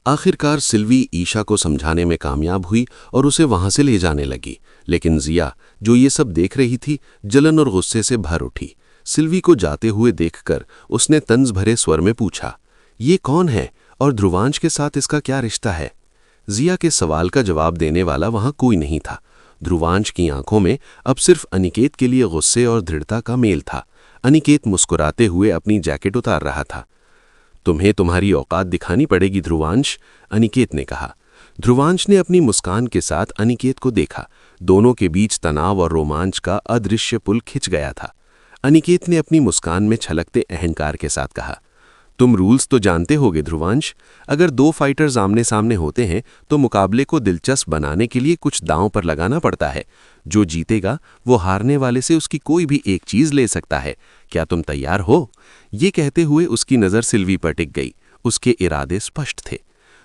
आखिरकार सिल्वी ईशा को समझाने में कामयाब हुई और उसे वहां से ले जाने लगी, लेकिन जिया, जो ये सब देख रही थी, जलन और गुस्से से भर उठी। सिल्वी को जाते हुए देखकर उसने तंज भरे स्वर में पूछा, ये कौन है और ध्रुवांश के साथ इसका क्या रिश्ता है? जिया के सवाल का जवाब देने वाला वहां कोई नहीं था। ध्रुवांश की आंखों में अब सिर्फ अनिकेत के लिए गुस्से और दृढ़ता का मेल था। अनिकेत मुस्कुराते हुए अपनी जैकेट उतार रहा था। तुम्हें तुम्हारी औकात दिखानी पड़ेगी ध्रुवांश, अनिकेत ने कहा। ध्रुवांश ने अपनी मुस्कान के साथ अनिकेत को देखा। दोनों के बीच तनाव और रोमांच का अदृश्य पुल खिंच गया था। अनिकेत ने अपनी मुस्कान में छलकते अहंकार के साथ कहा, तुम रूल्स तो जानते होगे ध्रुवांश। अगर दो फाइटर्स आमने सामने होते हैं तो मुकाबले को दिलचस्प बनाने के लिए कुछ दांव पर लगाना पड़ता है। जो जीतेगा वो हारने वाले से उसकी कोई भी एक चीज ले सकता है। क्या तुम तैयार हो? ये कहते हुए उसकी नज़र सिल्वी पर टिक गई। उसके इरादे स्पष्ट थे।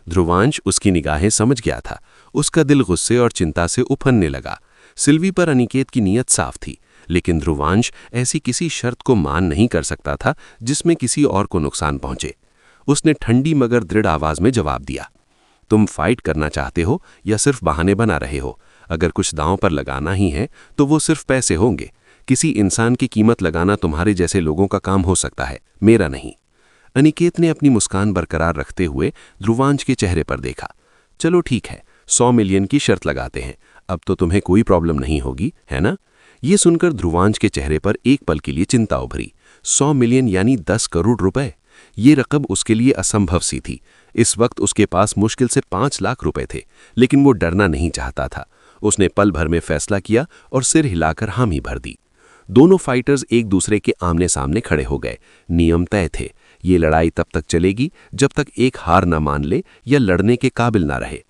ध्रुवांश उसकी निगाहें समझ गया था। उसका दिल गुस्से और चिंता से उफनने लगा। सिल्वी पर अनिकेत की नीयत साफ थी, लेकिन ध्रुवांश ऐसी किसी शर्त को मान नहीं कर सकता था जिसमें किसी और को नुकसान पहुंचे। उसने ठंडी मगर दृढ़ आवाज में जवाब दिया, तुम फाइट करना चाहते हो या सिर्फ बहाने बना रहे हो? अगर कुछ दांव पर लगाना ही है तो वो सिर्फ पैसे होंगे। किसी इंसान की कीमत लगाना तुम्हारे जैसे लोगों का काम हो सकता है, मेरा नहीं। अनिकेत ने अपनी मुस्कान बरकरार रखते हुए ध्रुवांश के चेहरे पर देखा। चलो ठीक है, 100 मिलियन की शर्त लगाते हैं। अब तो तुम्हें कोई प्रॉब्लम नहीं होगी, है ना? ये सुनकर ध्रुवांश के चेहरे पर एक पल के लिए चिंता उभरी। 100 मिलियन यानी 10 करोड़ रुपए। ये रकम उसके लिए असंभव सी थी। इस वक्त उसके पास मुश्किल से 5 लाख रुपए थे, लेकिन वो डरना नहीं चाहता था। उसने पल भर में फैसला किया और सिर हिलाकर हामी भर दी। दोनों फाइटर्स एक दूसरे के आमने सामने खड़े हो गए। नियम तय थे। ये लड़ाई तब तक चलेगी जब तक एक हार न मान ले या लड़ने के काबिल ना रहे।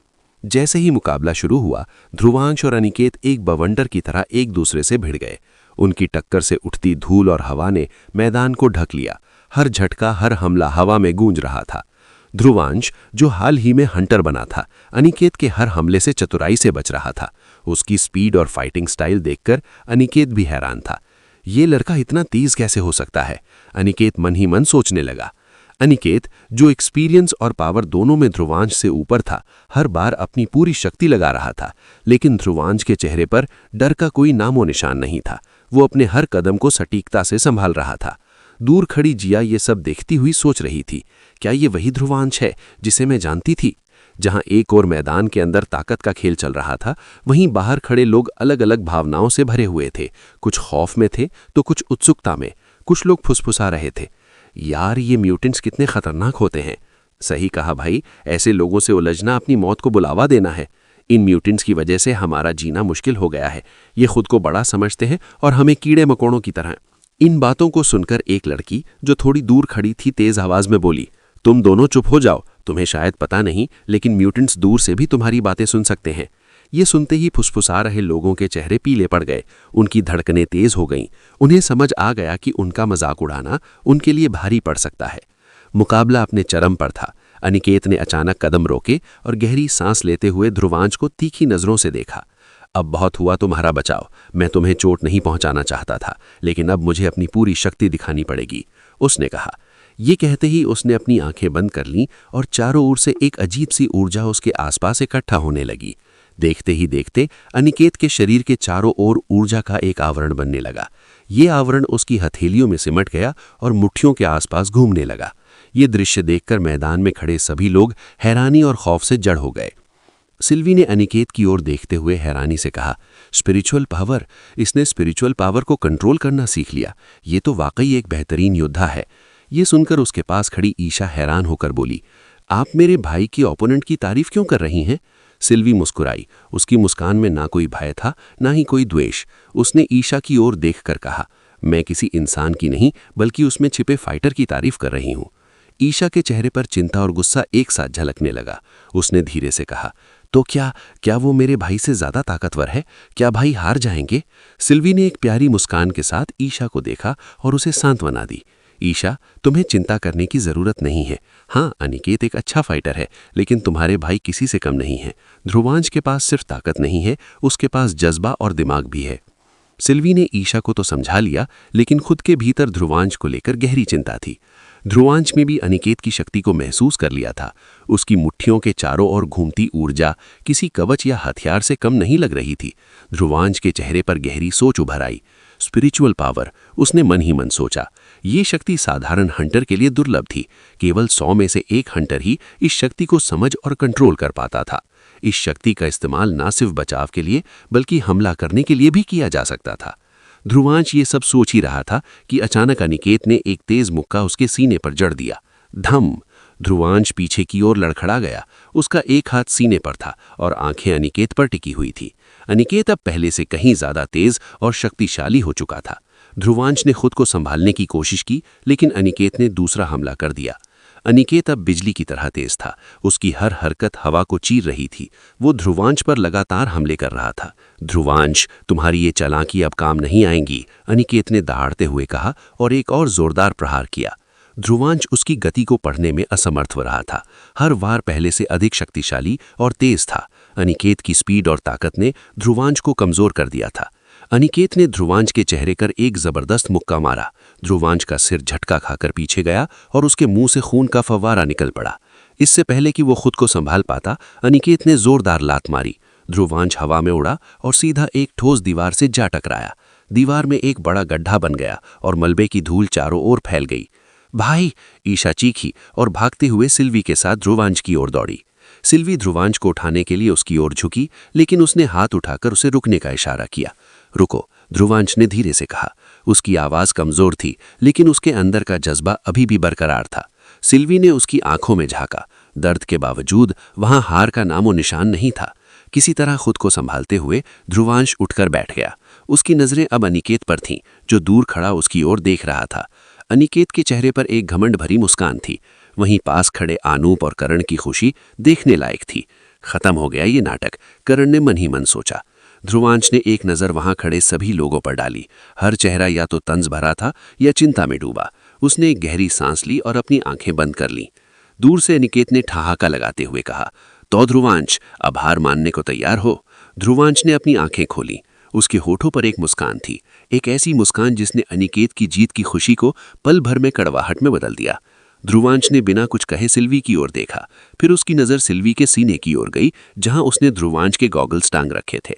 जैसे ही मुकाबला शुरू हुआ, ध्रुवांश और अनिकेत एक बवंडर की तरह एक दूसरे से भिड़ गए। उनकी टक्कर से उठती धूल और हवा ने मैदान को ढक लिया। हर झटका, हर हमला हवा में गूंज रहा था। ध्रुवांश, जो हाल ही में हंटर बना था, अनिकेत के हर हमले से चतुराई से बच रहा था। उसकी स्पीड और फाइटिंग स्टाइल देखकर अनिकेत भी हैरान था। ये लड़का इतना तेज कैसे हो सकता है? अनिकेत मन ही मन सोचने लगा। अनिकेत, जो एक्सपीरियंस और पावर दोनों में ध्रुवांश से ऊपर था, हर बार अपनी पूरी शक्ति लगा रहा था, लेकिन ध्रुवांश के चेहरे पर डर का कोई नामो निशान नहीं था। वो अपने हर कदम को सटीकता से संभाल रहा था। दूर खड़ी जिया ये सब देखती हुई सोच रही थी, क्या ये वही ध्रुवांश है जिसे मैं जानती थी? जहां एक और मैदान के अंदर ताकत का खेल चल रहा था, वहीं बाहर खड़े लोग अलग अलग भावनाओं से भरे हुए थे। कुछ खौफ में थे तो कुछ उत्सुकता में। कुछ लोग फुसफुसा रहे थे, यार ये म्यूटेंट्स कितने खतरनाक होते हैं। सही कहा भाई, ऐसे लोगों से उलझना अपनी मौत को बुलावा देना है। इन म्यूटेंट्स की वजह से हमारा जीना मुश्किल हो गया है। ये खुद को बड़ा समझते हैं और हमें कीड़े मकोड़ों की तरह। इन बातों को सुनकर एक लड़की जो थोड़ी दूर खड़ी थी तेज आवाज में बोली, तुम दोनों चुप हो जाओ। तुम्हें शायद पता नहीं, लेकिन म्यूटेंट्स दूर से भी तुम्हारी बातें सुन सकते हैं। ये सुनते ही फुसफुसा रहे लोगों के चेहरे पीले पड़ गए। उनकी धड़कनें तेज हो गईं। उन्हें समझ आ गया कि उनका मजाक उड़ाना उनके लिए भारी पड़ सकता है। मुकाबला अपने चरम पर था। अनिकेत ने अचानक कदम रोके और गहरी सांस लेते हुए ध्रुवांश को तीखी नजरों से देखा। अब बहुत हुआ तुम्हारा बचाव। मैं तुम्हें चोट नहीं पहुंचाना चाहता था, लेकिन अब मुझे अपनी पूरी शक्ति दिखानी पड़ेगी, उसने कहा। ये कहते ही उसने अपनी आंखें बंद कर लीं और चारों ओर से एक अजीब सी ऊर्जा उसके आसपास इकट्ठा होने लगी। देखते ही देखते अनिकेत के शरीर के चारों ओर ऊर्जा का एक आवरण बनने लगा। ये आवरण उसकी हथेलियों में सिमट गया और मुट्ठियों के आसपास घूमने लगा। ये दृश्य देखकर मैदान में खड़े सभी लोग हैरानी और खौफ से जड़ हो गए। सिल्वी ने अनिकेत की ओर देखते हुए हैरानी से कहा, स्पिरिचुअल पावर? इसने स्पिरिचुअल पावर को कंट्रोल करना सीख लिया। ये तो वाकई एक बेहतरीन योद्धा है। ये सुनकर उसके पास खड़ी ईशा हैरान होकर बोली, आप मेरे भाई की ओपोनेंट की तारीफ क्यों कर रही हैं? सिल्वी मुस्कुराई। उसकी मुस्कान में ना कोई भय था, ना ही कोई द्वेष। उसने ईशा की ओर देखकर कहा, मैं किसी इंसान की नहीं बल्कि उसमें छिपे फाइटर की तारीफ कर रही हूं। ईशा के चेहरे पर चिंता और गुस्सा एक साथ झलकने लगा। उसने धीरे से कहा, तो क्या वो मेरे भाई से ज्यादा ताकतवर है? क्या भाई हार जाएंगे? सिल्वी ने एक प्यारी मुस्कान के साथ ईशा को देखा और उसे सांत्वना दी। ईशा, तुम्हें चिंता करने की जरूरत नहीं है। हाँ, अनिकेत एक अच्छा फाइटर है, लेकिन तुम्हारे भाई किसी से कम नहीं है। ध्रुवांश के पास सिर्फ ताकत नहीं है, उसके पास जज्बा और दिमाग भी है। सिल्वी ने ईशा को तो समझा लिया, लेकिन खुद के भीतर ध्रुवांश को लेकर गहरी चिंता थी। ध्रुवांश में भी अनिकेत की शक्ति को महसूस कर लिया था। उसकी मुट्ठियों के चारों ओर घूमती ऊर्जा किसी कवच या हथियार से कम नहीं लग रही थी। ध्रुवांश के चेहरे पर गहरी सोच उभर आई। स्पिरिचुअल पावर, उसने मन ही मन सोचा। ये शक्ति साधारण हंटर के लिए दुर्लभ थी। केवल 100 में से एक हंटर ही इस शक्ति को समझ और कंट्रोल कर पाता था। इस शक्ति का इस्तेमाल न सिर्फ बचाव के लिए बल्कि हमला करने के लिए भी किया जा सकता था। ध्रुवांश ये सब सोच ही रहा था कि अचानक अनिकेत ने एक तेज मुक्का उसके सीने पर जड़ दिया। धम! ध्रुवांश पीछे की ओर लड़खड़ा गया। उसका एक हाथ सीने पर था और आंखें अनिकेत पर टिकी हुई थी। अनिकेत अब पहले से कहीं ज्यादा तेज और शक्तिशाली हो चुका था। ध्रुवांश ने खुद को संभालने की कोशिश की, लेकिन अनिकेत ने दूसरा हमला कर दिया। अनिकेत अब बिजली की तरह तेज था। उसकी हर हरकत हवा को चीर रही थी। वो ध्रुवांश पर लगातार हमले कर रहा था। ध्रुवांश, तुम्हारी ये चालाकी अब काम नहीं आएंगी, अनिकेत ने दहाड़ते हुए कहा और एक और जोरदार प्रहार किया। ध्रुवांश उसकी गति को पढ़ने में असमर्थ हो रहा था। हर वार पहले से अधिक शक्तिशाली और तेज था। अनिकेत की स्पीड और ताकत ने ध्रुवांश को कमजोर कर दिया था। अनिकेत ने ध्रुवांश के चेहरे पर एक जबरदस्त मुक्का मारा। ध्रुवांश का सिर झटका खाकर पीछे गया और उसके मुंह से खून का फव्वारा निकल पड़ा। इससे पहले कि वो खुद को संभाल पाता, अनिकेत ने जोरदार लात मारी। ध्रुवांश हवा में उड़ा और सीधा एक ठोस दीवार से जा टकराया। दीवार में एक बड़ा गड्ढा बन गया और मलबे की धूल चारों ओर फैल गई। भाई! ईशा चीखी और भागते हुए सिल्वी के साथ ध्रुवांश की ओर दौड़ी। सिल्वी ध्रुवांश को उठाने के लिए उसकी ओर झुकी, लेकिन उसने हाथ उठाकर उसे रुकने का इशारा किया। रुको, ध्रुवांश ने धीरे से कहा। उसकी आवाज कमजोर थी, लेकिन उसके अंदर का जज्बा अभी भी बरकरार था। सिल्वी ने उसकी आंखों में झांका। दर्द के बावजूद वहां हार का नामो निशान नहीं था। किसी तरह खुद को संभालते हुए ध्रुवांश उठकर बैठ गया। उसकी नजरें अब अनिकेत पर थीं, जो दूर खड़ा उसकी ओर देख रहा था। अनिकेत के चेहरे पर एक घमंड भरी मुस्कान थी। वहीं पास खड़े आनूप और करण की खुशी देखने लायक थी। खत्म हो गया ये नाटक, करण ने मन ही मन सोचा। ध्रुवांश ने एक नज़र वहां खड़े सभी लोगों पर डाली। हर चेहरा या तो तंज भरा था या चिंता में डूबा। उसने एक गहरी सांस ली और अपनी आंखें बंद कर लीं। दूर से अनिकेत ने ठहाका लगाते हुए कहा, तो ध्रुवांश, अब हार मानने को तैयार हो? ध्रुवांश ने अपनी आंखें खोली। उसके होठों पर एक मुस्कान थी, एक ऐसी मुस्कान जिसने अनिकेत की जीत की खुशी को पल भर में कड़वाहट में बदल दिया। ध्रुवांश ने बिना कुछ कहे सिल्वी की ओर देखा। फिर उसकी नज़र सिल्वी के सीने की ओर गई, जहां उसने ध्रुवांश के गॉगल्स टांग रखे थे।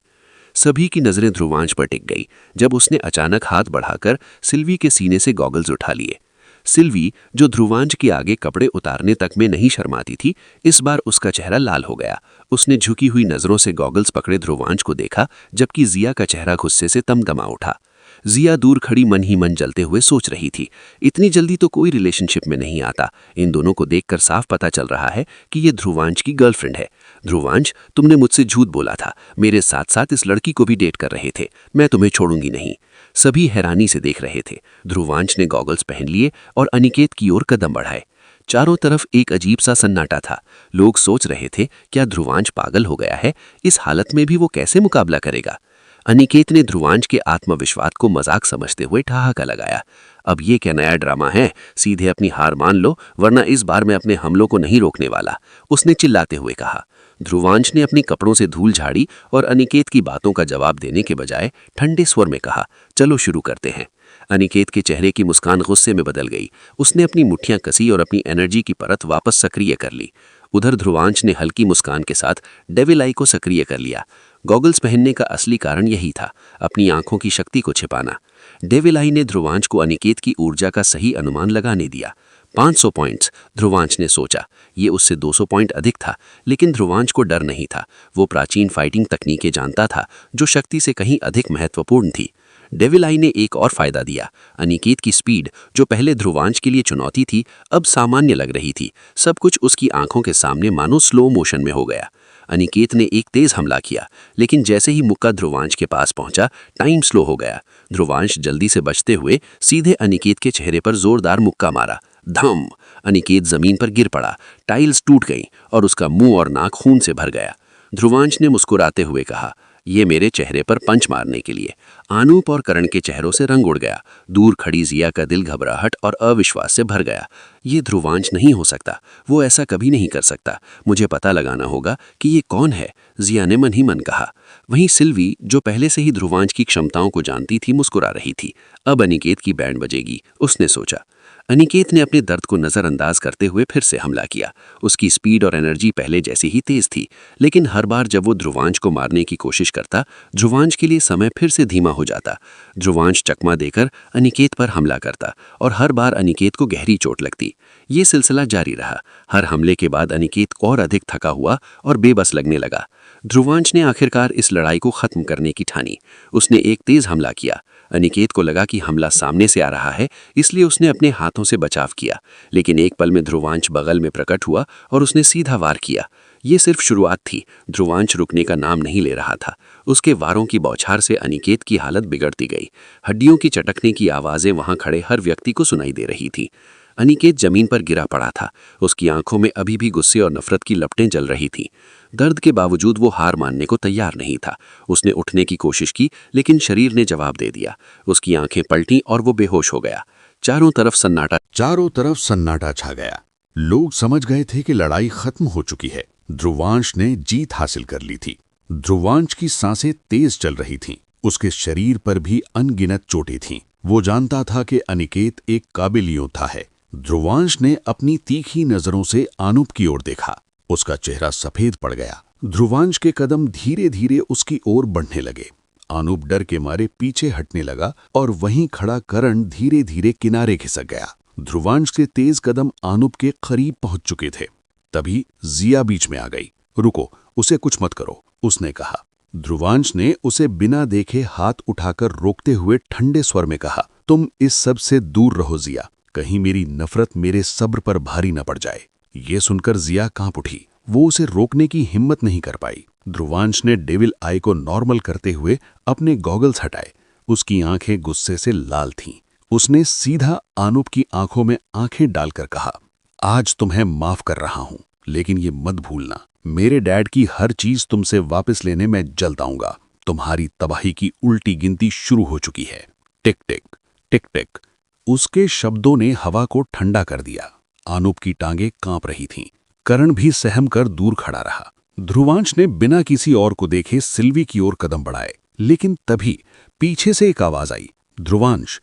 सभी की नजरें ध्रुवांश पर टिक गई जब उसने अचानक हाथ बढ़ाकर सिल्वी के सीने से गॉगल्स उठा लिए। सिल्वी, जो ध्रुवांश के आगे कपड़े उतारने तक में नहीं शर्माती थी, इस बार उसका चेहरा लाल हो गया। उसने झुकी हुई नजरों से गॉगल्स पकड़े ध्रुवांश को देखा, जबकि जिया का चेहरा गुस्से से तमतमा उठा। जिया दूर खड़ी मन ही मन जलते हुए सोच रही थी, इतनी जल्दी तो कोई रिलेशनशिप में नहीं आता। इन दोनों को देखकर साफ पता चल रहा है कि ये ध्रुवांश की गर्लफ्रेंड है। ध्रुवांश, तुमने मुझसे झूठ बोला था। मेरे साथ साथ इस लड़की को भी डेट कर रहे थे। मैं तुम्हें छोड़ूंगी नहीं। सभी हैरानी से देख रहे थे। ध्रुवांश ने गॉगल्स पहन लिए और अनिकेत की ओर कदम बढ़ाए। चारों तरफ एक अजीब सा सन्नाटा था। लोग सोच रहे थे, क्या ध्रुवांश पागल हो गया है? इस हालत में भी वो कैसे मुकाबला करेगा? अनिकेत ने ध्रुवांश के आत्मविश्वास को मजाक समझते हुए ठहाका लगाया। अब ये क्या नया ड्रामा है? सीधे अपनी हार मान लो, वरना इस बार मैं अपने हमलों को नहीं रोकने वाला, उसने चिल्लाते हुए कहा। ध्रुवांश ने अपनी कपड़ों से धूल झाड़ी और अनिकेत की बातों का जवाब देने के बजाय ठंडे स्वर में कहा, चलो शुरू करते हैं। अनिकेत के चेहरे की मुस्कान गुस्से में बदल गई। उसने अपनी मुट्ठियां कसी और अपनी एनर्जी की परत वापस सक्रिय कर ली। उधर ध्रुवांश ने हल्की मुस्कान के साथ डेविल आई को सक्रिय कर लिया। गॉगल्स पहनने का असली कारण यही था, अपनी आंखों की शक्ति को छिपाना। डेविल आई ने ध्रुवांश को अनिकेत की ऊर्जा का सही अनुमान लगाने दिया। 500 पॉइंट्स, ध्रुवांश ने सोचा। ये उससे 200 पॉइंट अधिक था, लेकिन ध्रुवांश को डर नहीं था। वो प्राचीन फाइटिंग तकनीकें जानता था, जो शक्ति से कहीं अधिक महत्वपूर्ण थी। डेविल आई ने एक और फायदा दिया। अनिकेत की स्पीड, जो पहले ध्रुवांश के लिए चुनौती थी, अब सामान्य लग रही थी। सब कुछ उसकी आंखों के सामने मानो स्लो मोशन में हो गया। अनिकेत ने एक तेज हमला किया, लेकिन जैसे ही मुक्का ध्रुवांश के पास पहुंचा, टाइम स्लो हो गया। ध्रुवांश जल्दी से बचते हुए सीधे अनिकेत के चेहरे पर जोरदार मुक्का मारा। धम! अनिकेत जमीन पर गिर पड़ा। टाइल्स टूट गईं और उसका मुंह और नाक खून से भर गया। ध्रुवांश ने मुस्कुराते हुए कहा, ये मेरे चेहरे पर पंच मारने के लिए। आनूप और करण के चेहरों से रंग उड़ गया। दूर खड़ी जिया का दिल घबराहट और अविश्वास से भर गया। ये ध्रुवांश नहीं हो सकता, वो ऐसा कभी नहीं कर सकता। मुझे पता लगाना होगा कि ये कौन है, जिया ने मन ही मन कहा। वहीं सिल्वी, जो पहले से ही ध्रुवांश की क्षमताओं को जानती थी, मुस्कुरा रही थी। अब अनिकेत की बैंड बजेगी, उसने सोचा। अनिकेत ने अपने दर्द को नजरअंदाज करते हुए फिर से हमला किया। उसकी स्पीड और एनर्जी पहले जैसी ही तेज थी, लेकिन हर बार जब वो ध्रुवांश को मारने की कोशिश करता, ध्रुवांश के लिए समय फिर से धीमा हो जाता। ध्रुवांश चकमा देकर अनिकेत पर हमला करता और हर बार अनिकेत को गहरी चोट लगती। ये सिलसिला जारी रहा। हर हमले के बाद अनिकेत और अधिक थका हुआ और बेबस लगने लगा। ध्रुवांश ने आखिरकार इस लड़ाई को खत्म करने की ठानी। उसने एक तेज हमला किया। अनिकेत को लगा कि हमला सामने से आ रहा है, इसलिए उसने अपने हाथों से बचाव किया, लेकिन एक पल में ध्रुवांश बगल में प्रकट हुआ और उसने सीधा वार किया। ये सिर्फ शुरुआत थी। ध्रुवांश रुकने का नाम नहीं ले रहा था। उसके वारों की बौछार से अनिकेत की हालत बिगड़ती गई। हड्डियों की चटकने की आवाजें वहां खड़े हर व्यक्ति को सुनाई दे रही थी। अनिकेत जमीन पर गिरा पड़ा था। उसकी आंखों में अभी भी गुस्से और नफरत की लपटें जल रही थीं। दर्द के बावजूद वो हार मानने को तैयार नहीं था। उसने उठने की कोशिश की, लेकिन शरीर ने जवाब दे दिया। उसकी आंखें पलटीं और वो बेहोश हो गया। चारों तरफ सन्नाटा छा गया। लोग समझ गए थे कि लड़ाई खत्म हो चुकी है। ध्रुवांश ने जीत हासिल कर ली थी। ध्रुवांश की सांसें तेज चल रही थीं। उसके शरीर पर भी अनगिनत चोटें थीं। वो जानता था कि अनिकेत एक काबिल योद्धा है। ध्रुवांश ने अपनी तीखी नजरों से अनूप की ओर देखा। उसका चेहरा सफेद पड़ गया। ध्रुवांश के कदम धीरे धीरे उसकी ओर बढ़ने लगे। अनूप डर के मारे पीछे हटने लगा और वहीं खड़ा करण धीरे धीरे किनारे खिसक गया। ध्रुवांश के तेज कदम अनूप के करीब पहुंच चुके थे। तभी जिया बीच में आ गई। रुको, उसे कुछ मत करो, उसने कहा। ध्रुवांश ने उसे बिना देखे हाथ उठाकर रोकते हुए ठंडे स्वर में कहा, तुम इस सब से दूर रहो जिया, कहीं मेरी नफरत मेरे सब्र पर भारी न पड़ जाए। ये सुनकर जिया कांप उठी। वो उसे रोकने की हिम्मत नहीं कर पाई। ध्रुवांश ने डेविल आई को नॉर्मल करते हुए अपने गॉगल्स हटाए। उसकी आंखें गुस्से से लाल थीं। उसने सीधा अनूप की आंखों में आंखें डालकर कहा, आज तुम्हें माफ कर रहा हूं, लेकिन ये मत भूलना, मेरे डैड की हर चीज तुमसे वापस लेने में जल्द आऊंगा। तुम्हारी तबाही की उल्टी गिनती शुरू हो चुकी है। टिक टिक टिक टिक। उसके शब्दों ने हवा को ठंडा कर दिया। अनूप की टांगें कांप रही थीं। करण भी सहम कर दूर खड़ा रहा। ध्रुवांश ने बिना किसी और को देखे सिल्वी की ओर कदम बढ़ाए, लेकिन तभी पीछे से एक आवाज आई, ध्रुवांश,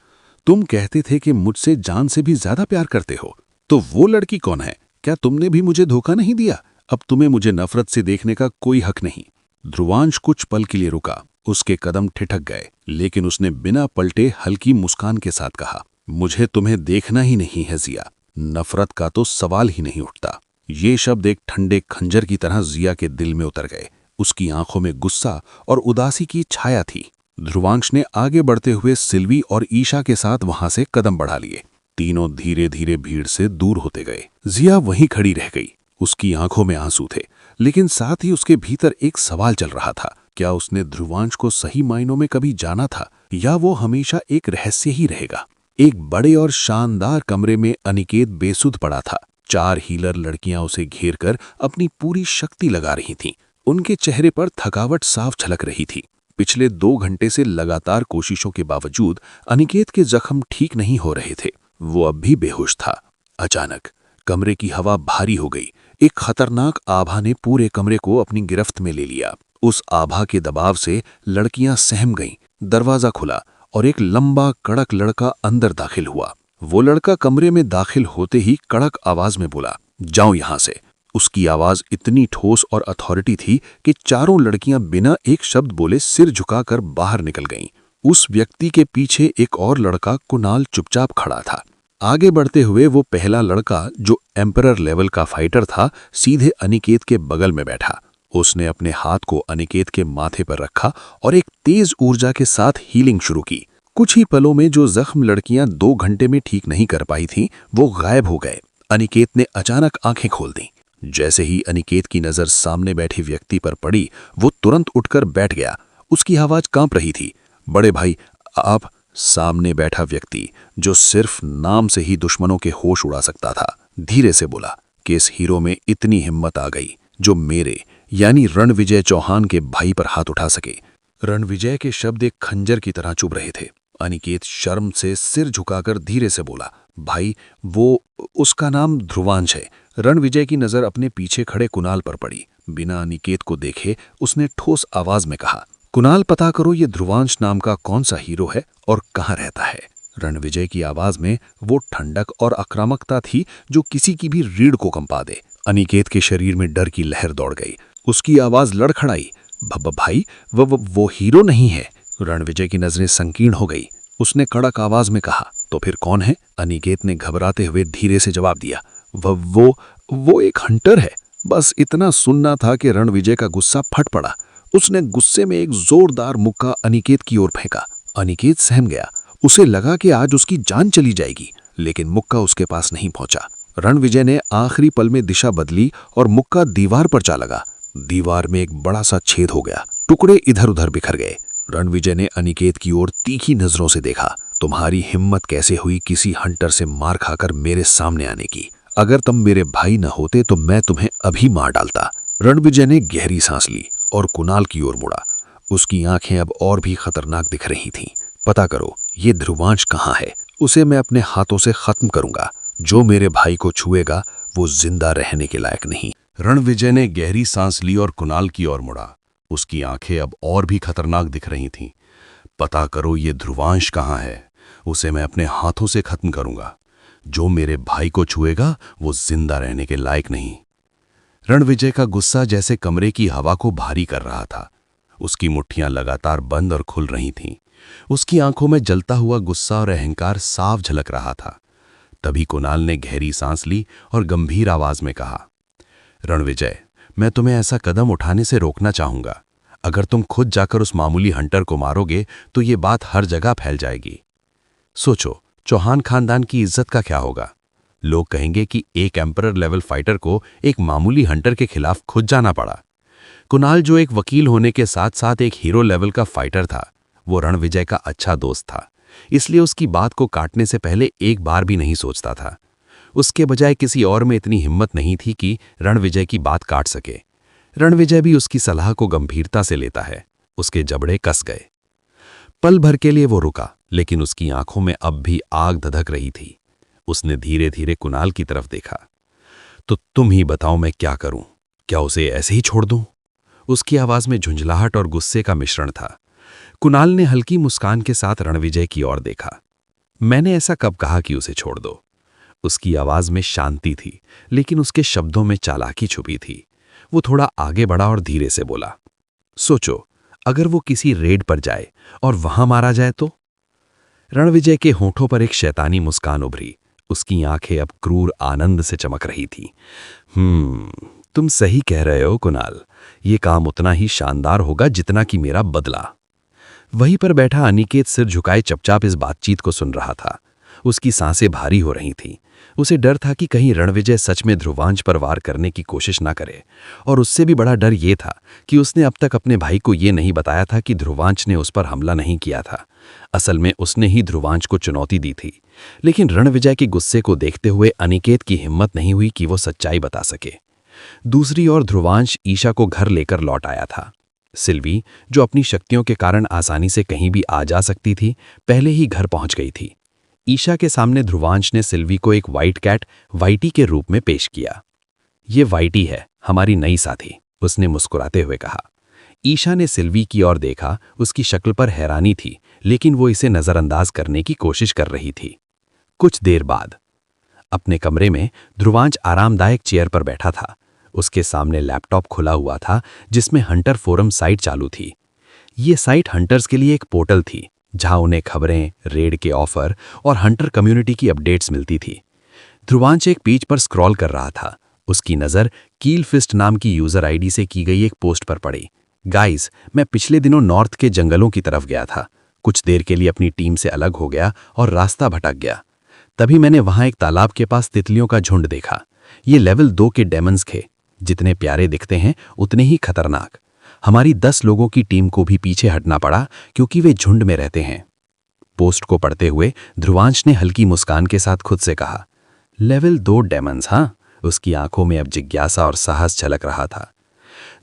तुम कहते थे कि मुझसे जान से भी ज्यादा प्यार करते हो, तो वो लड़की कौन है? क्या तुमने भी मुझे धोखा नहीं दिया? अब तुम्हें मुझे नफरत से देखने का कोई हक नहीं। ध्रुवांश कुछ पल के लिए रुका। उसके कदम ठिठक गए, लेकिन उसने बिना पलटे हल्की मुस्कान के साथ कहा, मुझे तुम्हें देखना ही नहीं है जिया, नफरत का तो सवाल ही नहीं उठता। ये शब्द एक ठंडे खंजर की तरह जिया के दिल में उतर गए। उसकी आंखों में गुस्सा और उदासी की छाया थी। ध्रुवांश ने आगे बढ़ते हुए सिल्वी और ईशा के साथ वहां से कदम बढ़ा लिए। तीनों धीरे धीरे भीड़ से दूर होते गए। जिया वहीं खड़ी रह गई। उसकी आंखों में आंसू थे, लेकिन साथ ही उसके भीतर एक सवाल चल रहा था, क्या उसने ध्रुवांश को सही मायनों में कभी जाना था, या वो हमेशा एक रहस्य ही रहेगा? एक बड़े और शानदार कमरे में अनिकेत बेसुध पड़ा था। 4 हीलर लड़कियां उसे घेर कर अपनी पूरी शक्ति लगा रही थीं। उनके चेहरे पर थकावट साफ झलक रही थी। पिछले 2 घंटे से लगातार कोशिशों के बावजूद अनिकेत के जख्म ठीक नहीं हो रहे थे। वो अब भी बेहोश था। अचानक कमरे की हवा भारी हो गई। एक खतरनाक आभा ने पूरे कमरे को अपनी गिरफ्त में ले लिया। उस आभा के दबाव से लड़कियां सहम गईं। दरवाजा खुला और एक लंबा कड़क लड़का अंदर दाखिल हुआ। वो लड़का कमरे में दाखिल होते ही कड़क आवाज में बोला, जाओ यहां से। उसकी आवाज इतनी ठोस और अथॉरिटी थी कि चारों लड़कियां बिना एक शब्द बोले सिर झुकाकर बाहर निकल गईं। उस व्यक्ति के पीछे एक और लड़का कुणाल चुपचाप खड़ा था। आगे बढ़ते हुए वो पहला लड़का, जो एम्परर लेवल का फाइटर था, सीधे अनिकेत के बगल में बैठा। उसने अपने हाथ को अनिकेत के माथे पर रखा और एक तेज ऊर्जा के साथ हीलिंग शुरू की। कुछ ही पलों में जो जख्म लड़कियां 2 घंटे में ठीक नहीं कर पाई थीं, वो गायब हो गए। अनिकेत ने अचानक आंखें खोल दी। जैसे ही अनिकेत की नजर सामने बैठे व्यक्ति पर पड़ी, वो तुरंत उठकर बैठ गया। उसकी आवाज कांप रही थी, बड़े भाई आप। सामने बैठा व्यक्ति, जो सिर्फ नाम से ही दुश्मनों के होश उड़ा सकता था, धीरे से बोला कि इस हीरो में इतनी हिम्मत आ गई जो मेरे यानी रणविजय चौहान के भाई पर हाथ उठा सके। रणविजय के शब्द एक खंजर की तरह चुभ रहे थे। अनिकेत शर्म से सिर झुकाकर धीरे से बोला, भाई वो, उसका नाम ध्रुवांश है। रणविजय की नजर अपने पीछे खड़े कुणाल पर पड़ी। बिना अनिकेत को देखे उसने ठोस आवाज में कहा, कुणाल, पता करो ये ध्रुवांश नाम का कौन सा हीरो है और कहाँ रहता है। रणविजय की आवाज में वो ठंडक और आक्रामकता थी जो किसी की भी रीढ़ को कंपा दे। अनिकेत के शरीर में डर की लहर दौड़ गई। उसकी आवाज लड़खड़ाई, भाई, वो हीरो नहीं है। रणविजय की नजरें संकीर्ण हो गई। उसने कड़क आवाज में कहा, तो फिर कौन है? अनिकेत ने घबराते हुए धीरे से जवाब दिया, वो एक हंटर है। बस इतना सुनना था कि रणविजय का गुस्सा फट पड़ा। उसने गुस्से में एक जोरदार मुक्का अनिकेत की ओर फेंका। अनिकेत सहम गया। उसे लगा कि आज उसकी जान चली जाएगी, लेकिन मुक्का उसके पास नहीं पहुंचा। रणविजय ने आखिरी पल में दिशा बदली और मुक्का दीवार पर जा लगा। दीवार में एक बड़ा सा छेद हो गया। टुकड़े इधर उधर बिखर गए। रणविजय ने अनिकेत की ओर तीखी नजरों से देखा। तुम्हारी हिम्मत कैसे हुई किसी हंटर से मार खाकर मेरे सामने आने की? अगर तुम मेरे भाई न होते तो मैं तुम्हें अभी मार डालता। रणविजय ने गहरी सांस ली और कुणाल की ओर मुड़ा। उसकी आंखें अब और भी खतरनाक दिख रही थीं। पता करो ये ध्रुवांश कहाँ है। उसे मैं अपने हाथों से खत्म करूंगा। जो मेरे भाई को छुएगा वो जिंदा रहने के लायक नहीं। रणविजय ने गहरी सांस ली और कुणाल की ओर मुड़ा। उसकी आंखें अब और भी खतरनाक दिख रही थीं। पता करो ये ध्रुवांश कहाँ है। उसे मैं अपने हाथों से खत्म करूंगा। जो मेरे भाई को छुएगा वो जिंदा रहने के लायक नहीं। रणविजय का गुस्सा जैसे कमरे की हवा को भारी कर रहा था। उसकी मुट्ठियां लगातार बंद और खुल रही थीं। उसकी आंखों में जलता हुआ गुस्सा और अहंकार साफ झलक रहा था। तभी कुणाल ने गहरी सांस ली और गंभीर आवाज में कहा, रणविजय, मैं तुम्हें ऐसा कदम उठाने से रोकना चाहूंगा। अगर तुम खुद जाकर उस मामूली हंटर को मारोगे तो ये बात हर जगह फैल जाएगी। सोचो, चौहान खानदान की इज्जत का क्या होगा? लोग कहेंगे कि एक एम्परर लेवल फाइटर को एक मामूली हंटर के खिलाफ खुद जाना पड़ा। कुणाल, जो एक वकील होने के साथ साथ एक हीरो लेवल का फाइटर था, वो रणविजय का अच्छा दोस्त था, इसलिए उसकी बात को काटने से पहले एक बार भी नहीं सोचता था। उसके बजाय किसी और में इतनी हिम्मत नहीं थी कि रणविजय की बात काट सके। रणविजय भी उसकी सलाह को गंभीरता से लेता है। उसके जबड़े कस गए। पल भर के लिए वो रुका, लेकिन उसकी आंखों में अब भी आग धधक रही थी। उसने धीरे धीरे कुणाल की तरफ देखा। तो तुम ही बताओ मैं क्या करूं? क्या उसे ऐसे ही छोड़ दूं? उसकी आवाज में झुंझलाहट और गुस्से का मिश्रण था। कुणाल ने हल्की मुस्कान के साथ रणविजय की ओर देखा। मैंने ऐसा कब कहा कि उसे छोड़ दो? उसकी आवाज में शांति थी, लेकिन उसके शब्दों में चालाकी छुपी थी। वो थोड़ा आगे बढ़ा और धीरे से बोला, सोचो, अगर वो किसी रेड पर जाए और वहां मारा जाए तो? रणविजय के होठों पर एक शैतानी मुस्कान उभरी। उसकी आंखें अब क्रूर आनंद से चमक रही थीं। तुम सही कह रहे हो कुणाल, ये काम उतना ही शानदार होगा जितना कि मेरा बदला। वहीं पर बैठा अनिकेत सिर झुकाए चुपचाप इस बातचीत को सुन रहा था। उसकी सांसें भारी हो रही थीं। उसे डर था कि कहीं रणविजय सच में ध्रुवांश पर वार करने की कोशिश ना करे, और उससे भी बड़ा डर ये था कि उसने अब तक अपने भाई को ये नहीं बताया था कि ध्रुवांश ने उस पर हमला नहीं किया था। असल में उसने ही ध्रुवांश को चुनौती दी थी। लेकिन रणविजय के गुस्से को देखते हुए अनिकेत की हिम्मत नहीं हुई कि वो सच्चाई बता सके। दूसरी ओर ध्रुवांश ईशा को घर लेकर लौट आया था। सिल्वी, जो अपनी शक्तियों के कारण आसानी से कहीं भी आ जा सकती थी, पहले ही घर पहुंच गई थी। ईशा के सामने ध्रुवांश ने सिल्वी को एक व्हाइट कैट वाइटी के रूप में पेश किया। ये वाइटी है, हमारी नई साथी, उसने मुस्कुराते हुए कहा। ईशा ने सिल्वी की ओर देखा। उसकी शक्ल पर हैरानी थी, लेकिन वो इसे नजरअंदाज करने की कोशिश कर रही थी। कुछ देर बाद अपने कमरे में ध्रुवांश आरामदायक चेयर पर बैठा था। उसके सामने लैपटॉप खुला हुआ था, जिसमें हंटर फोरम साइट चालू थी। ये साइट हंटर्स के लिए एक पोर्टल थी, जहां उन्हें खबरें, रेड के ऑफर और हंटर कम्युनिटी की अपडेट्स मिलती थी। ध्रुवांश एक पेज पर स्क्रॉल कर रहा था। उसकी नज़र कील फिस्ट नाम की यूजर आईडी से की गई एक पोस्ट पर पड़ी। गाइस, मैं पिछले दिनों नॉर्थ के जंगलों की तरफ गया था। कुछ देर के लिए अपनी टीम से अलग हो गया और रास्ता भटक गया। तभी मैंने वहां एक तालाब के पास तितलियों का झुंड देखा। ये लेवल 2 के डेमन्स थे। जितने प्यारे दिखते हैं उतने ही खतरनाक। हमारी 10 लोगों की टीम को भी पीछे हटना पड़ा, क्योंकि वे झुंड में रहते हैं। पोस्ट को पढ़ते हुए ध्रुवांश ने हल्की मुस्कान के साथ खुद से कहा, लेवल 2 डेमन्स, हाँ? उसकी आंखों में अब जिज्ञासा और साहस झलक रहा था।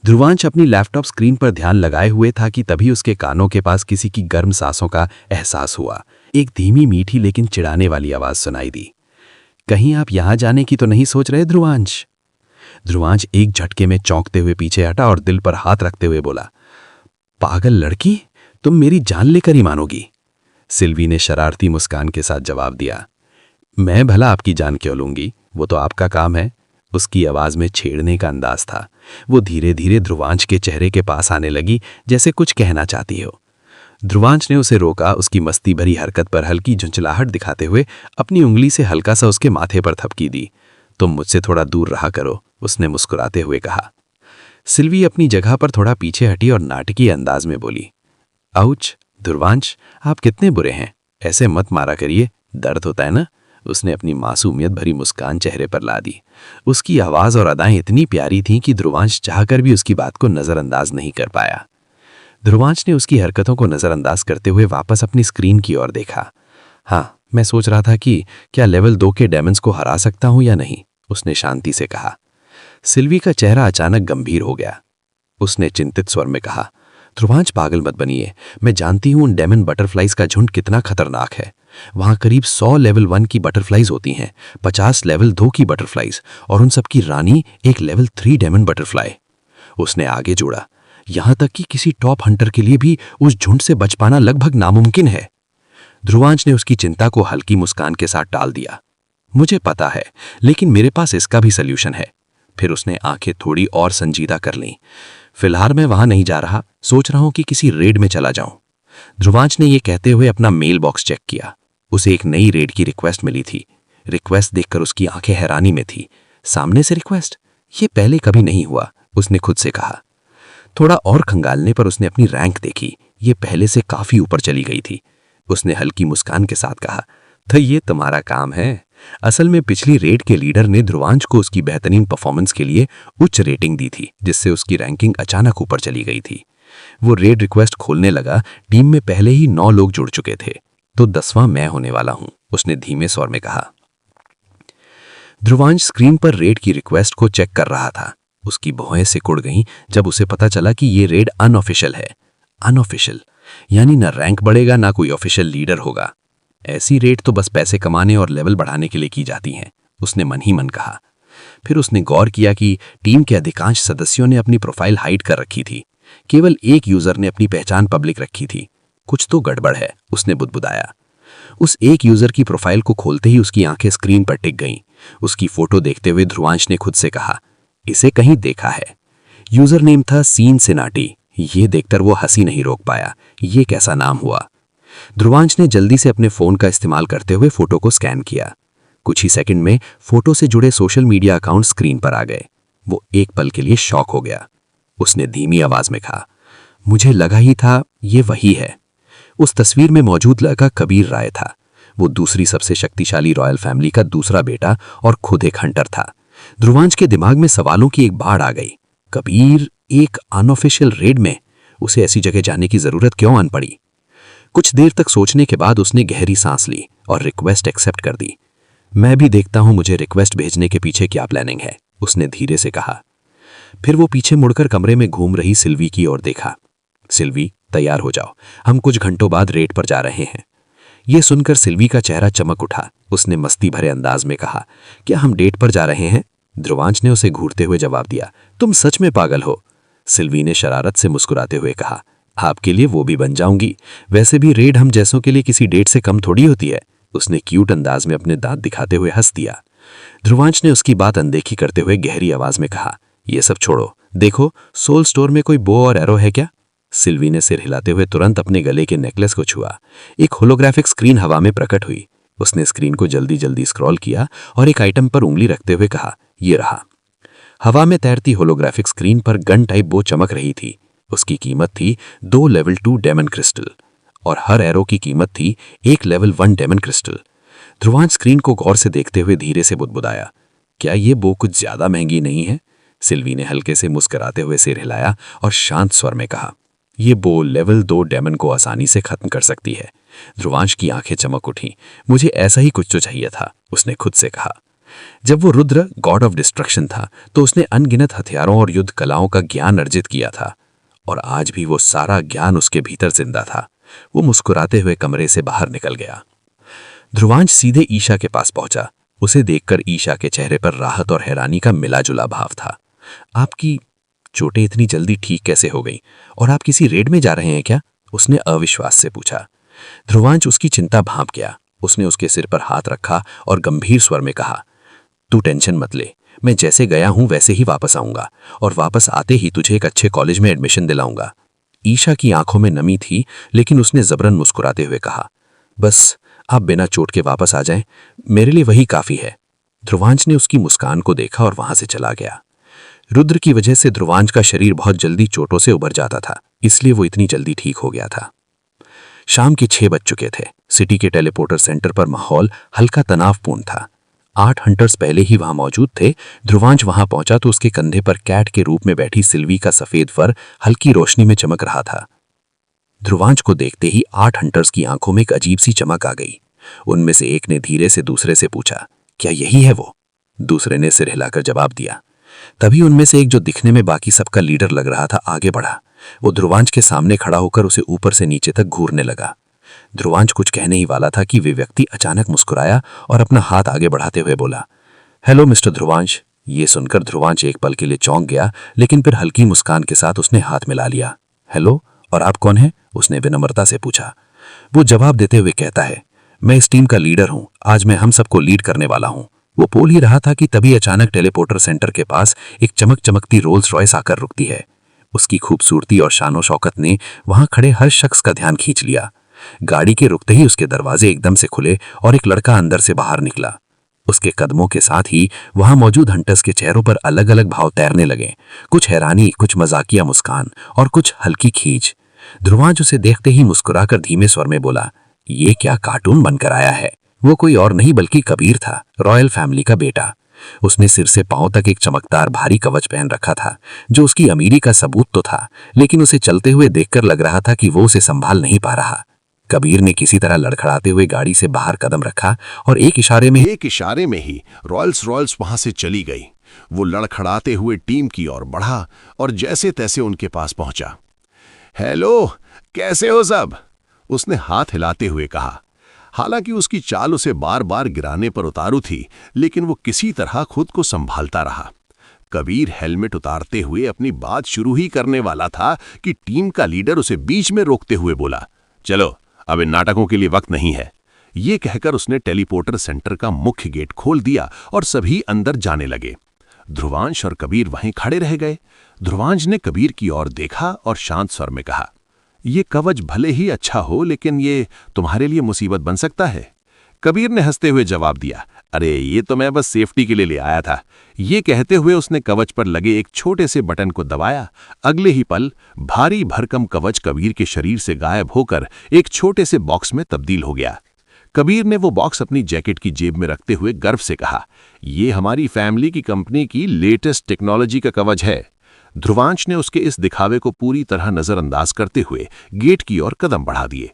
ध्रुवांश अपनी लैपटॉप स्क्रीन पर ध्यान लगाए हुए था कि तभी उसके कानों के पास किसी की गर्म सांसों का एहसास हुआ। एक धीमी मीठी लेकिन चिढ़ाने वाली आवाज सुनाई दी। कहीं आप यहां जाने की तो नहीं सोच रहे ध्रुवांश? ध्रुवांश एक झटके में चौंकते हुए पीछे हटा और दिल पर हाथ रखते हुए बोला, पागल लड़की, तुम मेरी जान लेकर ही मानोगी। सिल्वी ने शरारती मुस्कान के साथ जवाब दिया। मैं भला आपकी जान क्यों लूंगी, वो तो आपका काम है। उसकी आवाज में छेड़ने का अंदाज था। वो धीरे धीरे ध्रुवांश के चेहरे के पास आने लगी, जैसे कुछ कहना चाहती हो। ध्रुवांश ने उसे रोका, उसकी मस्ती भरी हरकत पर हल्की झुंझलाहट दिखाते हुए अपनी उंगली से हल्का सा उसके माथे पर थपकी दी। तुम मुझसे थोड़ा दूर रहा करो, उसने मुस्कुराते हुए कहा। सिल्वी अपनी जगह पर थोड़ा पीछे हटी और नाटकीय अंदाज में बोली, आउच ध्रुवांश, आप कितने बुरे हैं, ऐसे मत मारा करिए, दर्द होता है ना। उसने अपनी मासूमियत भरी मुस्कान चेहरे पर ला दी। उसकी आवाज और अदाएं इतनी प्यारी थीं कि ध्रुवांश चाहकर भी उसकी बात को नजरअंदाज नहीं कर पाया। ध्रुवांश ने उसकी हरकतों को नजरअंदाज करते हुए वापस अपनी स्क्रीन की ओर देखा। हाँ, मैं सोच रहा था कि क्या लेवल 2 के डेमन्स को हरा सकता हूं या नहीं, उसने शांति से कहा। सिल्वी का चेहरा अचानक गंभीर हो गया। उसने चिंतित स्वर में कहा, ध्रुवांश पागल मत बनिए, मैं जानती हूं उन डेमन बटरफ्लाइज का झुंड कितना खतरनाक है। वहां करीब 100 लेवल 1 की बटरफ्लाइज होती हैं, 50 लेवल 2 की बटरफ्लाइज, और उन सब की रानी एक लेवल 3 डेमन बटरफ्लाई। उसने आगे जोड़ा, यहां तक कि किसी टॉप हंटर के लिए भी उस झुंड से बच पाना लगभग नामुमकिन है। ध्रुवांश ने उसकी चिंता को हल्की मुस्कान के साथ टाल दिया। मुझे पता है, लेकिन मेरे पास इसका भी सल्यूशन है। फिर उसने आंखें थोड़ी और संजीदा कर लीं। फिलहाल मैं वहां नहीं जा रहा, सोच रहा हूं कि किसी रेड में चला जाऊं। ध्रुवांश ने यह कहते हुए अपना मेल बॉक्स चेक किया। उसे एक नई रेड की रिक्वेस्ट मिली थी। रिक्वेस्ट देखकर उसकी आंखें हैरानी में थी। सामने से रिक्वेस्ट, ये पहले कभी नहीं हुआ, उसने खुद से कहा। थोड़ा और खंगालने पर उसने अपनी रैंक देखी, ये पहले से काफी ऊपर चली गई थी। उसने हल्की मुस्कान के साथ कहा, तो ये तुम्हारा काम है। असल में पिछली रेड के लीडर ने ध्रुवांश को उसकी बेहतरीन परफॉर्मेंस के लिए उच्च रेटिंग दी थी, जिससे उसकी रैंकिंग अचानक ऊपर चली गई थी। वो रेड रिक्वेस्ट खोलने लगा, टीम में पहले ही 9 लोग जुड़ चुके थे, तो 10वां मैं होने वाला हूं, उसने धीमे स्वर में कहा। ध्रुवांश स्क्रीन पर रेड की रिक्वेस्ट को चेक कर रहा था। उसकी भौहें सिकुड़ गईं जब उसे पता चला कि ये रेड अनऑफिशियल है। अनऑफिशियल यानी ना रैंक बढ़ेगा, ना कोई ऑफिशियल लीडर होगा। ऐसी रेड तो बस पैसे कमाने और लेवल बढ़ाने के लिए की जाती हैं, उसने मन ही मन कहा। फिर उसने गौर किया कि टीम के अधिकांश सदस्यों ने अपनी प्रोफाइल हाइड कर रखी थी। केवल एक यूजर ने अपनी पहचान पब्लिक रखी थी। कुछ तो गड़बड़ है, उसने बुदबुदाया। उस एक यूजर की प्रोफाइल को खोलते ही उसकी आंखें स्क्रीन पर टिक गईं। उसकी फोटो देखते हुए ध्रुवांश ने खुद से कहा, इसे कहीं देखा है। यूजर नेम था सीन सिनाटी। ये देखकर वो हंसी नहीं रोक पाया। ये कैसा नाम हुआ? ध्रुवांश ने जल्दी से अपने फोन का इस्तेमाल करते हुए फोटो को स्कैन किया। कुछ ही सेकंड में फोटो से जुड़े सोशल मीडिया अकाउंट स्क्रीन पर आ गए। वो एक पल के लिए शॉक हो गया। उसने धीमी आवाज में कहा, मुझे लगा ही था ये वही है। उस तस्वीर में मौजूद लड़का कबीर राय था। वो दूसरी सबसे शक्तिशाली रॉयल फैमिली का दूसरा बेटा और खुद एक हंटर था। ध्रुवांश के दिमाग में सवालों की एक बाढ़ आ गई। कबीर एक अनऑफिशियल रेड में, उसे ऐसी जगह जाने की जरूरत क्यों आन पड़ी? कुछ देर तक सोचने के बाद उसने गहरी सांस ली और रिक्वेस्ट एक्सेप्ट कर दी। मैं भी देखता हूं मुझे रिक्वेस्ट भेजने के पीछे क्या प्लानिंग है, उसने धीरे से कहा। फिर वो पीछे मुड़कर कमरे में घूम रही सिल्वी की ओर देखा। सिल्वी, तैयार हो जाओ, हम कुछ घंटों बाद रेड पर जा रहे हैं। ये सुनकर सिल्वी का चेहरा चमक उठा। उसने मस्ती भरे अंदाज में कहा, क्या हम डेट पर जा रहे हैं? ध्रुवांश ने उसे घूरते हुए जवाब दिया, तुम सच में पागल हो। सिल्वी ने शरारत से मुस्कुराते हुए कहा, आपके लिए वो भी बन जाऊंगी। वैसे भी रेड हम जैसों के लिए किसी डेट से कम थोड़ी होती है। उसने क्यूट अंदाज में अपने दांत दिखाते हुए हंस दिया। ध्रुवांश ने उसकी बात अनदेखी करते हुए गहरी आवाज में कहा, ये सब छोड़ो, देखो सोल स्टोर में कोई बो और एरो है क्या? सिल्वी ने सिर हिलाते हुए तुरंत अपने गले के नेकलेस को छुआ। एक होलोग्राफिक स्क्रीन हवा में प्रकट हुई। उसने स्क्रीन को जल्दी जल्दी स्क्रॉल किया और एक आइटम पर उंगली रखते हुए कहा, ये रहा। हवा में तैरती होलोग्राफिक स्क्रीन पर गन टाइप बो चमक रही थी। उसकी कीमत थी 2 लेवल 2 डेमन क्रिस्टल और हर एरो की कीमत थी 1 level 1 daemon crystal. Dhruvansh screen को गौर से देखते हुए धीरे से बुदबुदाया, क्या ये बो कुछ ज्यादा महंगी नहीं है? सिल्वी ने हल्के से मुस्कुराते हुए सिर हिलाया और शांत स्वर में कहा, ये बो लेवल 2 डेमन को आसानी से खत्म कर सकती है। ध्रुवांश की आंखें चमक उठी। मुझे ऐसा ही कुछ तो चाहिए था, उसने खुद से कहा। जब वो रुद्र गॉड ऑफ डिस्ट्रक्शन था तो उसने अनगिनत हथियारों और युद्ध कलाओं का ज्ञान अर्जित किया था और आज भी वो सारा ज्ञान उसके भीतर जिंदा था। वो मुस्कुराते हुए कमरे से बाहर निकल गया। ध्रुवांश सीधे ईशा के पास पहुंचा। उसे देखकर ईशा के चेहरे पर राहत और हैरानी का मिलाजुला भाव था। आपकी चोटें इतनी जल्दी ठीक कैसे हो गई और आप किसी रेड में जा रहे हैं क्या? उसने अविश्वास से पूछा। ध्रुवांश उसकी चिंता भांप गया। उसने उसके सिर पर हाथ रखा और गंभीर स्वर में कहा, तू टेंशन मत ले, मैं जैसे गया हूं वैसे ही वापस आऊंगा और वापस आते ही तुझे एक अच्छे कॉलेज में एडमिशन दिलाऊंगा। ईशा की आंखों में नमी थी, लेकिन उसने जबरन मुस्कुराते हुए कहा, बस आप बिना चोट के वापस आ जाएं, मेरे लिए वही काफी है। ध्रुवांश ने उसकी मुस्कान को देखा और वहां से चला गया। रुद्र की वजह से ध्रुवांश का शरीर बहुत जल्दी चोटों से उबर जाता था, इसलिए वो इतनी जल्दी ठीक हो गया था। शाम के 6 बज चुके थे। सिटी के टेलीपोर्टर सेंटर पर माहौल हल्का तनावपूर्ण था। 8 हंटर्स पहले ही वहां मौजूद थे। ध्रुवांश वहां पहुंचा तो उसके कंधे पर कैट के रूप में बैठी सिल्वी का सफेद फर हल्की रोशनी में चमक रहा था। ध्रुवांश को देखते ही 8 हंटर्स की आंखों में एक अजीब सी चमक आ गई। उनमें से एक ने धीरे से दूसरे से पूछा, क्या यही है वो? दूसरे ने सिर हिलाकर जवाब दिया। तभी उनमें से एक, जो दिखने में बाकी सबका लीडर लग रहा था, आगे बढ़ा। वो ध्रुवांश के सामने खड़ा होकर उसे ऊपर से नीचे तक घूरने लगा। ध्रुवांश कुछ कहने ही वाला था कि वे व्यक्ति अचानक मुस्कुराया और अपना हाथ आगे बढ़ाते हुए बोला, हेलो मिस्टर ध्रुवांश। ये सुनकर ध्रुवांश एक पल के लिए चौंक गया, लेकिन फिर हल्की मुस्कान के साथ उसने हाथ मिला लिया। हेलो, और आप कौन हैं? उसने विनम्रता से पूछा। वो जवाब देते हुए कहता है, मैं इस टीम का लीडर हूं, आज मैं हम सबको लीड करने वाला हूं। वो बोल ही रहा था कि तभी अचानक टेलीपोर्टर सेंटर के पास एक चमकती रोल्स रॉयस आकर रुकती है। उसकी खूबसूरती और शानो शौकत ने वहां खड़े हर शख्स का ध्यान खींच लिया। गाड़ी के रुकते ही उसके दरवाजे एकदम से खुले और एक लड़का अंदर से बाहर निकला। उसके कदमों के साथ ही वहां मौजूद हंटर्स के चेहरों पर अलग अलग भाव तैरने लगे, कुछ हैरानी, कुछ मजाकिया मुस्कान और कुछ हल्की खींच। ध्रुवांश उसे देखते ही मुस्कुराकर धीमे स्वर में बोला, ये क्या कार्टून बनकर आया है? वो कोई और नहीं बल्कि कबीर था, रॉयल फैमिली का बेटा। उसने सिर से पांव तक एक चमकदार भारी कवच पहन रखा था, जो उसकी अमीरी का सबूत तो था, लेकिन उसे चलते हुए देखकर लग रहा था कि वो उसे संभाल नहीं पा रहा। कबीर ने किसी तरह लड़खड़ाते हुए गाड़ी से बाहर कदम रखा और एक इशारे में ही रॉयल्स वहां से चली गई। वो लड़खड़ाते हुए टीम की ओर बढ़ा और जैसे तैसे उनके पास पहुंचा। हेलो, कैसे हो सब? उसने हाथ हिलाते हुए कहा। हालांकि उसकी चाल उसे बार बार गिराने पर उतारू थी, लेकिन वो किसी तरह खुद को संभालता रहा। कबीर हेलमेट उतारते हुए अपनी बात शुरू ही करने वाला था कि टीम का लीडर उसे बीच में रोकते हुए बोला, चलो, अब इन नाटकों के लिए वक्त नहीं है। ये कहकर उसने टेलीपोर्टर सेंटर का मुख्य गेट खोल दिया और सभी अंदर जाने लगे। ध्रुवांश और कबीर वहीं खड़े रह गए। ध्रुवांश ने कबीर की ओर देखा और शांत स्वर में कहा, ये कवच भले ही अच्छा हो, लेकिन ये तुम्हारे लिए मुसीबत बन सकता है। कबीर ने हंसते हुए जवाब दिया, अरे ये तो मैं बस सेफ्टी के लिए ले आया था। ये कहते हुए उसने कवच पर लगे एक छोटे से बटन को दबाया। अगले ही पल भारी भरकम कवच कबीर के शरीर से गायब होकर एक छोटे से बॉक्स में तब्दील हो गया। कबीर ने वो बॉक्स अपनी जैकेट की जेब में रखते हुए गर्व से कहा, ये हमारी फैमिली की कंपनी की लेटेस्ट टेक्नोलॉजी का कवच है। ध्रुवांश ने उसके इस दिखावे को पूरी तरह नजरअंदाज करते हुए गेट की ओर कदम बढ़ा दिए।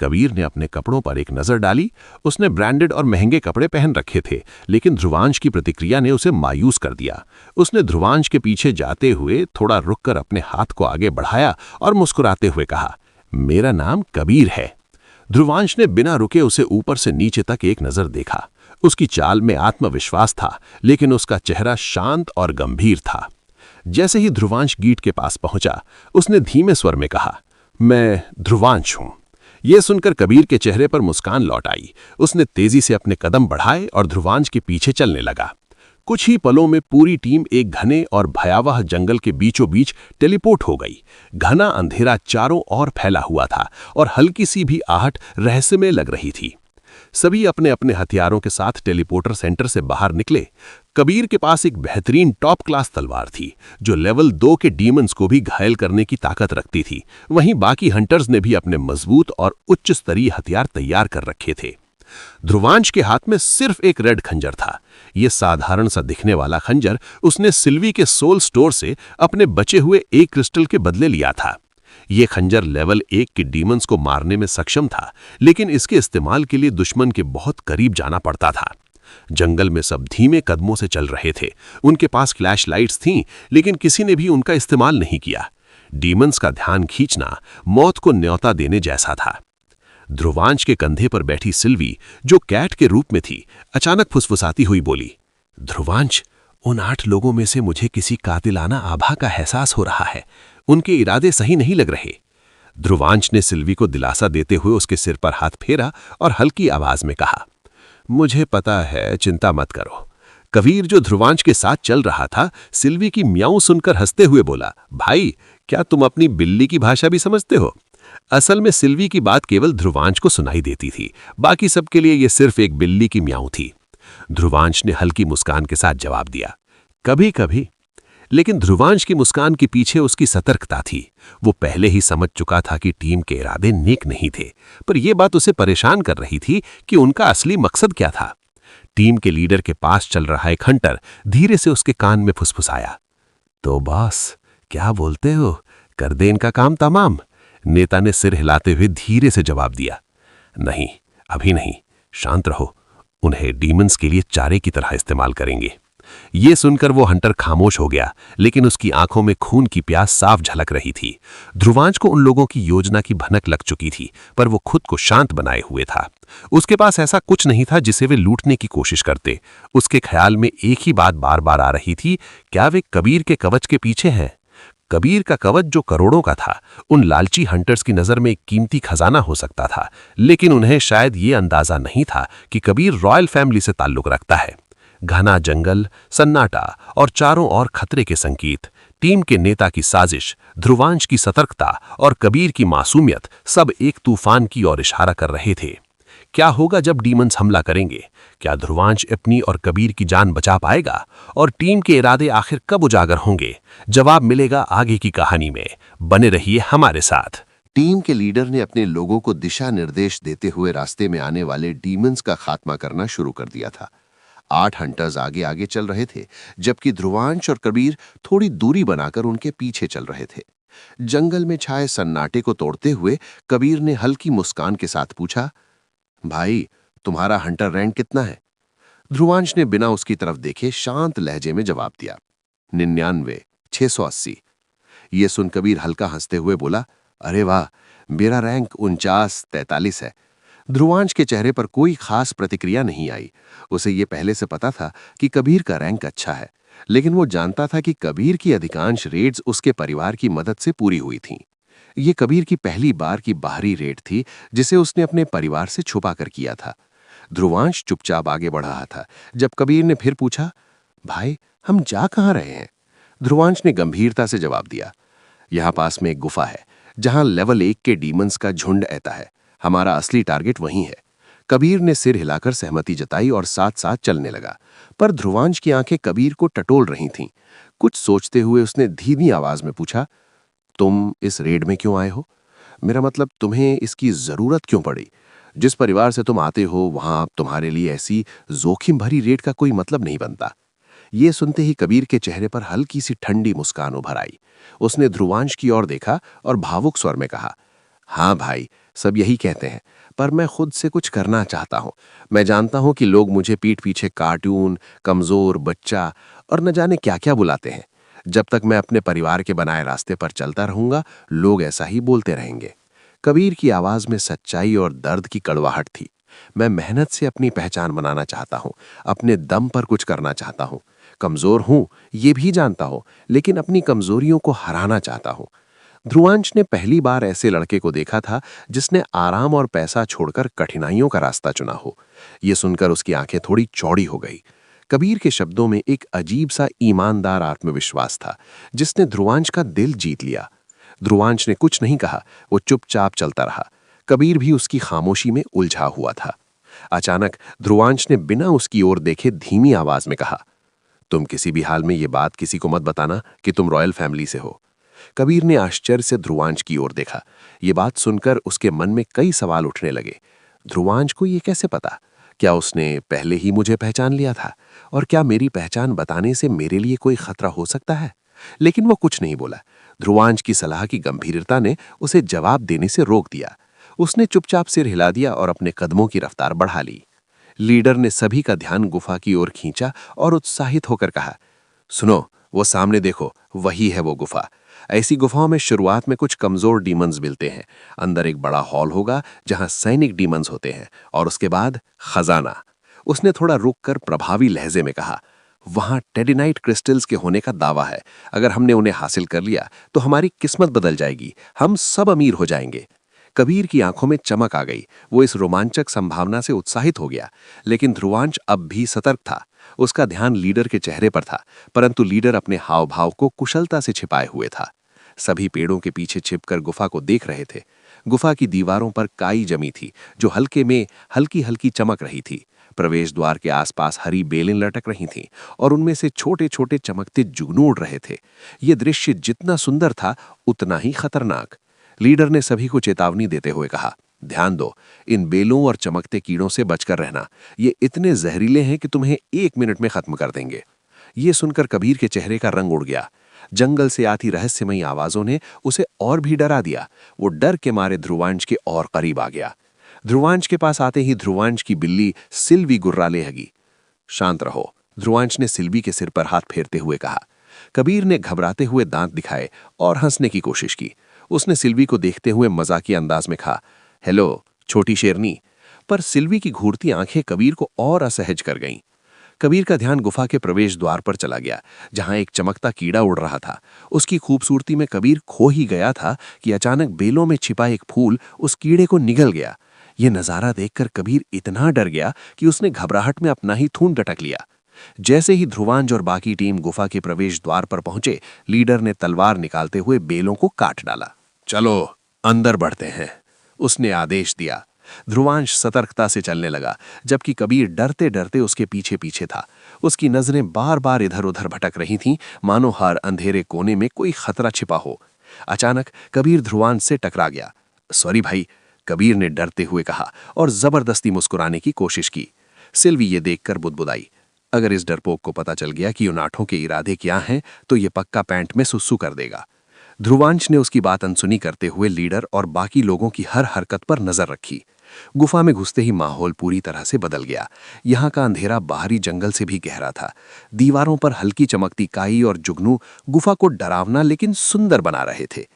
कबीर ने अपने कपड़ों पर एक नजर डाली। उसने ब्रांडेड और महंगे कपड़े पहन रखे थे, लेकिन ध्रुवांश की प्रतिक्रिया ने उसे मायूस कर दिया। उसने ध्रुवांश के पीछे जाते हुए थोड़ा रुककर अपने हाथ को आगे बढ़ाया और मुस्कुराते हुए कहा, मेरा नाम कबीर है। ध्रुवांश ने बिना रुके उसे ऊपर से नीचे तक एक नजर देखा। उसकी चाल में आत्मविश्वास था, लेकिन उसका चेहरा शांत और गंभीर था। जैसे ही ध्रुवांश गेट के पास पहुंचा, उसने धीमे स्वर में कहा, मैं ध्रुवांश हूं। यह सुनकर कबीर के चेहरे पर मुस्कान लौट आई। उसने तेजी से अपने कदम बढ़ाए और ध्रुवांश के पीछे चलने लगा। कुछ ही पलों में पूरी टीम एक घने और भयावह जंगल के बीचों बीच टेलीपोर्ट हो गई। घना अंधेरा चारों ओर फैला हुआ था और हल्की सी भी आहट रहस्यमय लग रही थी। सभी अपने अपने हथियारों के साथ टेलीपोर्टर सेंटर से बाहर निकले। कबीर के पास एक बेहतरीन टॉप क्लास तलवार थी, जो लेवल 2 के डीमंस को भी घायल करने की ताकत रखती थी। वहीं बाकी हंटर्स ने भी अपने मजबूत और उच्च स्तरीय हथियार तैयार कर रखे थे। ध्रुवांश के हाथ में सिर्फ एक रेड खंजर था। यह साधारण सा दिखने वाला खंजर उसने सिल्वी के सोल स्टोर से अपने बचे हुए एक क्रिस्टल के बदले लिया था। यह खंजर लेवल 1 के डीमंस को मारने में सक्षम था, लेकिन इसके इस्तेमाल के लिए दुश्मन के बहुत करीब जाना पड़ता था। जंगल में सब धीमे कदमों से चल रहे थे। उनके पास फ्लैश लाइट्स थीं, लेकिन किसी ने भी उनका इस्तेमाल नहीं किया। डीमंस का ध्यान खींचना मौत को न्योता देने जैसा था। ध्रुवांश के कंधे पर बैठी सिल्वी, जो कैट के रूप में थी, अचानक फुसफुसाती हुई बोली, ध्रुवांश, उन 8 लोगों में से मुझे किसी कातिलाना आभा का एहसास हो रहा है। उनके इरादे सही नहीं लग रहे। ध्रुवांश ने सिल्वी को दिलासा देते हुए उसके सिर पर हाथ फेरा और हल्की आवाज में कहा, मुझे पता है, चिंता मत करो। कबीर जो ध्रुवांश के साथ चल रहा था, सिल्वी की म्याऊं सुनकर हंसते हुए बोला, भाई, क्या तुम अपनी बिल्ली की भाषा भी समझते हो? असल में सिल्वी की बात केवल ध्रुवांश को सुनाई देती थी, बाकी सबके लिए यह सिर्फ एक बिल्ली की म्याऊं थी। ध्रुवांश ने हल्की मुस्कान के साथ जवाब दिया, कभी कभी। लेकिन ध्रुवांश की मुस्कान के पीछे उसकी सतर्कता थी। वो पहले ही समझ चुका था कि टीम के इरादे नेक नहीं थे, पर यह बात उसे परेशान कर रही थी कि उनका असली मकसद क्या था। टीम के लीडर के पास चल रहा एक हंटर धीरे से उसके कान में फुसफुसाया, तो बॉस, क्या बोलते हो, कर दे इनका काम तमाम? नेता ने सिर हिलाते हुए धीरे से जवाब दिया, नहीं, अभी नहीं, शांत रहो, उन्हें डीमंस के लिए चारे की तरह इस्तेमाल करेंगे। ये सुनकर वो हंटर खामोश हो गया, लेकिन उसकी आंखों में खून की प्यास साफ झलक रही थी। ध्रुवांश को उन लोगों की योजना की भनक लग चुकी थी, पर वो खुद को शांत बनाए हुए था। उसके पास ऐसा कुछ नहीं था जिसे वे लूटने की कोशिश करते। उसके ख्याल में एक ही बात बार बार आ रही थी, क्या वे कबीर के कवच के पीछे हैं? कबीर का कवच जो करोड़ों का था, उन लालची हंटर्स की नजर में एक कीमती खजाना हो सकता था, लेकिन उन्हें शायद ये अंदाजा नहीं था कि कबीर रॉयल फैमिली से ताल्लुक रखता है। घना जंगल, सन्नाटा और चारों ओर खतरे के संकेत, टीम के नेता की साजिश, ध्रुवांश की सतर्कता और कबीर की मासूमियत सब एक तूफान की ओर इशारा कर रहे थे। क्या होगा जब डीमंस हमला करेंगे? क्या ध्रुवांश अपनी और कबीर की जान बचा पाएगा? और टीम के इरादे आखिर कब उजागर होंगे? जवाब मिलेगा आगे की कहानी में। बने रहिए हमारे साथ। टीम के लीडर ने अपने लोगों को दिशा निर्देश देते हुए रास्ते में आने वाले डीमंस का खात्मा करना शुरू कर दिया था। 8 हंटर्स आगे आगे चल रहे थे, जबकि ध्रुवांश और कबीर थोड़ी दूरी बनाकर उनके पीछे चल रहे थे। जंगल में छाए सन्नाटे को तोड़ते हुए कबीर ने हल्की मुस्कान के साथ पूछा, भाई, तुम्हारा हंटर रैंक कितना है? ध्रुवांश ने बिना उसकी तरफ देखे शांत लहजे में जवाब दिया, 99, 680। ये सुन कबीर हल्का हंसते हुए बोला, अरे वाह, मेरा रैंक 49, 43 है। ध्रुवांश के चेहरे पर कोई खास प्रतिक्रिया नहीं आई। उसे ये पहले से पता था कि कबीर का रैंक अच्छा है, लेकिन वो जानता था कि कबीर की अधिकांश रेड्स उसके परिवार की मदद से पूरी हुई थीं। ये कबीर की पहली बार की बाहरी रेड थी जिसे उसने अपने परिवार से छुपा कर किया था। ध्रुवांश चुपचाप आगे बढ़ रहा था जब कबीर ने फिर पूछा, भाई, हम जा कहाँ रहे हैं? ध्रुवांश ने गंभीरता से जवाब दिया, यहाँ पास में एक गुफा है जहां लेवल 1 के डीमंस का झुंड ऐता है। हमारा असली टारगेट वहीं है। कबीर ने सिर हिलाकर सहमति जताई और साथ साथ चलने लगा, पर ध्रुवांश की आंखें कबीर को टटोल रही थीं। कुछ सोचते हुए उसने धीमी आवाज में पूछा, तुम इस रेड में क्यों आए हो? मेरा मतलब, तुम्हें इसकी जरूरत क्यों पड़ी? जिस परिवार से तुम आते हो वहां तुम्हारे लिए ऐसी जोखिम भरी रेड का कोई मतलब नहीं बनता। ये सुनते ही कबीर के चेहरे पर हल्की सी ठंडी मुस्कान उभर आई। उसने ध्रुवांश की ओर देखा और भावुक स्वर में कहा, हाँ भाई, सब यही कहते हैं, पर मैं खुद से कुछ करना चाहता हूं। मैं जानता हूं कि लोग मुझे पीठ पीछे कार्टून, कमजोर, बच्चा और न जाने क्या क्या बुलाते हैं। जब तक मैं अपने परिवार के बनाए रास्ते पर चलता रहूंगा, लोग ऐसा ही बोलते रहेंगे। कबीर की आवाज में सच्चाई और दर्द की कड़वाहट थी। मैं मेहनत से अपनी पहचान बनाना चाहता हूं, अपने दम पर कुछ करना चाहता हूं। कमजोर हूं, ये भी जानता हूं, लेकिन अपनी कमजोरियों को हराना चाहता हूं। ध्रुवांश ने पहली बार ऐसे लड़के को देखा था जिसने आराम और पैसा छोड़कर कठिनाइयों का रास्ता चुना हो। यह सुनकर उसकी आंखें थोड़ी चौड़ी हो गई। कबीर के शब्दों में एक अजीब सा ईमानदार आत्मविश्वास था जिसने ध्रुवांश का दिल जीत लिया। ध्रुवांश ने कुछ नहीं कहा, वो चुपचाप चलता रहा। कबीर भी उसकी खामोशी में उलझा हुआ था। अचानक ध्रुवांश ने बिना उसकी ओर देखे धीमी आवाज में कहा, तुम किसी भी हाल में ये बात किसी को मत बताना कि तुम रॉयल फैमिली से हो। कबीर ने आश्चर्य से ध्रुवांश की ओर देखा। ये बात सुनकर उसके मन में कई सवाल उठने लगे। ध्रुवांश को ये कैसे पता? क्या उसने पहले ही मुझे पहचान लिया था? और क्या मेरी पहचान बताने से मेरे लिए कोई खतरा हो सकता है? लेकिन वो कुछ नहीं बोला। ध्रुवांश की सलाह की गंभीरता ने उसे जवाब देने से रोक दिया। उसने चुपचाप सिर हिला दिया और अपने कदमों की रफ्तार बढ़ा ली। लीडर ने सभी का ध्यान गुफा की ओर खींचा और उत्साहित होकर कहा, सुनो, वो सामने देखो, वही है वो गुफा। ऐसी गुफाओं में शुरुआत में कुछ कमजोर डीमंस मिलते हैं। अंदर एक बड़ा हॉल होगा जहां सैनिक डीमंस होते हैं, और उसके बाद खजाना। उसने थोड़ा रुक कर प्रभावी लहजे में कहा, वहां टेडिनाइट क्रिस्टल्स के होने का दावा है। अगर हमने उन्हें हासिल कर लिया तो हमारी किस्मत बदल जाएगी, हम सब अमीर हो जाएंगे। कबीर की आंखों में चमक आ गई। वो इस रोमांचक संभावना से उत्साहित हो गया। लेकिन ध्रुवांश अब भी सतर्क था। उसका ध्यान लीडर के चेहरे पर था, परंतु लीडर अपने हाव भाव को कुशलता से छिपाए हुए था। सभी पेड़ों के पीछे छिपकर गुफा को देख रहे थे। गुफा की दीवारों पर काई जमी थी, जो हल्के में हल्की हल्की चमक रही थी। प्रवेश द्वार के आसपास हरी बेलें लटक रही थीं और उनमें से छोटे छोटे चमकते जुगनू उड़ रहे थे। ये दृश्य जितना सुंदर था, उतना ही खतरनाक। लीडर ने सभी को चेतावनी देते हुए कहा, ध्यान दो, इन बेलों और चमकते कीड़ों से बचकर रहना। ये इतने जहरीले हैं कि तुम्हें 1 मिनट में खत्म कर देंगे। ये सुनकर कबीर के चेहरे का रंग उड़ गया। जंगल से आती रहस्यमयी आवाजों ने उसे और भी डरा दिया। वो डर के मारे ध्रुवांश के और करीब आ गया। ध्रुवांश के पास आते ही ध्रुवांश की बिल्ली सिल्वी गुर्राने लगी। शांत रहो, ध्रुवांश ने सिल्वी के सिर पर हाथ फेरते हुए कहा। कबीर ने घबराते हुए दांत दिखाए और हंसने की कोशिश की। उसने सिल्वी को देखते हुए मजाकिया अंदाज में कहा, हेलो छोटी शेरनी। पर सिल्वी की घूरती आंखें कबीर को और असहज कर गईं। कबीर का ध्यान गुफा के प्रवेश द्वार पर चला गया, जहां एक चमकता कीड़ा उड़ रहा था। उसकी खूबसूरती में कबीर खो ही गया था कि अचानक बेलों में छिपा एक फूल उस कीड़े को निगल गया। यह नजारा देखकर कबीर इतना डर गया कि उसने घबराहट में अपना ही खून डटक लिया। जैसे ही ध्रुवांश और बाकी टीम गुफा के प्रवेश द्वार पर पहुंचे, लीडर ने तलवार निकालते हुए बेलों को काट डाला। चलो अंदर बढ़ते हैं, उसने आदेश दिया। ध्रुवांश सतर्कता से चलने लगा, जबकि कबीर डरते डरते उसके पीछे पीछे था। उसकी नजरें बार बार इधर उधर भटक रही थीं, मानो हर अंधेरे कोने में कोई खतरा छिपा हो। अचानक कबीर ध्रुवांश से टकरा गया। सॉरी भाई, कबीर ने डरते हुए कहा और जबरदस्ती मुस्कुराने की कोशिश की। सिल्वी ये देखकर बुदबुदाई। अगर इस डरपोक को पता चल गया कि उन आठों के इरादे क्या हैं, तो ये पक्का पैंट में सुसु कर देगा। ध्रुवांश ने उसकी बात अनसुनी करते हुए लीडर और बाकी लोगों की हर हरकत पर नजर रखी। गुफा में घुसते ही माहौल पूरी तरह से बदल गया। यहाँ का अंधेरा बाहरी जंगल से भी गहरा था। दीवारों पर हल्की चमकती काई और जुगनू गुफा को डरावना लेकिन सुंदर बना रहे थे।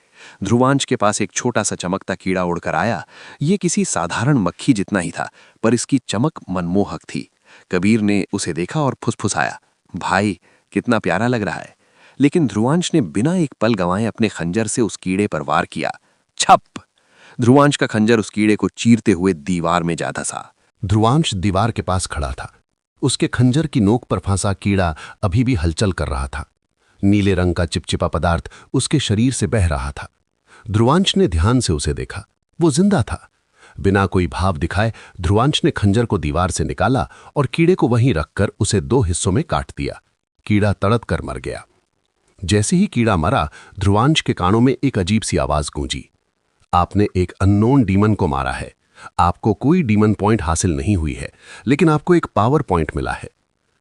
ध्रुवांश के पास एक छोटा सा चमकता कीड़ा उड़कर आया। ये किसी साधारण मक्खी जितना ही था, पर इसकी चमक मनमोहक थी। कबीर ने उसे देखा और फुसफुसाया, भाई कितना प्यारा लग रहा है। लेकिन ध्रुवांश ने बिना एक पल गंवाए अपने खंजर से उस कीड़े पर वार किया। छप! ध्रुवांश का खंजर उस कीड़े को चीरते हुए दीवार में जा धंसा। ध्रुवांश दीवार के पास खड़ा था। उसके खंजर की नोक पर फंसा कीड़ा अभी भी हलचल कर रहा था। नीले रंग का चिपचिपा पदार्थ उसके शरीर से बह रहा था। ध्रुवांश ने ध्यान से उसे देखा। वो जिंदा था। बिना कोई भाव दिखाए ध्रुवांश ने खंजर को दीवार से निकाला और कीड़े को वहीं रखकर उसे 2 हिस्सों में काट दिया। कीड़ा तड़प कर मर गया। जैसे ही कीड़ा मरा, ध्रुवांश के कानों में एक अजीब सी आवाज गूंजी, आपने एक अननोन डीमन को मारा है। आपको कोई डीमन पॉइंट हासिल नहीं हुई है, लेकिन आपको एक पावर पॉइंट मिला है।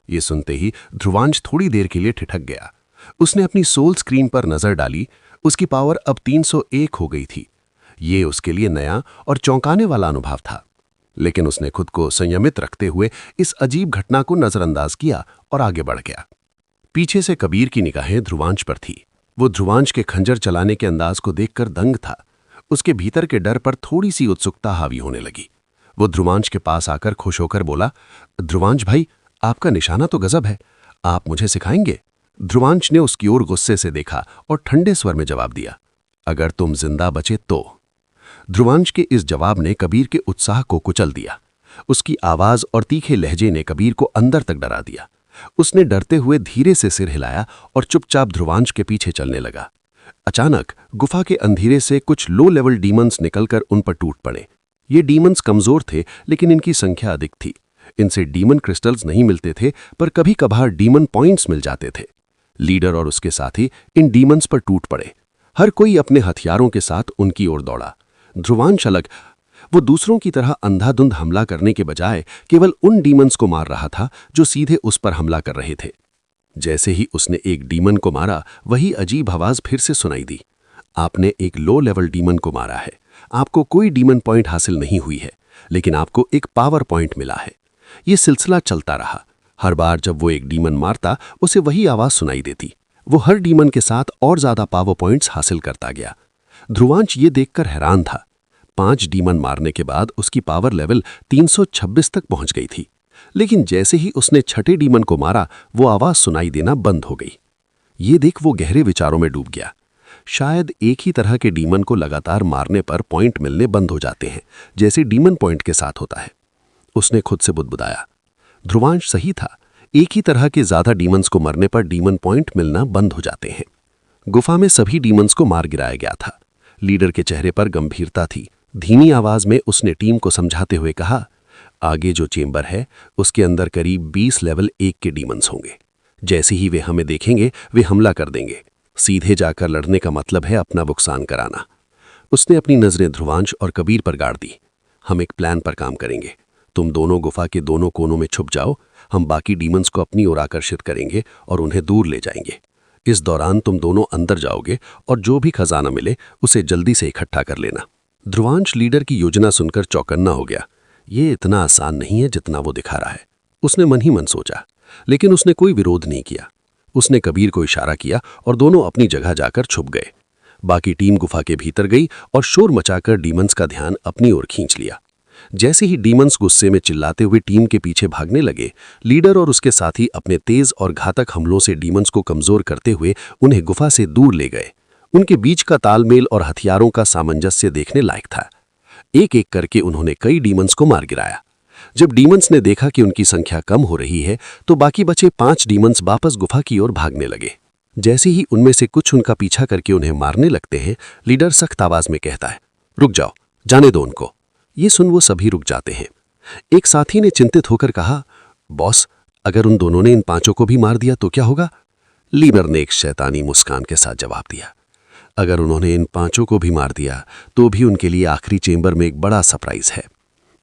ये सुनते ही ध्रुवांश थोड़ी देर के लिए ठिठक गया। उसने अपनी सोल स्क्रीन पर नजर डाली। उसकी पावर अब 301 हो गई थी। ये उसके लिए नया और चौंकाने वाला अनुभव था, लेकिन उसने खुद को संयमित रखते हुए इस अजीब घटना को नजरअंदाज किया और आगे बढ़ गया। पीछे से कबीर की निगाहें ध्रुवांश पर थी। वो ध्रुवांश के खंजर चलाने के अंदाज को देखकर दंग था। उसके भीतर के डर पर थोड़ी सी उत्सुकता हावी होने लगी। वो ध्रुवांश के पास आकर खुश होकर बोला, ध्रुवांश भाई, आपका निशाना तो गजब है, आप मुझे सिखाएंगे? ध्रुवांश ने उसकी ओर गुस्से से देखा और ठंडे स्वर में जवाब दिया, अगर तुम जिंदा बचे तो। ध्रुवांश के इस जवाब ने कबीर के उत्साह को कुचल दिया। उसकी आवाज और तीखे लहजे ने कबीर को अंदर तक डरा दिया। उसने डरते हुए धीरे से सिर हिलाया और चुपचाप ध्रुवांश के पीछे चलने लगा। अचानक गुफा के अंधेरे से कुछ लो लेवल डीमंस निकलकर उन पर टूट पड़े। ये डीमंस कमजोर थे, लेकिन इनकी संख्या अधिक थी। इनसे डीमन क्रिस्टल्स नहीं मिलते थे, पर कभी कभार डीमन पॉइंट्स मिल जाते थे। लीडर और उसके साथी इन डीमंस पर टूट पड़े। हर कोई अपने हथियारों के साथ उनकी ओर दौड़ा। ध्रुवांश अलग, वो दूसरों की तरह अंधाधुंध हमला करने के बजाय केवल उन डीमंस को मार रहा था जो सीधे उस पर हमला कर रहे थे। जैसे ही उसने एक डीमन को मारा, वही अजीब आवाज फिर से सुनाई दी, आपने एक लो लेवल डीमन को मारा है। आपको कोई डीमन पॉइंट हासिल नहीं हुई है, लेकिन आपको एक पावर पॉइंट मिला है। ये सिलसिला चलता रहा। हर बार जब वो एक डीमन मारता, उसे वही आवाज सुनाई देती। वो हर डीमन के साथ और ज्यादा पावर पॉइंट्स हासिल करता गया। ध्रुवांश ये देखकर हैरान था। 5 डीमन मारने के बाद उसकी पावर लेवल 326 तक पहुंच गई थी। लेकिन जैसे ही उसने छठे डीमन को मारा वो आवाज सुनाई देना बंद हो गई। ये देख वो गहरे विचारों में डूब गया। शायद एक ही तरह के डीमन को लगातार मारने पर पॉइंट मिलने बंद हो जाते हैं, जैसे डीमन पॉइंट के साथ होता है। उसने खुद से बुदबुदाया। ध्रुवांश सही था, एक ही तरह के ज्यादा डीमंस को मरने पर डीमन पॉइंट मिलना बंद हो जाते हैं। गुफा में सभी डीमंस को मार गिराया गया था। लीडर के चेहरे पर गंभीरता थी। धीमी आवाज में उसने टीम को समझाते हुए कहा, आगे जो चेंबर है उसके अंदर करीब 20 लेवल 1 के डीमंस होंगे। जैसे ही वे हमें देखेंगे वे हमला कर देंगे। सीधे जाकर लड़ने का मतलब है अपना नुकसान कराना। उसने अपनी नजरें ध्रुवांश और कबीर पर गाड़ दी। हम एक प्लान पर काम करेंगे। तुम दोनों गुफा के दोनों कोनों में छुप जाओ, हम बाकी डीमंस को अपनी ओर आकर्षित करेंगे और उन्हें दूर ले जाएंगे। इस दौरान तुम दोनों अंदर जाओगे और जो भी खजाना मिले उसे जल्दी से इकट्ठा कर लेना। ध्रुवांश लीडर की योजना सुनकर चौकन्ना हो गया। ये इतना आसान नहीं है जितना वो दिखा रहा है, उसने मन ही मन सोचा। लेकिन उसने कोई विरोध नहीं किया। उसने कबीर को इशारा किया और दोनों अपनी जगह जाकर छुप गए। बाकी टीम गुफा के भीतर गई और शोर मचाकर डीमंस का ध्यान अपनी ओर खींच लिया। जैसे ही डीमंस गुस्से में चिल्लाते हुए टीम के पीछे भागने लगे, लीडर और उसके साथी अपने तेज और घातक हमलों से डीमंस को कमजोर करते हुए उन्हें गुफा से दूर ले गए। उनके बीच का तालमेल और हथियारों का सामंजस्य देखने लायक था। एक एक करके उन्होंने कई डीमंस को मार गिराया। जब डीमंस ने देखा कि उनकी संख्या कम हो रही है तो बाकी बचे 5 डीमंस वापस गुफा की ओर भागने लगे। जैसे ही उनमें से कुछ उनका पीछा करके उन्हें मारने लगते हैं, लीडर सख्त आवाज में कहता है, रुक जाओ, जाने दो उनको। ये सुन वो सभी रुक जाते हैं। एक साथी ने चिंतित होकर कहा, बॉस, अगर उन दोनों ने इन 5 को भी मार दिया तो क्या होगा? लीडर ने एक शैतानी मुस्कान के साथ जवाब दिया, अगर उन्होंने इन 5 को भी मार दिया तो भी उनके लिए आखिरी चेंबर में एक बड़ा सरप्राइज है।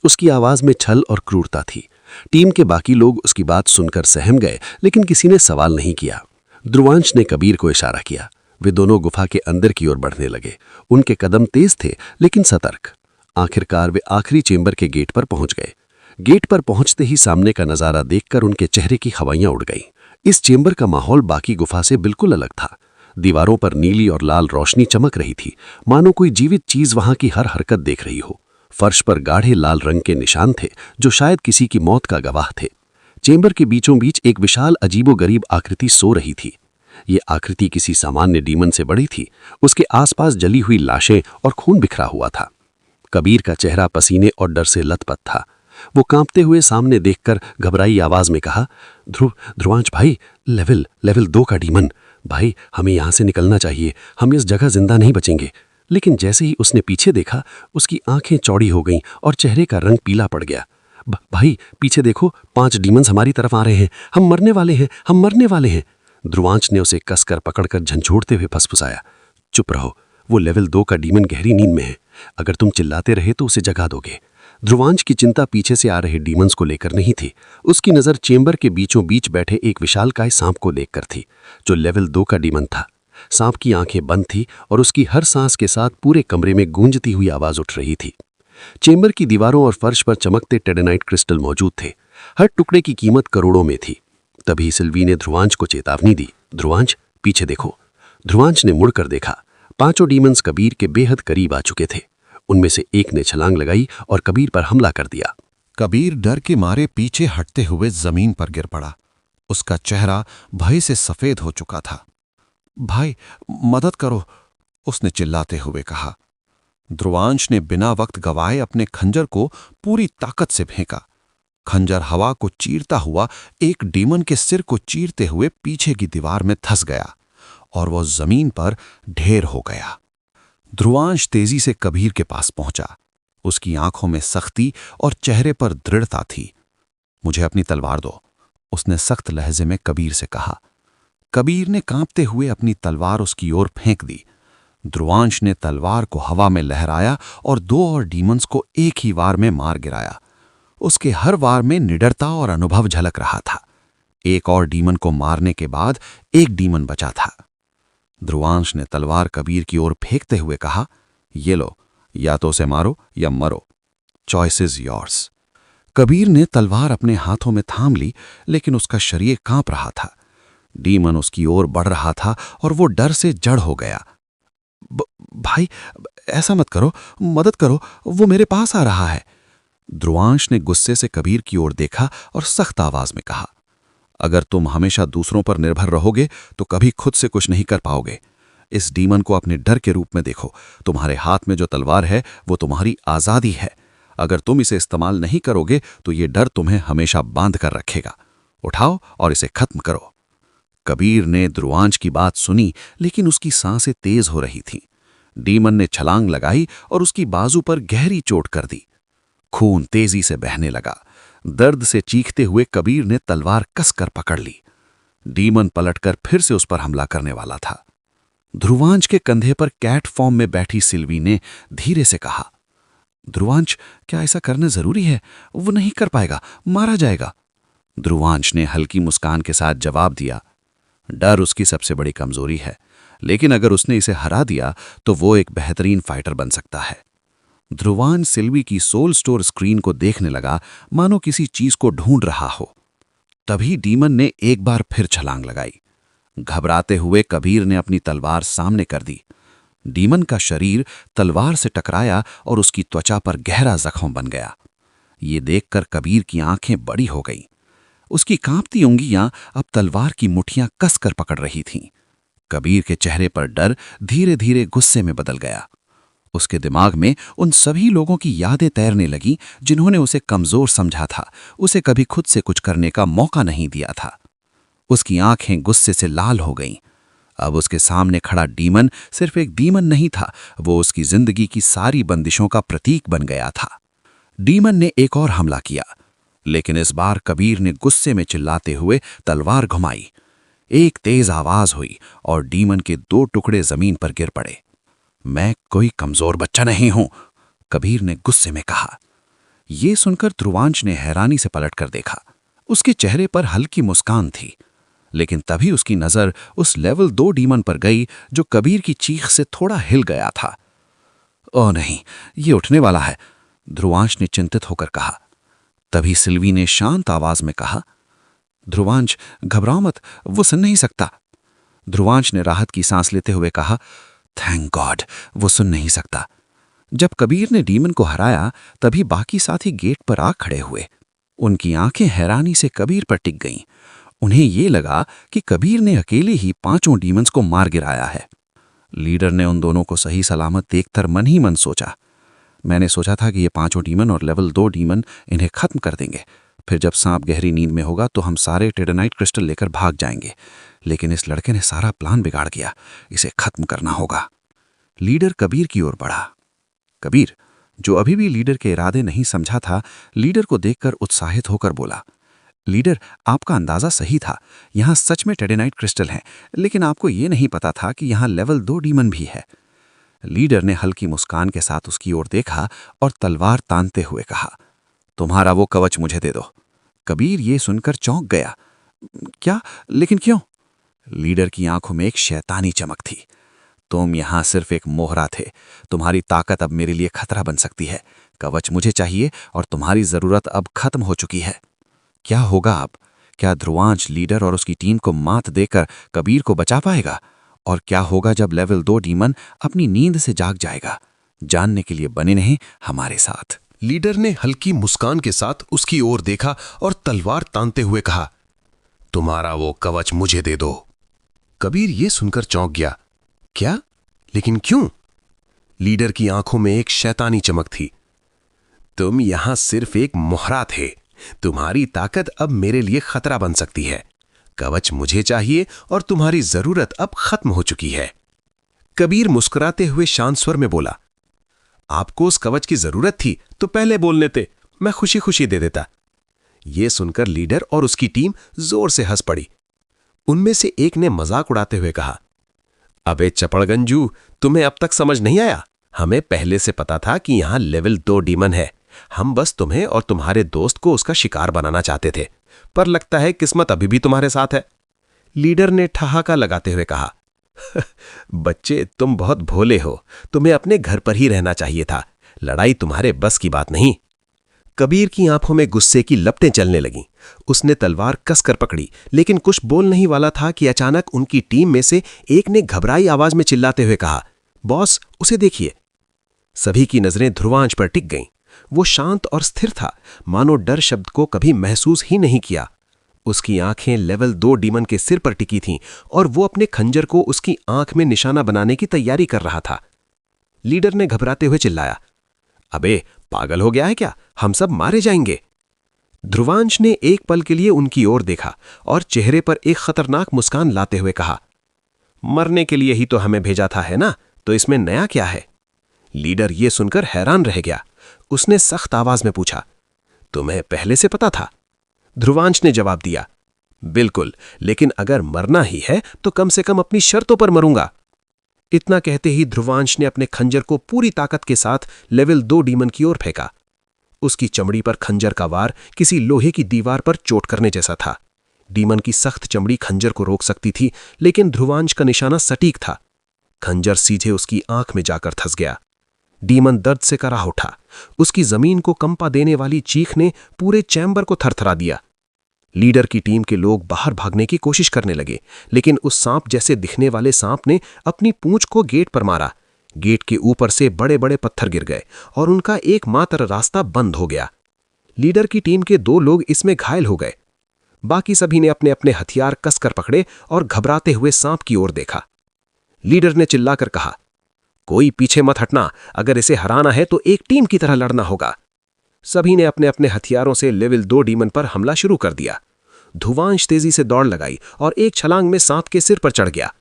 उसकी आवाज में छल और क्रूरता थी। टीम के बाकी लोग उसकी बात सुनकर सहम गए, लेकिन किसी ने सवाल नहीं किया। ध्रुवांश ने कबीर को इशारा किया। वे दोनों गुफा के अंदर की ओर बढ़ने लगे। उनके कदम तेज थे लेकिन सतर्क। आखिरकार वे आखिरी चेंबर के गेट पर पहुंच गए। गेट पर पहुंचते ही सामने का नजारा देखकर उनके चेहरे की हवाइयां उड़ गईं। इस चेंबर का माहौल बाकी गुफा से बिल्कुल अलग था। दीवारों पर नीली और लाल रोशनी चमक रही थी, मानो कोई जीवित चीज वहां की हर हरकत देख रही हो। फर्श पर गाढ़े लाल रंग के निशान थे जो शायद किसी की मौत का गवाह थे। चेंबर के बीचों बीच एक विशाल अजीबोगरीब आकृति सो रही थी। ये आकृति किसी सामान्य डीमन से बड़ी थी। उसके आसपास जली हुई लाशें और खून बिखरा हुआ था। कबीर का चेहरा पसीने और डर से लथपथ था। वो कांपते हुए सामने देखकर घबराई आवाज में कहा, ध्रुवांश भाई, लेवल 2 का डीमन। भाई, हमें यहां से निकलना चाहिए, हम इस जगह जिंदा नहीं बचेंगे। लेकिन जैसे ही उसने पीछे देखा, उसकी आंखें चौड़ी हो गईं और चेहरे का रंग पीला पड़ गया। भाई, पीछे देखो, 5 डीमंस हमारी तरफ आ रहे हैं, हम मरने वाले हैं, हम मरने वाले हैं। ध्रुवांश ने उसे कसकर पकड़कर झंझोड़ते हुए फुसफुसाया, चुप रहो, वो लेवल 2 का डीमन गहरी नींद में है। अगर तुम चिल्लाते रहे तो उसे जगा दोगे। ध्रुवांश की चिंता पीछे से आ रहे डीमंस को लेकर नहीं थी। उसकी नजर चेंबर के बीचों बीच बैठे एक विशालकाय सांप को देखकर थी, जो लेवल 2 का डीमन था। सांप की आंखें बंद थी और उसकी हर सांस के साथ पूरे कमरे में गूंजती हुई आवाज उठ रही थी। चेंबर की दीवारों और फर्श पर चमकते टेडेनाइट क्रिस्टल मौजूद थे। हर टुकड़े की कीमत करोड़ों में थी। तभी सिल्वी ने ध्रुवांश को चेतावनी दी, ध्रुवांश, पीछे देखो। ध्रुवांश ने मुड़कर देखा। 5 डीमंस कबीर के बेहद करीब आ चुके थे। उनमें से एक ने छलांग लगाई और कबीर पर हमला कर दिया। कबीर डर के मारे पीछे हटते हुए जमीन पर गिर पड़ा। उसका चेहरा भय से सफेद हो चुका था। भाई, मदद करो, उसने चिल्लाते हुए कहा। ध्रुवांश ने बिना वक्त गवाए अपने खंजर को पूरी ताकत से फेंका। खंजर हवा को चीरता हुआ एक डीमन के सिर को चीरते हुए पीछे की दीवार में धंस गया और वह जमीन पर ढेर हो गया। ध्रुवांश तेजी से कबीर के पास पहुंचा। उसकी आंखों में सख्ती और चेहरे पर दृढ़ता थी। मुझे अपनी तलवार दो, उसने सख्त लहजे में कबीर से कहा। कबीर ने कांपते हुए अपनी तलवार उसकी ओर फेंक दी। ध्रुवांश ने तलवार को हवा में लहराया और 2 और डीमंस को एक ही वार में मार गिराया। उसके हर वार में निडरता और अनुभव झलक रहा था। एक और डीमन को मारने के बाद एक डीमन बचा था। ध्रुवांश ने तलवार कबीर की ओर फेंकते हुए कहा, ये लो, या तो उसे मारो या मरो, चॉइस इज योर्स। कबीर ने तलवार अपने हाथों में थाम ली, लेकिन उसका शरीर कांप रहा था। डीमन उसकी ओर बढ़ रहा था और वो डर से जड़ हो गया। भाई, ऐसा मत करो, मदद करो, वो मेरे पास आ रहा है। ध्रुवांश ने गुस्से से कबीर की ओर देखा और सख्त आवाज में कहा, अगर तुम हमेशा दूसरों पर निर्भर रहोगे तो कभी खुद से कुछ नहीं कर पाओगे। इस डीमन को अपने डर के रूप में देखो। तुम्हारे हाथ में जो तलवार है वो तुम्हारी आजादी है। अगर तुम इसे इस्तेमाल नहीं करोगे तो ये डर तुम्हें हमेशा बांध कर रखेगा। उठाओ और इसे खत्म करो। कबीर ने ध्रुवांश की बात सुनी, लेकिन उसकी सांसें तेज हो रही थीं। डीमन ने छलांग लगाई और उसकी बाजू पर गहरी चोट कर दी। खून तेजी से बहने लगा। दर्द से चीखते हुए कबीर ने तलवार कसकर पकड़ ली। डीमन पलटकर फिर से उस पर हमला करने वाला था। ध्रुवांश के कंधे पर कैट फॉर्म में बैठी सिल्वी ने धीरे से कहा, ध्रुवांश, क्या ऐसा करना जरूरी है? वो नहीं कर पाएगा, मारा जाएगा। ध्रुवांश ने हल्की मुस्कान के साथ जवाब दिया, डर उसकी सबसे बड़ी कमजोरी है, लेकिन अगर उसने इसे हरा दिया तो वो एक बेहतरीन फाइटर बन सकता है। ध्रुवांश सिल्वी की सोल स्टोर स्क्रीन को देखने लगा, मानो किसी चीज को ढूंढ रहा हो। तभी डीमन ने एक बार फिर छलांग लगाई। घबराते हुए कबीर ने अपनी तलवार सामने कर दी। डीमन का शरीर तलवार से टकराया और उसकी त्वचा पर गहरा जख्म बन गया। ये देखकर कबीर की आंखें बड़ी हो गईं। उसकी कांपती उंगलियां अब तलवार की मुट्ठियां कसकर पकड़ रही थीं। कबीर के चेहरे पर डर धीरे धीरे गुस्से में बदल गया। उसके दिमाग में उन सभी लोगों की यादें तैरने लगीं जिन्होंने उसे कमजोर समझा था, उसे कभी खुद से कुछ करने का मौका नहीं दिया था। उसकी आंखें गुस्से से लाल हो गईं। अब उसके सामने खड़ा डीमन सिर्फ एक डीमन नहीं था, वो उसकी जिंदगी की सारी बंदिशों का प्रतीक बन गया था। डीमन ने एक और हमला किया, लेकिन इस बार कबीर ने गुस्से में चिल्लाते हुए तलवार घुमाई। एक तेज आवाज हुई और डीमन के 2 टुकड़े जमीन पर गिर पड़े। मैं कोई कमजोर बच्चा नहीं हूं, कबीर ने गुस्से में कहा। यह सुनकर ध्रुवांश ने हैरानी से पलटकर देखा। उसके चेहरे पर हल्की मुस्कान थी, लेकिन तभी उसकी नजर उस लेवल 2 डीमन पर गई जो कबीर की चीख से थोड़ा हिल गया था। ओह नहीं, ये उठने वाला है, ध्रुवांश ने चिंतित होकर कहा। तभी सिल्वी ने शांत आवाज में कहा, ध्रुवांश, घबराओ मत, वो सुन नहीं सकता। ध्रुवांश ने राहत की सांस लेते हुए कहा, थैंक गॉड, वो सुन नहीं सकता। जब कबीर ने डीमन को हराया, तभी बाकी साथी गेट पर आ खड़े हुए। उनकी आंखें हैरानी से कबीर पर टिक गईं। उन्हें ये लगा कि कबीर ने अकेले ही 5 डीमंस को मार गिराया है। लीडर ने उन दोनों को सही सलामत देखकर मन ही मन सोचा, मैंने सोचा था कि ये 5 डीमन और लेवल 2 डीमन इन्हें खत्म कर देंगे। फिर जब सांप गहरी नींद में होगा तो हम सारे टेडानाइट क्रिस्टल लेकर भाग जाएंगे। लेकिन इस लड़के ने सारा प्लान बिगाड़ दिया, इसे खत्म करना होगा। लीडर कबीर की ओर बढ़ा। कबीर, जो अभी भी लीडर के इरादे नहीं समझा था, लीडर को देखकर उत्साहित होकर बोला, लीडर, आपका अंदाजा सही था, यहां सच में टेडानाइट क्रिस्टल हैं, लेकिन आपको यह नहीं पता था कि यहां लेवल 2 डीमन भी है। लीडर ने हल्की मुस्कान के साथ उसकी ओर देखा और तलवार तानते हुए कहा, तुम्हारा वो कवच मुझे दे दो। कबीर ये सुनकर चौंक गया। क्या? लेकिन क्यों? लीडर की आंखों में एक शैतानी चमक थी। तुम यहां सिर्फ एक मोहरा थे, तुम्हारी ताकत अब मेरे लिए खतरा बन सकती है। कवच मुझे चाहिए और तुम्हारी जरूरत अब खत्म हो चुकी है। क्या होगा अब? क्या ध्रुवांश, लीडर और उसकी टीम को मात देकर कबीर को बचा पाएगा? और क्या होगा जब लेवल 2 डीमन अपनी नींद से जाग जाएगा? जानने के लिए बने रहें हमारे साथ। लीडर ने हल्की मुस्कान के साथ उसकी ओर देखा और तलवार तानते हुए कहा, तुम्हारा वो कवच मुझे दे दो। कबीर ये सुनकर चौंक गया। क्या? लेकिन क्यों? लीडर की आंखों में एक शैतानी चमक थी। तुम यहां सिर्फ एक मोहरा थे, तुम्हारी ताकत अब मेरे लिए खतरा बन सकती है। कवच मुझे चाहिए और तुम्हारी जरूरत अब खत्म हो चुकी है। कबीर मुस्कुराते हुए शांत स्वर में बोला, आपको उस कवच की जरूरत थी तो पहले बोल लेते, मैं खुशी खुशी दे देता। यह सुनकर लीडर और उसकी टीम जोर से हंस पड़ी। उनमें से एक ने मजाक उड़ाते हुए कहा, अबे चपड़गंजू, तुम्हें अब तक समझ नहीं आया? हमें पहले से पता था कि यहां लेवल 2 डीमन है। हम बस तुम्हें और तुम्हारे दोस्त को उसका शिकार बनाना चाहते थे, पर लगता है किस्मत अभी भी तुम्हारे साथ है। लीडर ने ठहाका लगाते हुए कहा, बच्चे, तुम बहुत भोले हो, तुम्हें अपने घर पर ही रहना चाहिए था। लड़ाई तुम्हारे बस की बात नहीं। कबीर की आंखों में गुस्से की लपटें चलने लगीं। उसने तलवार कसकर पकड़ी, लेकिन कुछ बोल नहीं वाला था कि अचानक उनकी टीम में से एक ने घबराई आवाज में चिल्लाते हुए कहा, बॉस, उसे देखिए। सभी की नजरें ध्रुवांश पर टिक गईं। वो शांत और स्थिर था, मानो डर शब्द को कभी महसूस ही नहीं किया। उसकी आंखें लेवल 2 डीमन के सिर पर टिकी थीं और वो अपने खंजर को उसकी आंख में निशाना बनाने की तैयारी कर रहा था। लीडर ने घबराते हुए चिल्लाया, अबे पागल हो गया है क्या? हम सब मारे जाएंगे। ध्रुवांश ने एक पल के लिए उनकी ओर देखा और चेहरे पर एक खतरनाक मुस्कान लाते हुए कहा, मरने के लिए ही तो हमें भेजा था, है ना? तो इसमें नया क्या है? लीडर ये सुनकर हैरान रह गया। उसने सख्त आवाज में पूछा, तुम्हें पहले से पता था? ध्रुवांश ने जवाब दिया, बिल्कुल, लेकिन अगर मरना ही है तो कम से कम अपनी शर्तों पर मरूंगा। इतना कहते ही ध्रुवांश ने अपने खंजर को पूरी ताकत के साथ लेवल 2 डीमन की ओर फेंका। उसकी चमड़ी पर खंजर का वार किसी लोहे की दीवार पर चोट करने जैसा था। डीमन की सख्त चमड़ी खंजर को रोक सकती थी, लेकिन ध्रुवांश का निशाना सटीक था। खंजर सीधे उसकी आंख में जाकर धंस गया। डीमन दर्द से कराह उठा। उसकी जमीन को कंपा देने वाली चीख ने पूरे चैम्बर को थरथरा दिया। लीडर की टीम के लोग बाहर भागने की कोशिश करने लगे, लेकिन उस सांप जैसे दिखने वाले सांप ने अपनी पूंछ को गेट पर मारा। गेट के ऊपर से बड़े बड़े पत्थर गिर गए और उनका एकमात्र रास्ता बंद हो गया। लीडर की टीम के 2 लोग इसमें घायल हो गए। बाकी सभी ने अपने अपने हथियार कसकर पकड़े और घबराते हुए सांप की ओर देखा। लीडर ने चिल्लाकर कहा, कोई पीछे मत हटना, अगर इसे हराना है तो एक टीम की तरह लड़ना होगा। सभी ने अपने अपने हथियारों से लेवल 2 डीमन पर हमला शुरू कर दिया। ध्रुवांश तेजी से दौड़ लगाई और एक छलांग में सांप के सिर पर चढ़ गया।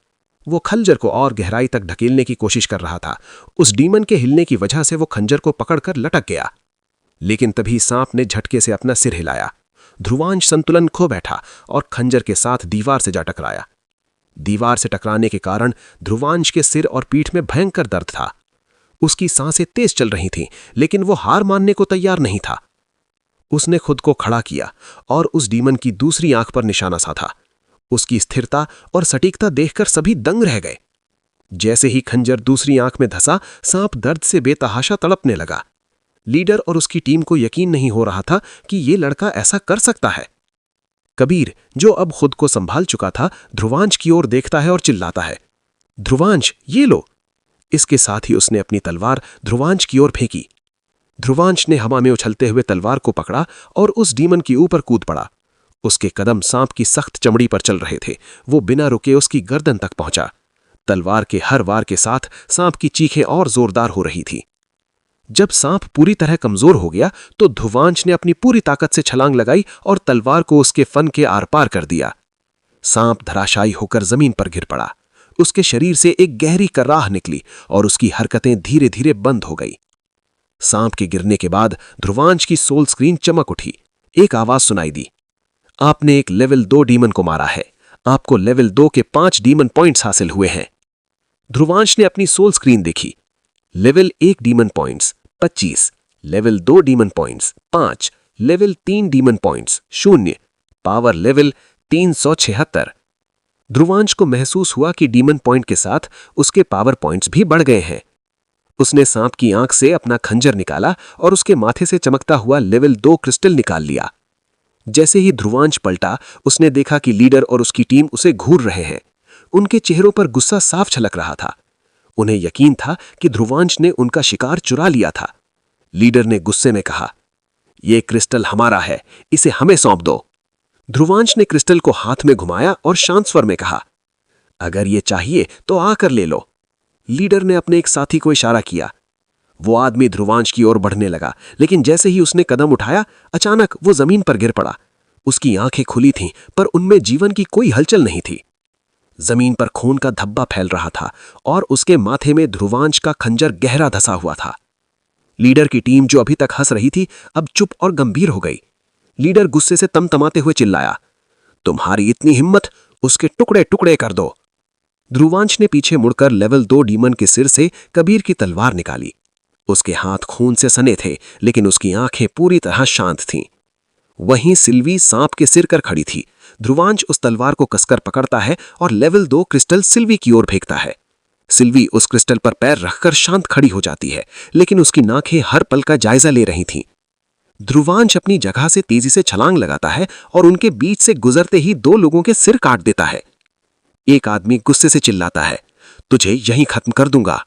वो खंजर को और गहराई तक ढकेलने की कोशिश कर रहा था। उस डीमन के हिलने की वजह से वो खंजर को पकड़कर लटक गया, लेकिन तभी सांप ने झटके से अपना सिर हिलाया। ध्रुवांश संतुलन खो बैठा और खंजर के साथ दीवार से जा टकराया। दीवार से टकराने के कारण ध्रुवांश के सिर और पीठ में भयंकर दर्द था। उसकी सांसें तेज चल रही थीं, लेकिन वो हार मानने को तैयार नहीं था। उसने खुद को खड़ा किया और उस डीमन की दूसरी आंख पर निशाना साधा। उसकी स्थिरता और सटीकता देखकर सभी दंग रह गए। जैसे ही खंजर दूसरी आंख में धंसा, सांप दर्द से बेतहाशा तड़पने लगा। लीडर और उसकी टीम को यकीन नहीं हो रहा था कि ये लड़का ऐसा कर सकता है। कबीर, जो अब खुद को संभाल चुका था, ध्रुवांश की ओर देखता है और चिल्लाता है, ध्रुवांश, ये लो। इसके साथ ही उसने अपनी तलवार ध्रुवांश की ओर फेंकी। ध्रुवांश ने हवा में उछलते हुए तलवार को पकड़ा और उस डीमन के ऊपर कूद पड़ा। उसके कदम सांप की सख्त चमड़ी पर चल रहे थे। वो बिना रुके उसकी गर्दन तक पहुंचा। तलवार के हर वार के साथ सांप की चीखें और जोरदार हो रही थी। जब सांप पूरी तरह कमजोर हो गया तो ध्रुवांश ने अपनी पूरी ताकत से छलांग लगाई और तलवार को उसके फन के आर पार कर दिया। सांप धराशायी होकर जमीन पर गिर पड़ा। उसके शरीर से एक गहरी कराह निकली और उसकी हरकतें धीरे धीरे बंद हो गई। सांप के गिरने के बाद ध्रुवांश की सोल स्क्रीन चमक उठी। एक आवाज सुनाई दी, आपने एक लेवल 2 डीमन को मारा है। आपको लेवल 2 के 5 डीमन पॉइंट्स हासिल हुए हैं। ध्रुवांश ने अपनी सोल स्क्रीन देखी। Level 1 demon points 25, level 2 demon points 5, level 3 demon points 0, power level 376। Dhruvansh को महसूस हुआ कि डीमन पॉइंट के साथ उसके पावर पॉइंट्स भी बढ़ गए हैं। उसने सांप की आंख से अपना खंजर निकाला और उसके माथे से चमकता हुआ लेवल 2 क्रिस्टल निकाल लिया। जैसे ही ध्रुवांश पलटा, उसने देखा कि लीडर और उसकी टीम उसे घूर रहे हैं। उनके चेहरों पर गुस्सा साफ झलक रहा था। उन्हें यकीन था कि ध्रुवांश ने उनका शिकार चुरा लिया था। लीडर ने गुस्से में कहा, यह क्रिस्टल हमारा है, इसे हमें सौंप दो। ध्रुवांश ने क्रिस्टल को हाथ में घुमाया और शांत स्वर में कहा, अगर ये चाहिए तो आकर ले लो। लीडर ने अपने एक साथी को इशारा किया। वो आदमी ध्रुवांश की ओर बढ़ने लगा, लेकिन जैसे ही उसने कदम उठाया, अचानक वो जमीन पर गिर पड़ा। उसकी आंखें खुली थीं, पर उनमें जीवन की कोई हलचल नहीं थी। जमीन पर खून का धब्बा फैल रहा था और उसके माथे में ध्रुवांश का खंजर गहरा धंसा हुआ था। लीडर की टीम, जो अभी तक हंस रही थी, अब चुप और गंभीर हो गई। लीडर गुस्से से तमतमाते हुए चिल्लाया, तुम्हारी इतनी हिम्मत, उसके टुकड़े टुकड़े कर दो। ध्रुवांश ने पीछे मुड़कर लेवल 2 डीमन के सिर से कबीर की तलवार निकाली। उसके हाथ खून से सने थे, लेकिन उसकी आंखें पूरी तरह शांत थीं। वहीं सिल्वी सांप के सिर कर खड़ी थी। ध्रुवांश उस तलवार को कसकर पकड़ता है और लेवल 2 क्रिस्टल सिल्वी की ओर फेंकता है। सिल्वी उस क्रिस्टल पर पैर रखकर शांत खड़ी हो जाती है, लेकिन उसकी नाखें हर पल का जायजा ले रही थीं। ध्रुवांश अपनी जगह से तेजी से छलांग लगाता है और उनके बीच से गुजरते ही 2 लोगों के सिर काट देता है। एक आदमी गुस्से से चिल्लाता है, तुझे यहीं खत्म कर दूंगा।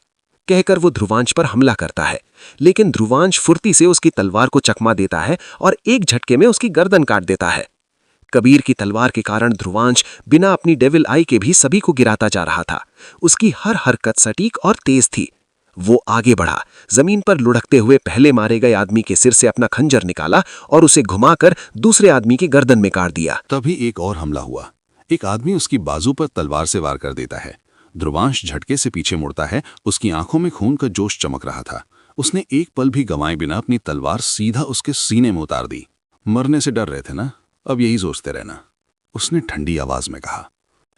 कहकर वो ध्रुवांश पर हमला करता है, लेकिन ध्रुवांश फुर्ती से उसकी तलवार को चकमा देता है और एक झटके में उसकी गर्दन काट देता है। कबीर की तलवार के कारण ध्रुवांश बिना अपनी डेविल आई के भी सभी को गिराता जा रहा था। उसकी हर हरकत सटीक और तेज थी। वो आगे बढ़ा, जमीन पर लुढ़कते हुए पहले मारे गए आदमी के सिर से अपना खंजर निकाला और उसे घुमाकर दूसरे आदमी की गर्दन में काट दिया। तभी एक और हमला हुआ। एक आदमी उसकी बाजू पर तलवार से वार कर देता है। ध्रुवांश झटके से पीछे मुड़ता है। उसकी आंखों में खून का जोश चमक रहा था। उसने एक पल भी गंवाए बिना अपनी तलवार सीधा उसके सीने में उतार दी। मरने से डर रहे थे ना, अब यही सोचते रहना, उसने ठंडी आवाज में कहा।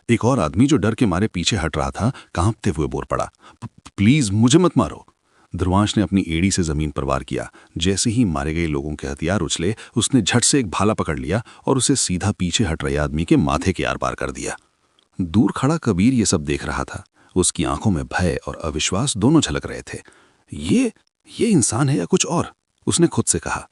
एक और आदमी जो डर के मारे पीछे हट रहा था, कांपते हुए बोल पड़ा, प्लीज मुझे मत मारो। ध्रुवांश ने अपनी एड़ी से जमीन पर वार किया। जैसे ही मारे गए लोगों के हथियार उछले, उसने झट से एक भाला पकड़ लिया और उसे सीधा पीछे हट रहे आदमी के माथे के आर पार कर दिया। दूर खड़ा कबीर ये सब देख रहा था। उसकी आंखों में भय और अविश्वास दोनों झलक रहे थे। ये इंसान है या कुछ और, उसने खुद से कहा।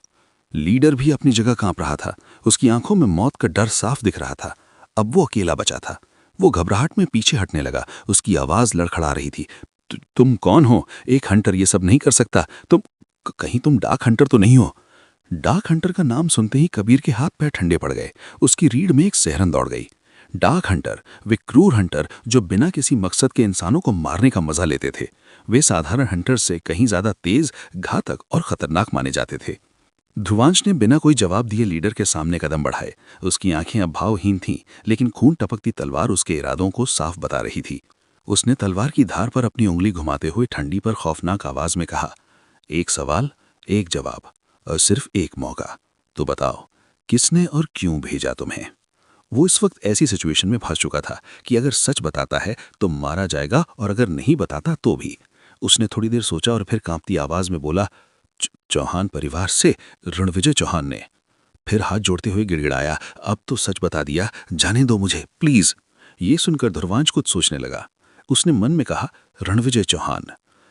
लीडर भी अपनी जगह कांप रहा था। उसकी आंखों में मौत का डर साफ दिख रहा था। अब वो अकेला बचा था। वो घबराहट में पीछे हटने लगा। उसकी आवाज लड़खड़ा रही थी, तुम कौन हो? एक हंटर ये सब नहीं कर सकता। कहीं तुम डाक हंटर तो नहीं हो? डाक हंटर का नाम सुनते ही कबीर के हाथ पैर ठंडे पड़ गए। उसकी रीढ़ में एक सिहरन दौड़ गई। डाक हंटर, वे क्रूर हंटर जो बिना किसी मकसद के इंसानों को मारने का मजा लेते थे। वे साधारण हंटर से कहीं ज्यादा तेज, घातक और खतरनाक माने जाते थे। ध्रुवांश ने बिना कोई जवाब दिए लीडर के सामने कदम बढ़ाए। उसकी आंखें अब भावहीन थीं, लेकिन खून टपकती तलवार उसके इरादों को साफ बता रही थी। उसने तलवार की धार पर अपनी उंगली घुमाते हुए ठंडी पर खौफनाक आवाज में कहा, एक सवाल, एक जवाब और सिर्फ एक मौका। तो बताओ, किसने और क्यों भेजा तुम्हें? वो इस वक्त ऐसी सिचुएशन में फंस चुका था कि अगर सच बताता है तो मारा जाएगा और अगर नहीं बताता तो भी। उसने थोड़ी देर सोचा और फिर कांपती आवाज में बोला, चौहान परिवार से रणविजय चौहान ने। फिर हाथ जोड़ते हुए गिड़गिड़ाया, अब तो सच बता दिया, जाने दो मुझे प्लीज। ये सुनकर ध्रुवांश कुछ सोचने लगा। उसने मन में कहा, रणविजय चौहान,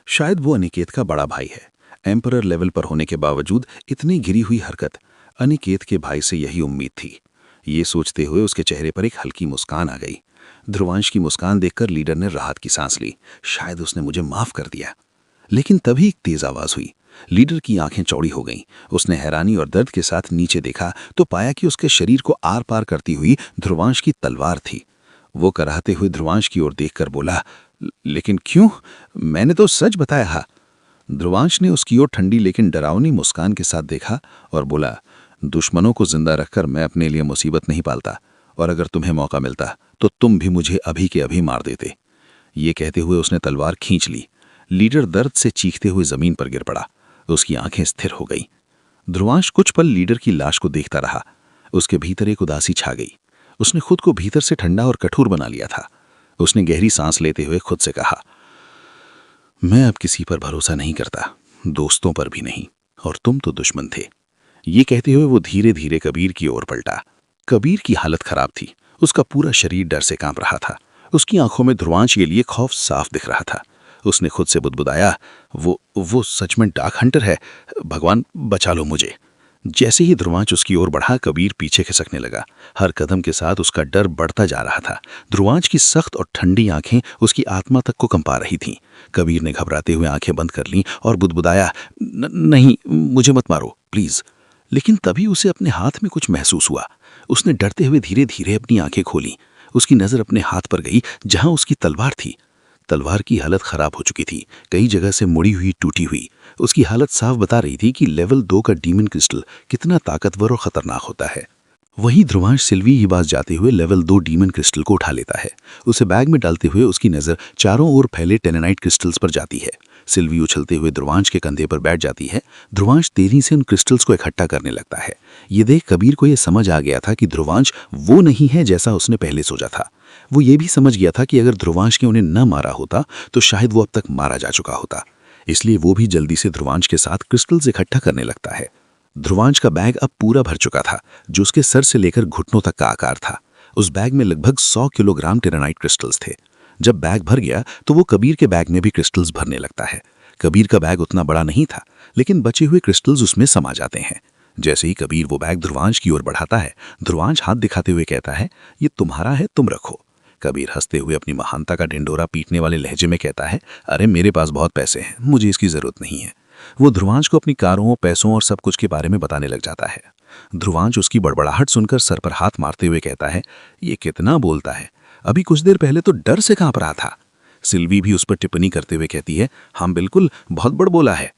शायद वो अनिकेत का बड़ा भाई है। एम्परर लेवल पर होने के बावजूद इतनी गिरी हुई हरकत, अनिकेत के भाई से यही उम्मीद थी। ये सोचते हुए उसके चेहरे पर एक हल्की मुस्कान आ गई। ध्रुवांश की मुस्कान देखकर लीडर ने राहत की सांस ली। शायद उसने मुझे माफ कर दिया। लेकिन तभी एक तेज आवाज हुई। लीडर की आंखें चौड़ी हो गईं। उसने हैरानी और दर्द के साथ नीचे देखा तो पाया कि उसके शरीर को आर पार करती हुई ध्रुवांश की तलवार थी। वो कराहते हुए ध्रुवांश की ओर देखकर बोला, लेकिन क्यों? मैंने तो सच बताया था। ध्रुवांश ने उसकी ओर ठंडी लेकिन डरावनी मुस्कान के साथ देखा और बोला, दुश्मनों को जिंदा रखकर मैं अपने लिए मुसीबत नहीं पालता, और अगर तुम्हें मौका मिलता तो तुम भी मुझे अभी के अभी मार देते। ये कहते हुए उसने तलवार खींच ली। लीडर दर्द से चीखते हुए जमीन पर गिर पड़ा। उसकी आंखें स्थिर हो गई। ध्रुवांश कुछ पल लीडर की लाश को देखता रहा। उसके भीतर एक उदासी छा गई। उसने खुद को भीतर से ठंडा और कठोर बना लिया था। उसने गहरी सांस लेते हुए खुद से कहा, मैं अब किसी पर भरोसा नहीं करता, दोस्तों पर भी नहीं, और तुम तो दुश्मन थे। ये कहते हुए वो धीरे धीरे कबीर की ओर पलटा। कबीर की हालत खराब थी। उसका पूरा शरीर डर से कांप रहा था। उसकी आंखों में ध्रुवांश के लिए खौफ साफ दिख रहा था। उसने खुद से बुदबुदाया, वो सच में डाक हंटर है, भगवान बचा लो मुझे। जैसे ही ध्रुवांश उसकी ओर बढ़ा, कबीर पीछे खिसकने लगा। हर कदम के साथ उसका डर बढ़ता जा रहा था। ध्रुवांश की सख्त और ठंडी आंखें उसकी आत्मा तक को कंपा रही थीं। कबीर ने घबराते हुए आंखें बंद कर लीं और बुदबुदाया, नहीं, मुझे मत मारो प्लीज। लेकिन तभी उसे अपने हाथ में कुछ महसूस हुआ। उसने डरते हुए धीरे धीरे अपनी आंखें खोली। उसकी नजर अपने हाथ पर गई जहां उसकी तलवार थी। तलवार की हालत खराब हो चुकी थी, कई जगह से मुड़ी हुई, टूटी हुई। उसकी हालत साफ बता रही थी कि लेवल 2 का डीमन क्रिस्टल कितना ताकतवर और खतरनाक होता है। वहीं ध्रुवांश सिल्वी ही पास जाते हुए लेवल 2 डीमन क्रिस्टल को उठा लेता है। उसे बैग में डालते हुए उसकी नजर चारों ओर फैले टेनेनाइट क्रिस्टल्स पर जाती है। सिल्वी उछलते हुए ध्रुवांश के कंधे पर बैठ जाती है। ध्रुवांश तेजी से उन क्रिस्टल्स को इकट्ठा करने लगता है। ये देख कबीर को यह समझ आ गया था कि ध्रुवांश वो नहीं है जैसा उसने पहले सोचा था। वो ये भी समझ गया था कि अगर ध्रुवांश ने उन्हें न मारा होता तो शायद वो अब तक मारा जा चुका होता। इसलिए वो भी जल्दी से ध्रुवांश के साथ क्रिस्टल्स इकट्ठा करने लगता है। ध्रुवांश का बैग अब पूरा भर चुका था, जो उसके सर से लेकर घुटनों तक का आकार था। उस बैग में लगभग 100 किलोग्राम टेरानाइट क्रिस्टल्स थे। जब बैग भर गया तो वो कबीर के बैग में भी क्रिस्टल्स भरने लगता है। कबीर का बैग उतना बड़ा नहीं था, लेकिन बचे हुए क्रिस्टल्स उसमें समा जाते हैं। जैसे ही कबीर वो बैग ध्रुवांश की ओर बढ़ाता है, ध्रुवांश हाथ दिखाते हुए कहता है, ये तुम्हारा है, तुम रखो। कबीर हंसते हुए अपनी महानता का ढिंढोरा पीटने वाले लहजे में कहता है, अरे मेरे पास बहुत पैसे हैं, मुझे इसकी जरूरत नहीं है। वो ध्रुवांश को अपनी कारों, पैसों और सब कुछ के बारे में बताने लग जाता है। ध्रुवांश उसकी बड़बड़ाहट सुनकर सर पर हाथ मारते हुए कहता है, ये कितना बोलता है, अभी कुछ देर पहले तो डर से कांप रहा था। सिल्वी भी उस पर टिप्पणी करते हुए कहती है, हाँ बिल्कुल, बहुत बड़ बोला है।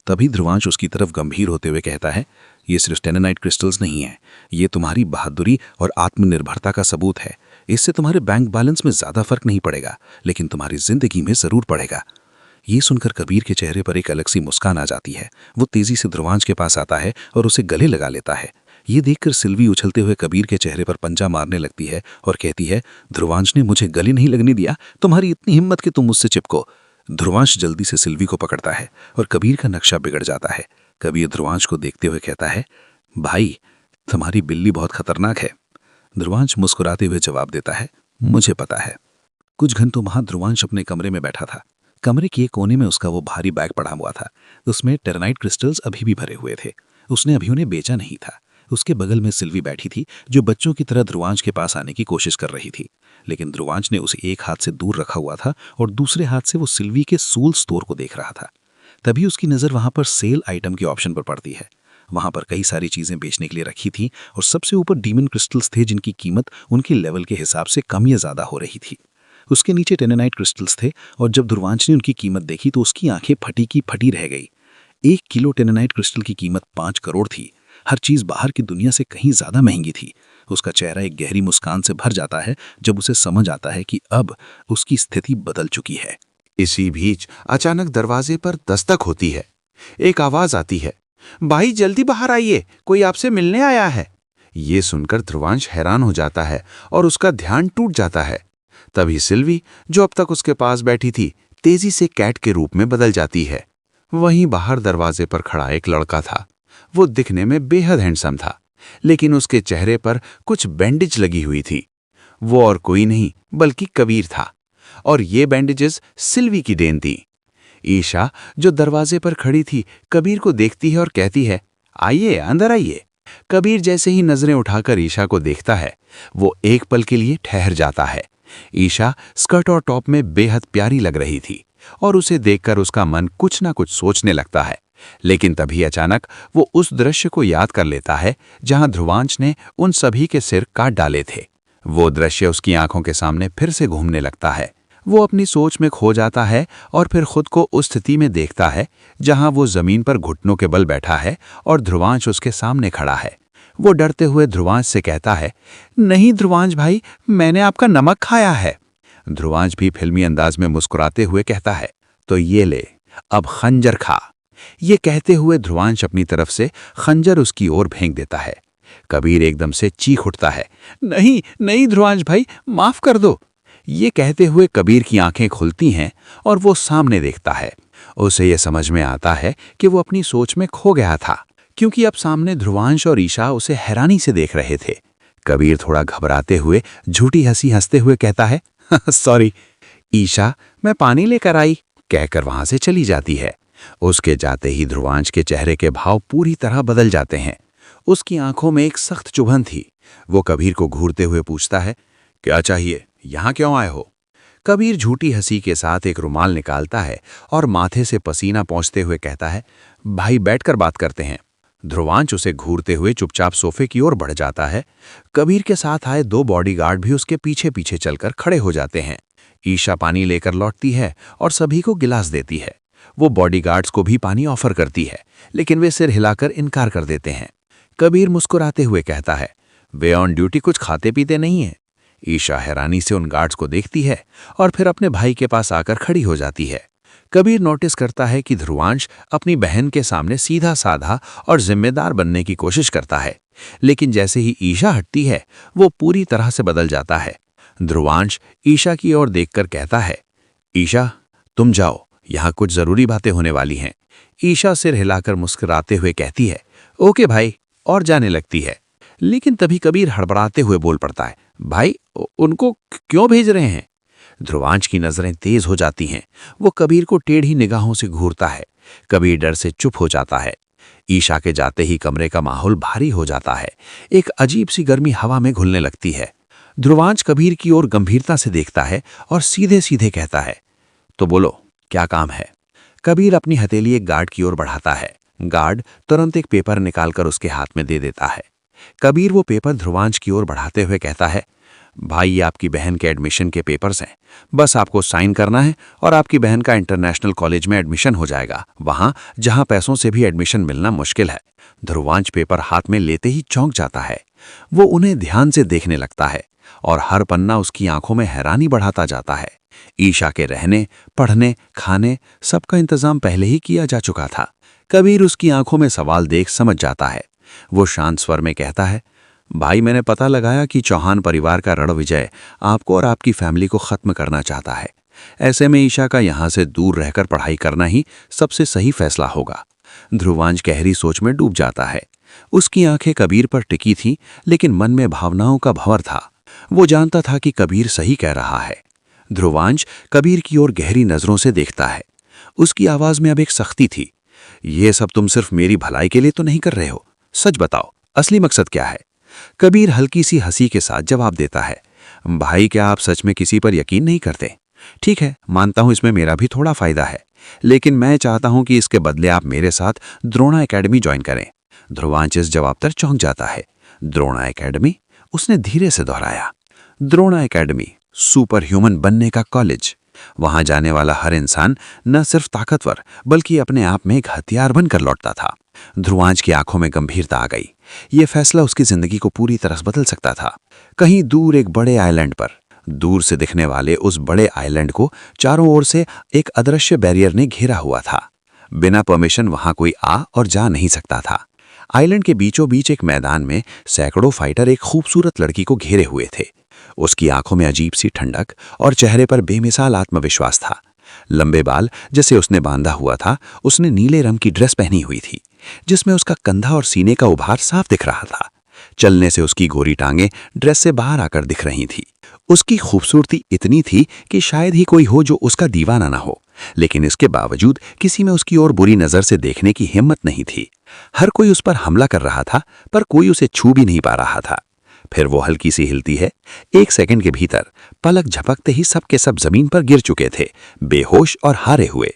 तभी ध्रुवांश उसकी तरफ गंभीर होते हुए कहता है, ये सिर्फ टेनेनाइट क्रिस्टल्स नहीं है, ये तुम्हारी बहादुरी और आत्मनिर्भरता का सबूत है। इससे तुम्हारे बैंक बैलेंस में ज्यादा फर्क नहीं पड़ेगा, लेकिन तुम्हारी जिंदगी में जरूर पड़ेगा। ये सुनकर कबीर के चेहरे पर एक अलग सी मुस्कान आ जाती है। वो तेजी से ध्रुवांश के पास आता है और उसे गले लगा लेता है। ये देखकर सिल्वी उछलते हुए कबीर के चेहरे पर पंजा मारने लगती है और कहती है, ध्रुवांश ने मुझे गले नहीं लगने दिया, तुम्हारी इतनी हिम्मत कि तुम मुझसे चिपको। ध्रुवांश जल्दी से सिल्वी को पकड़ता है और कबीर का नक्शा बिगड़ जाता है। कबीर ध्रुवांश को देखते हुए कहता है, भाई तुम्हारी बिल्ली बहुत खतरनाक है। ध्रुवांश मुस्कुराते हुए जवाब देता है, मुझे पता है। कुछ घंटों बाद ध्रुवांश अपने कमरे में बैठा था। कमरे के एक कोने में उसका वो भारी बैग पड़ा हुआ था। उसमें टेरेनाइट क्रिस्टल्स अभी भी भरे हुए थे। उसने अभी उन्हें बेचा नहीं था। उसके बगल में सिल्वी बैठी थी, जो बच्चों की तरह ध्रुवांश के पास आने की कोशिश कर रही थी, लेकिन ध्रुवांश ने उसे एक हाथ से दूर रखा हुआ था और दूसरे हाथ से वो सिल्वी के सूल स्टोर को देख रहा था। तभी उसकी नज़र वहां पर सेल आइटम के ऑप्शन पर पड़ती है। वहां पर कई सारी चीजें बेचने के लिए रखी थी और सबसे ऊपर डीमन क्रिस्टल्स थे, जिनकी कीमत उनके लेवल के हिसाब से कम या ज्यादा हो रही थी। उसके नीचे टेनेनाइट क्रिस्टल्स थे और जब ध्रुवांश ने उनकी कीमत देखी तो उसकी आंखें फटी की फटी रह गई। 1 किलो टेनेनाइट क्रिस्टल की कीमत 5 करोड़ थी। हर चीज बाहर की दुनिया से कहीं ज्यादा महंगी थी। उसका चेहरा एक गहरी मुस्कान से भर जाता है जब उसे समझ आता है कि अब उसकी स्थिति बदल चुकी है। इसी बीच अचानक दरवाजे पर दस्तक होती है। एक आवाज आती है, भाई जल्दी बाहर आइए, कोई आपसे मिलने आया है। ये सुनकर ध्रुवांश हैरान हो जाता है और उसका ध्यान टूट जाता है। तभी सिल्वी, जो अब तक उसके पास बैठी थी, तेजी से कैट के रूप में बदल जाती है। वहीं बाहर दरवाजे पर खड़ा एक लड़का था। वो दिखने में बेहद हैंडसम था, लेकिन उसके चेहरे पर कुछ बैंडेज लगी हुई थी। वो और कोई नहीं बल्कि कबीर था, और ये बैंडेजेस सिल्वी की देन थी। ईशा, जो दरवाजे पर खड़ी थी, कबीर को देखती है और कहती है, आइए अंदर आइए। कबीर जैसे ही नजरें उठाकर ईशा को देखता है, वो एक पल के लिए ठहर जाता है। ईशा स्कर्ट और टॉप में बेहद प्यारी लग रही थी और उसे देखकर उसका मन कुछ ना कुछ सोचने लगता है। लेकिन तभी अचानक वो उस दृश्य को याद कर लेता है जहां ध्रुवांश ने उन सभी के सिर काट डाले थे। वो दृश्य उसकी आंखों के सामने फिर से घूमने लगता है। वो अपनी सोच में खो जाता है और फिर खुद को उस स्थिति में देखता है जहां वो जमीन पर घुटनों के बल बैठा है और ध्रुवांश उसके सामने खड़ा है। वो डरते हुए ध्रुवांश से कहता है, नहीं ध्रुवांश भाई, मैंने आपका नमक खाया है। ध्रुवांश भी फिल्मी अंदाज में मुस्कुराते हुए कहता है, तो ये ले, अब खंजर खा। ये कहते हुए ध्रुवांश अपनी तरफ से खंजर उसकी ओर फेंक देता है। कबीर एकदम से चीख उठता है, नहीं नहीं ध्रुवांश भाई, माफ कर दो। ये कहते हुए कबीर की आंखें खुलती हैं और वो सामने देखता है। उसे ये समझ में आता है कि वो अपनी सोच में खो गया था, क्योंकि अब सामने ध्रुवांश और ईशा उसे हैरानी से देख रहे थे। कबीर थोड़ा घबराते हुए झूठी हंसी हंसते हुए कहता है, सॉरी। ईशा, मैं पानी लेकर आई, कहकर वहां से चली जाती है। उसके जाते ही ध्रुवांश के चेहरे के भाव पूरी तरह बदल जाते हैं। उसकी आंखों में एक सख्त चुभन थी। वो कबीर को घूरते हुए पूछता है, क्या चाहिए, यहां क्यों आए हो? कबीर झूठी हंसी के साथ एक रुमाल निकालता है और माथे से पसीना पोंछते हुए कहता है, भाई बैठकर बात करते हैं। ध्रुवांश उसे घूरते हुए चुपचाप सोफे की ओर बढ़ जाता है। कबीर के साथ आए 2 बॉडीगार्ड भी उसके पीछे पीछे चलकर खड़े हो जाते हैं। ईशा पानी लेकर लौटती है और सभी को गिलास देती है। वो बॉडीगार्ड्स को भी पानी ऑफर करती है, लेकिन वे सिर हिलाकर इनकार कर देते हैं। कबीर मुस्कुराते हुए कहता है, वे ऑन ड्यूटी कुछ खाते पीते नहीं हैं। ईशा हैरानी से उन गार्ड्स को देखती है और फिर अपने भाई के पास आकर खड़ी हो जाती है। कबीर नोटिस करता है कि ध्रुवांश अपनी बहन के सामने सीधा साधा और जिम्मेदार बनने की कोशिश करता है, लेकिन जैसे ही ईशा हटती है, वो पूरी तरह से बदल जाता है। ध्रुवांश ईशा की ओर देखकर कहता है, ईशा तुम जाओ, यहाँ कुछ जरूरी बातें होने वाली हैं। ईशा सिर हिलाकर मुस्कुराते हुए कहती है, ओके भाई, और जाने लगती है। लेकिन तभी कबीर हड़बड़ाते हुए बोल पड़ता है, भाई उनको क्यों भेज रहे हैं? ध्रुवांश की नजरें तेज हो जाती हैं। वो कबीर को टेढ़ी निगाहों से घूरता है। कबीर डर से चुप हो जाता है। ईशा के जाते ही कमरे का माहौल भारी हो जाता है। एक अजीब सी गर्मी हवा में घुलने लगती है। ध्रुवांश कबीर की ओर गंभीरता से देखता है और सीधे सीधे कहता है, तो बोलो क्या काम है। कबीर अपनी हथेली एक गार्ड की ओर बढ़ाता है। गार्ड तुरंत एक पेपर निकालकर उसके हाथ में दे देता है। कबीर वो पेपर ध्रुवांश की ओर बढ़ाते हुए कहता है, भाई ये आपकी बहन के एडमिशन के पेपर्स हैं। बस आपको साइन करना है और आपकी बहन का इंटरनेशनल कॉलेज में एडमिशन हो जाएगा, वहां जहां पैसों से भी एडमिशन मिलना मुश्किल है। ध्रुवांश पेपर हाथ में लेते ही चौंक जाता है। वो उन्हें ध्यान से देखने लगता है और हर पन्ना उसकी आंखों में हैरानी बढ़ाता जाता है। ईशा के रहने, पढ़ने, खाने सबका इंतजाम पहले ही किया जा चुका था। कबीर उसकी आंखों में सवाल देख समझ जाता है। वो शांत स्वर में कहता है, भाई मैंने पता लगाया कि चौहान परिवार का रणविजय आपको और आपकी फैमिली को खत्म करना चाहता है। ऐसे में ईशा का यहां से दूर रहकर पढ़ाई करना ही सबसे सही फैसला होगा। ध्रुवांश गहरी सोच में डूब जाता है। उसकी आंखें कबीर पर टिकी थीं, लेकिन मन में भावनाओं का भंवर था। वो जानता था कि कबीर सही कह रहा है। ध्रुवांश कबीर की ओर गहरी नजरों से देखता है। उसकी आवाज में अब एक सख्ती थी। ये सब तुम सिर्फ मेरी भलाई के लिए तो नहीं कर रहे हो? सच बताओ, असली मकसद क्या है? कबीर हल्की सी हंसी के साथ जवाब देता है, भाई क्या आप सच में किसी पर यकीन नहीं करते? ठीक है, मानता हूं इसमें मेरा भी थोड़ा फायदा है, लेकिन मैं चाहता हूं कि इसके बदले आप मेरे साथ द्रोणा एकेडमी ज्वाइन करें। ध्रुवांश इस जवाब पर चौंक जाता है। द्रोणा एकेडमी? उसने धीरे से दोहराया। द्रोणा एकेडमी, सुपर ह्यूमन बनने का कॉलेज। वहां जाने वाला हर इंसान न सिर्फ ताकतवर बल्कि अपने आप में एक हथियार बनकर लौटता था। ध्रुवांश की आंखों में गंभीरता आ गई। यह फैसला उसकी जिंदगी को पूरी तरह बदल सकता था। कहीं दूर एक बड़े आइलैंड पर, दूर से दिखने वाले उस बड़े आइलैंड को चारों ओर से एक अदृश्य बैरियर ने घेरा हुआ था। बिना परमिशन वहां कोई आ और जा नहीं सकता था। आइलैंड के बीचों बीच एक मैदान में सैकड़ों फाइटर एक खूबसूरत लड़की को घेरे हुए थे। उसकी आंखों में अजीब सी ठंडक और चेहरे पर बेमिसाल आत्मविश्वास था। लंबे बाल जैसे उसने बांधा हुआ था, उसने नीले रंग की ड्रेस पहनी हुई थी जिसमें उसका कंधा और सीने का उभार साफ दिख रहा था। चलने से उसकी गोरी टांगें ड्रेस से बाहर आकर दिख रही थी। उसकी खूबसूरती इतनी थी कि शायद ही कोई हो जो उसका दीवाना ना हो, लेकिन इसके बावजूद किसी में उसकी ओर बुरी नजर से देखने की हिम्मत नहीं थी। हर कोई उस पर हमला कर रहा था, पर कोई उसे छू भी नहीं पा रहा था। फिर वो हल्की सी हिलती है। 1 सेकंड के भीतर पलक झपकते ही सब के सब जमीन पर गिर चुके थे, बेहोश और हारे हुए।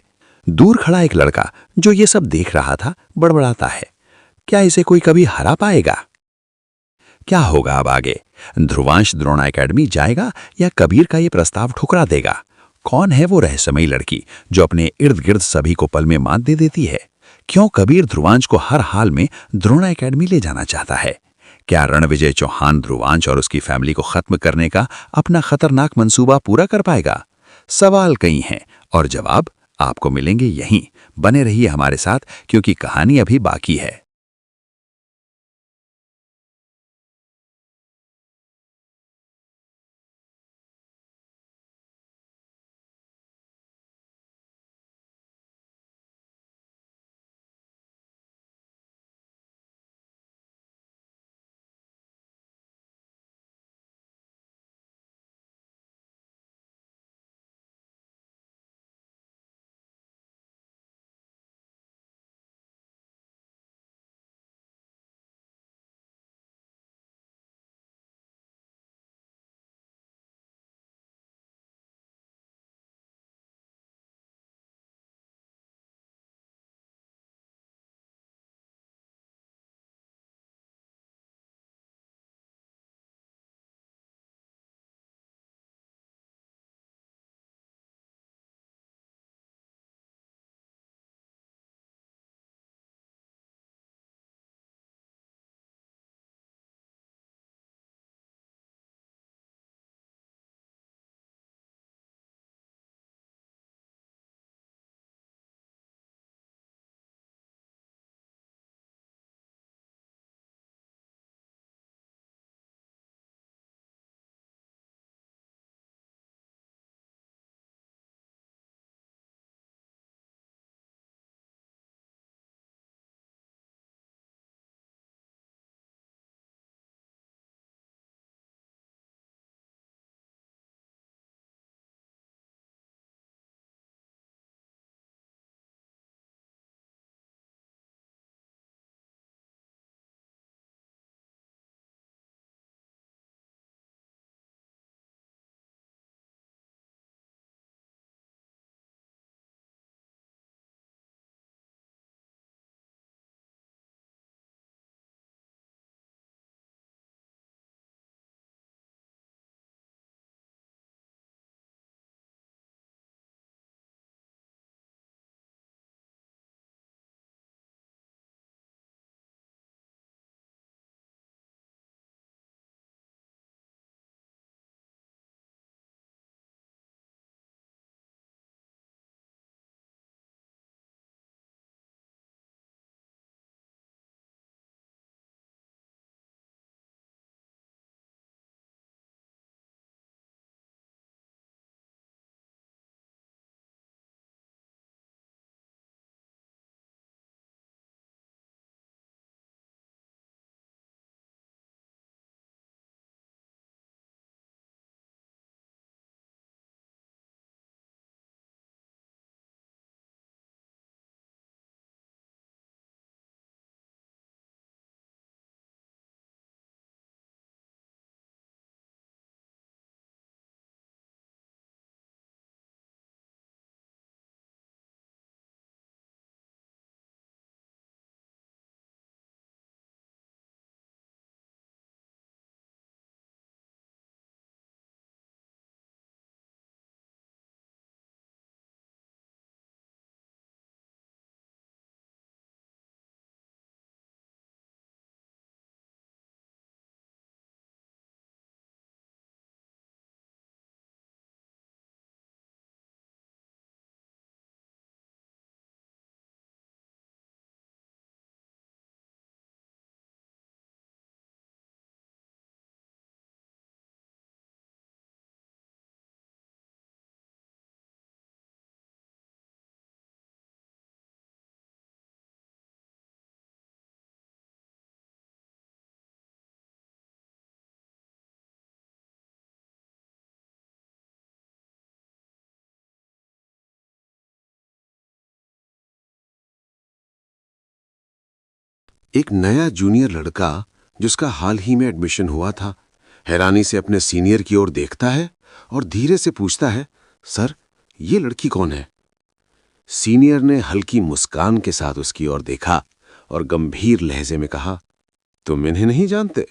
दूर खड़ा एक लड़का जो ये सब देख रहा था बड़बड़ाता है, क्या इसे कोई कभी हरा पाएगा? क्या होगा अब आगे? ध्रुवांश द्रोणा एकेडमी जाएगा या कबीर का ये प्रस्ताव ठुकरा देगा? कौन है वो रहस्यमयी लड़की जो अपने इर्द गिर्द सभी को पल में मात दे देती है? क्यों कबीर ध्रुवांश को हर हाल में द्रोणा एकेडमी ले जाना चाहता है? क्या रणविजय चौहान ध्रुवांश और उसकी फैमिली को खत्म करने का अपना खतरनाक मंसूबा पूरा कर पाएगा? सवाल कई हैं और जवाब आपको मिलेंगे यहीं। बने रहिए हमारे साथ, क्योंकि कहानी अभी बाकी है। एक नया जूनियर लड़का जिसका हाल ही में एडमिशन हुआ था हैरानी से अपने सीनियर की ओर देखता है और धीरे से पूछता है, सर ये लड़की कौन है? सीनियर ने हल्की मुस्कान के साथ उसकी ओर देखा और गंभीर लहजे में कहा, तुम इन्हें नहीं जानते?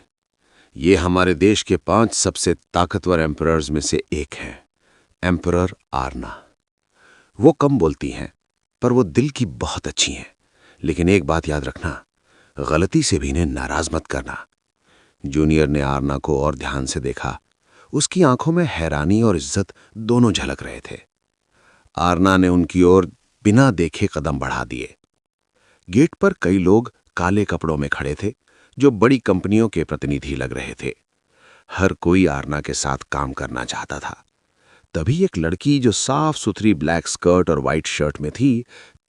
ये हमारे देश के 5 सबसे ताकतवर एम्परर्स में से एक है, एम्परर आरना। वो कम बोलती हैं, पर वो दिल की बहुत अच्छी हैं। लेकिन एक बात याद रखना, गलती से भी इन्हें नाराज मत करना। जूनियर ने आरना को और ध्यान से देखा। उसकी आंखों में हैरानी और इज्जत दोनों झलक रहे थे। आरना ने उनकी ओर बिना देखे कदम बढ़ा दिए। गेट पर कई लोग काले कपड़ों में खड़े थे, जो बड़ी कंपनियों के प्रतिनिधि लग रहे थे। हर कोई आरना के साथ काम करना चाहता था। तभी एक लड़की जो साफ सुथरी ब्लैक स्कर्ट और वाइट शर्ट में थी,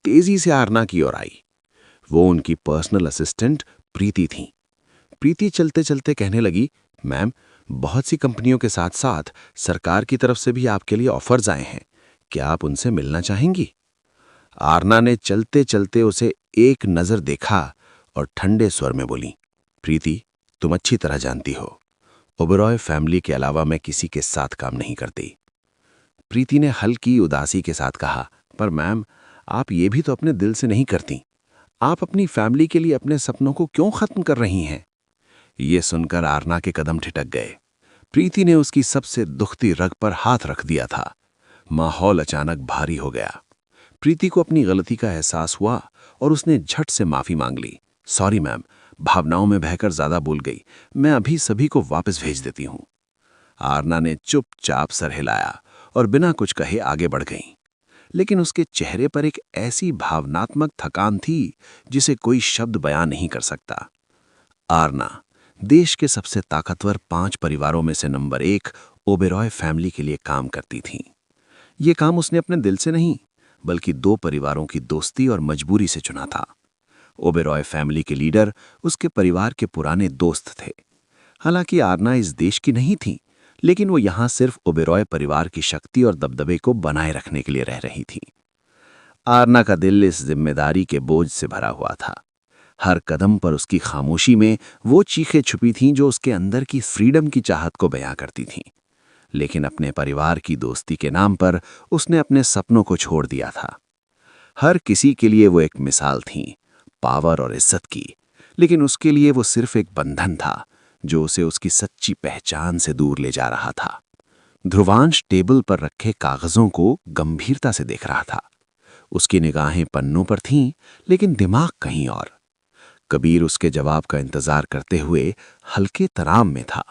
तेजी से आरना की ओर आई। वो उनकी पर्सनल असिस्टेंट प्रीति थी। प्रीति चलते चलते कहने लगी, मैम, बहुत सी कंपनियों के साथ साथ सरकार की तरफ से भी आपके लिए ऑफर्स आए हैं। क्या आप उनसे मिलना चाहेंगी? आरना ने चलते चलते उसे एक नजर देखा और ठंडे स्वर में बोली, प्रीति, तुम अच्छी तरह जानती हो, ओबेरॉय फैमिली के अलावा मैं किसी के साथ काम नहीं करती। प्रीति ने हल्की उदासी के साथ कहा, पर मैम, आप ये भी तो अपने दिल से नहीं करती। आप अपनी फैमिली के लिए अपने सपनों को क्यों खत्म कर रही हैं? ये सुनकर आरना के कदम ठिठक गए। प्रीति ने उसकी सबसे दुखती रग पर हाथ रख दिया था। माहौल अचानक भारी हो गया। प्रीति को अपनी गलती का एहसास हुआ और उसने झट से माफी मांग ली। सॉरी मैम, भावनाओं में बहकर ज्यादा बोल गई। मैं अभी सभी को वापस भेज देती हूं। आरना ने चुपचाप सर हिलाया और बिना कुछ कहे आगे बढ़ गई। लेकिन उसके चेहरे पर एक ऐसी भावनात्मक थकान थी जिसे कोई शब्द बयां नहीं कर सकता। आरना देश के सबसे ताकतवर 5 परिवारों में से नंबर 1 ओबेरॉय फैमिली के लिए काम करती थी। ये काम उसने अपने दिल से नहीं, बल्कि 2 परिवारों की दोस्ती और मजबूरी से चुना था। ओबेरॉय फैमिली के लीडर उसके परिवार के पुराने दोस्त थे। हालांकि आरना इस देश की नहीं थी, लेकिन वो यहां सिर्फ ओबेरॉय परिवार की शक्ति और दबदबे को बनाए रखने के लिए रह रही थी। आरना का दिल इस जिम्मेदारी के बोझ से भरा हुआ था। हर कदम पर उसकी खामोशी में वो चीखें छुपी थीं जो उसके अंदर की फ्रीडम की चाहत को बयां करती थीं। लेकिन अपने परिवार की दोस्ती के नाम पर उसने अपने सपनों को छोड़ दिया था। हर किसी के लिए वो एक मिसाल थी, पावर और इज्जत की, लेकिन उसके लिए वो सिर्फ एक बंधन था जो उसे उसकी सच्ची पहचान से दूर ले जा रहा था। ध्रुवांश टेबल पर रखे कागजों को गंभीरता से देख रहा था। उसकी निगाहें पन्नों पर थीं, लेकिन दिमाग कहीं और। कबीर उसके जवाब का इंतजार करते हुए हल्के तनाव में था।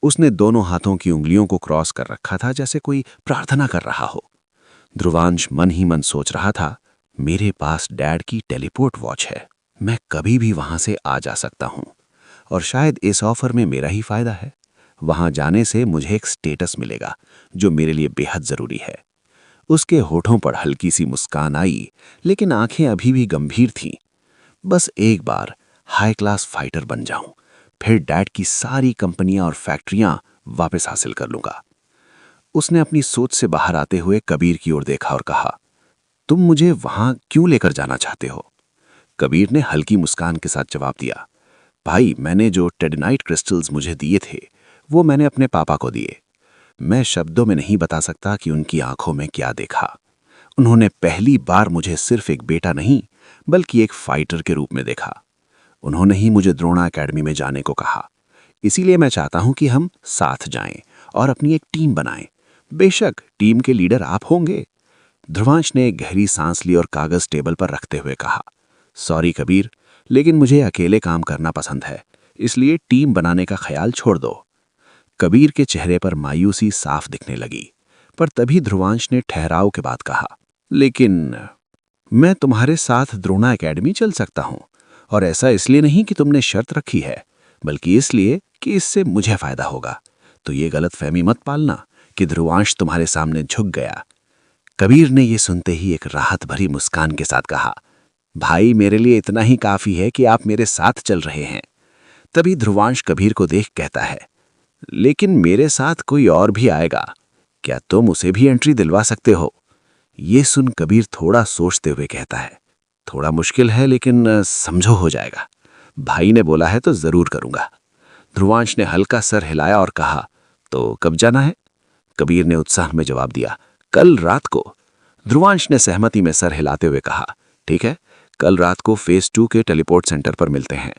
उसने दोनों हाथों की उंगलियों को क्रॉस कर रखा था, जैसे कोई प्रार्थना कर रहा हो। ध्रुवांश मन ही मन सोच रहा था, मेरे पास डैड की टेलीपोर्ट वॉच है, मैं कभी भी वहां से आ जा सकता हूं, और शायद इस ऑफर में मेरा ही फायदा है। वहां जाने से मुझे एक स्टेटस मिलेगा जो मेरे लिए बेहद जरूरी है। उसके होठों पर हल्की सी मुस्कान आई, लेकिन आंखें अभी भी गंभीर थीं। बस एक बार हाई क्लास फाइटर बन जाऊं, फिर डैड की सारी कंपनियां और फैक्ट्रियां वापस हासिल कर लूंगा। उसने अपनी सोच से बाहर आते हुए कबीर की ओर देखा और कहा, तुम मुझे वहां क्यों लेकर जाना चाहते हो? कबीर ने हल्की मुस्कान के साथ जवाब दिया, भाई, मैंने जो टेडेनाइट क्रिस्टल्स मुझे दिए थे वो मैंने अपने पापा को दिए। मैं शब्दों में नहीं बता सकता कि उनकी आंखों में क्या देखा। उन्होंने पहली बार मुझे सिर्फ एक बेटा नहीं, बल्कि एक फाइटर के रूप में देखा। उन्होंने ही मुझे द्रोणा एकेडमी में जाने को कहा। इसीलिए मैं चाहता हूं कि हम साथ जाएं और अपनी एक टीम बनाएं। बेशक टीम के लीडर आप होंगे। ध्रुवांश ने एक गहरी सांस ली और कागज टेबल पर रखते हुए कहा, सॉरी कबीर, लेकिन मुझे अकेले काम करना पसंद है, इसलिए टीम बनाने का ख्याल छोड़ दो। कबीर के चेहरे पर मायूसी साफ दिखने लगी, पर तभी ध्रुवांश ने ठहराव के बाद कहा, लेकिन मैं तुम्हारे साथ द्रोणा एकेडमी चल सकता हूं, और ऐसा इसलिए नहीं कि तुमने शर्त रखी है, बल्कि इसलिए कि इससे मुझे फायदा होगा। तो ये गलतफहमी मत पालना कि ध्रुवांश तुम्हारे सामने झुक गया। कबीर ने यह सुनते ही एक राहत भरी मुस्कान के साथ कहा, भाई, मेरे लिए इतना ही काफी है कि आप मेरे साथ चल रहे हैं। तभी ध्रुवांश कबीर को देख कहता है, लेकिन मेरे साथ कोई और भी आएगा, क्या तुम उसे भी एंट्री दिलवा सकते हो? ये सुन कबीर थोड़ा सोचते हुए कहता है, थोड़ा मुश्किल है, लेकिन समझो हो जाएगा। भाई ने बोला है तो जरूर करूंगा। ध्रुवांश ने हल्का सर हिलाया और कहा, तो कब जाना है? कबीर ने उत्साह में जवाब दिया, कल रात को। ध्रुवांश ने सहमति में सर हिलाते हुए कहा, ठीक है, कल रात को फेज 2 के टेलीपोर्ट सेंटर पर मिलते हैं।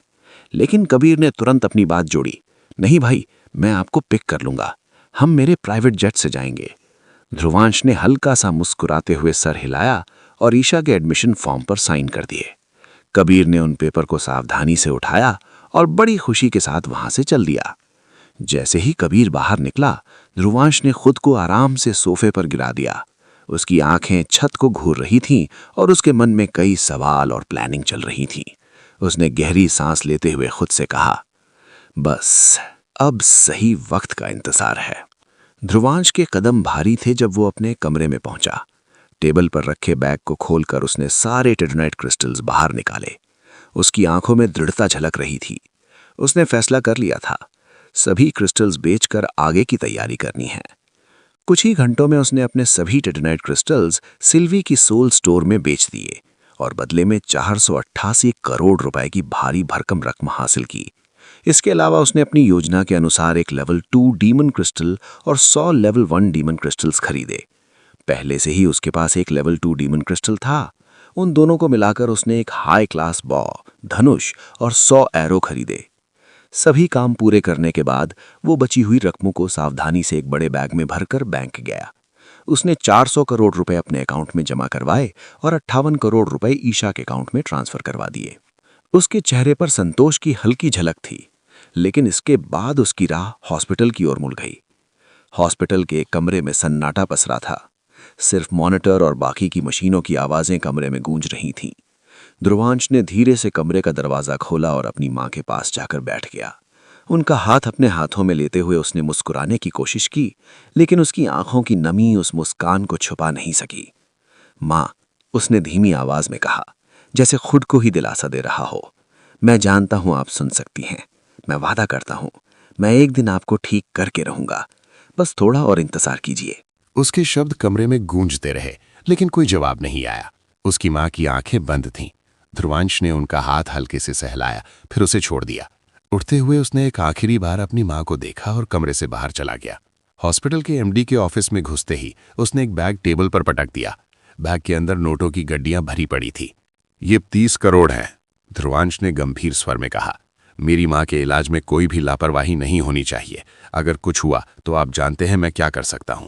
लेकिन कबीर ने तुरंत अपनी बात जोड़ी, नहीं भाई, मैं आपको पिक कर लूंगा, हम मेरे प्राइवेट जेट से जाएंगे। ध्रुवांश ने हल्का सा मुस्कुराते हुए सर हिलाया और ईशा के एडमिशन फॉर्म पर साइन कर दिए। कबीर ने उन पेपर को सावधानी से उठाया और बड़ी खुशी के साथ वहां से चल दिया। जैसे ही कबीर बाहर निकला, ध्रुवांश ने खुद को आराम से सोफे पर गिरा दिया। उसकी आंखें छत को घूर रही थीं और उसके मन में कई सवाल और प्लानिंग चल रही थी। उसने गहरी सांस लेते हुए खुद से कहा, बस अब सही वक्त का इंतजार है। ध्रुवांश के कदम भारी थे जब वो अपने कमरे में पहुंचा। टेबल पर रखे बैग को खोलकर उसने सारे टेट्रानाइट क्रिस्टल्स बाहर निकाले। उसकी आंखों में दृढ़ता झलक रही थी। उसने फैसला कर लिया था, सभी क्रिस्टल्स बेचकर आगे की तैयारी करनी है। कुछ ही घंटों में उसने अपने सभी टेट्रानाइट क्रिस्टल्स सिल्वी की सोल स्टोर में बेच दिए और बदले में 488 करोड़ रुपए की भारी भरकम रकम हासिल की। इसके अलावा उसने अपनी योजना के अनुसार एक लेवल 2 डीमन क्रिस्टल और 100 लेवल 1 डीमन क्रिस्टल्स खरीदे। पहले से ही उसके पास एक लेवल 2 डीमन क्रिस्टल था। उन दोनों को मिलाकर उसने एक हाई क्लास बॉ, धनुष और 100 एरो खरीदे। सभी काम पूरे करने के बाद वो बची हुई रकमों को सावधानी से एक बड़े बैग में भरकर बैंक गया। उसने 400 करोड़ रुपए अपने अकाउंट में जमा करवाए और 58 करोड़ रुपए ईशा के अकाउंट में ट्रांसफर करवा दिए। उसके चेहरे पर संतोष की हल्की झलक थी, लेकिन इसके बाद उसकी राह हॉस्पिटल की ओर मुड़ गई। हॉस्पिटल के एक कमरे में सन्नाटा पसरा था। सिर्फ मॉनिटर और बाकी की मशीनों की आवाजें कमरे में गूंज रही थीं। ध्रुवांश ने धीरे से कमरे का दरवाजा खोला और अपनी मां के पास जाकर बैठ गया। उनका हाथ अपने हाथों में लेते हुए उसने मुस्कुराने की कोशिश की, लेकिन उसकी आंखों की नमी उस मुस्कान को छुपा नहीं सकी। मां, उसने धीमी आवाज में कहा, जैसे खुद को ही दिलासा दे रहा हो, मैं जानता हूं आप सुन सकती हैं। मैं वादा करता हूं, मैं एक दिन आपको ठीक करके रहूंगा। बस थोड़ा और इंतजार कीजिए। उसके शब्द कमरे में गूंजते रहे, लेकिन कोई जवाब नहीं आया। उसकी मां की आंखें बंद थीं। ध्रुवांश ने उनका हाथ हल्के से सहलाया, फिर उसे छोड़ दिया। उठते हुए उसने एक आखिरी बार अपनी मां को देखा और कमरे से बाहर चला गया। हॉस्पिटल के एमडी के ऑफिस में घुसते ही उसने एक बैग टेबल पर पटक दिया। बैग के अंदर नोटों की गड्डियां भरी पड़ी थी। ये 30 करोड़ हैं, ध्रुवांश ने गंभीर स्वर में कहा। मेरी मां के इलाज में कोई भी लापरवाही नहीं होनी चाहिए। अगर कुछ हुआ तो आप जानते हैं मैं क्या कर सकता हूं।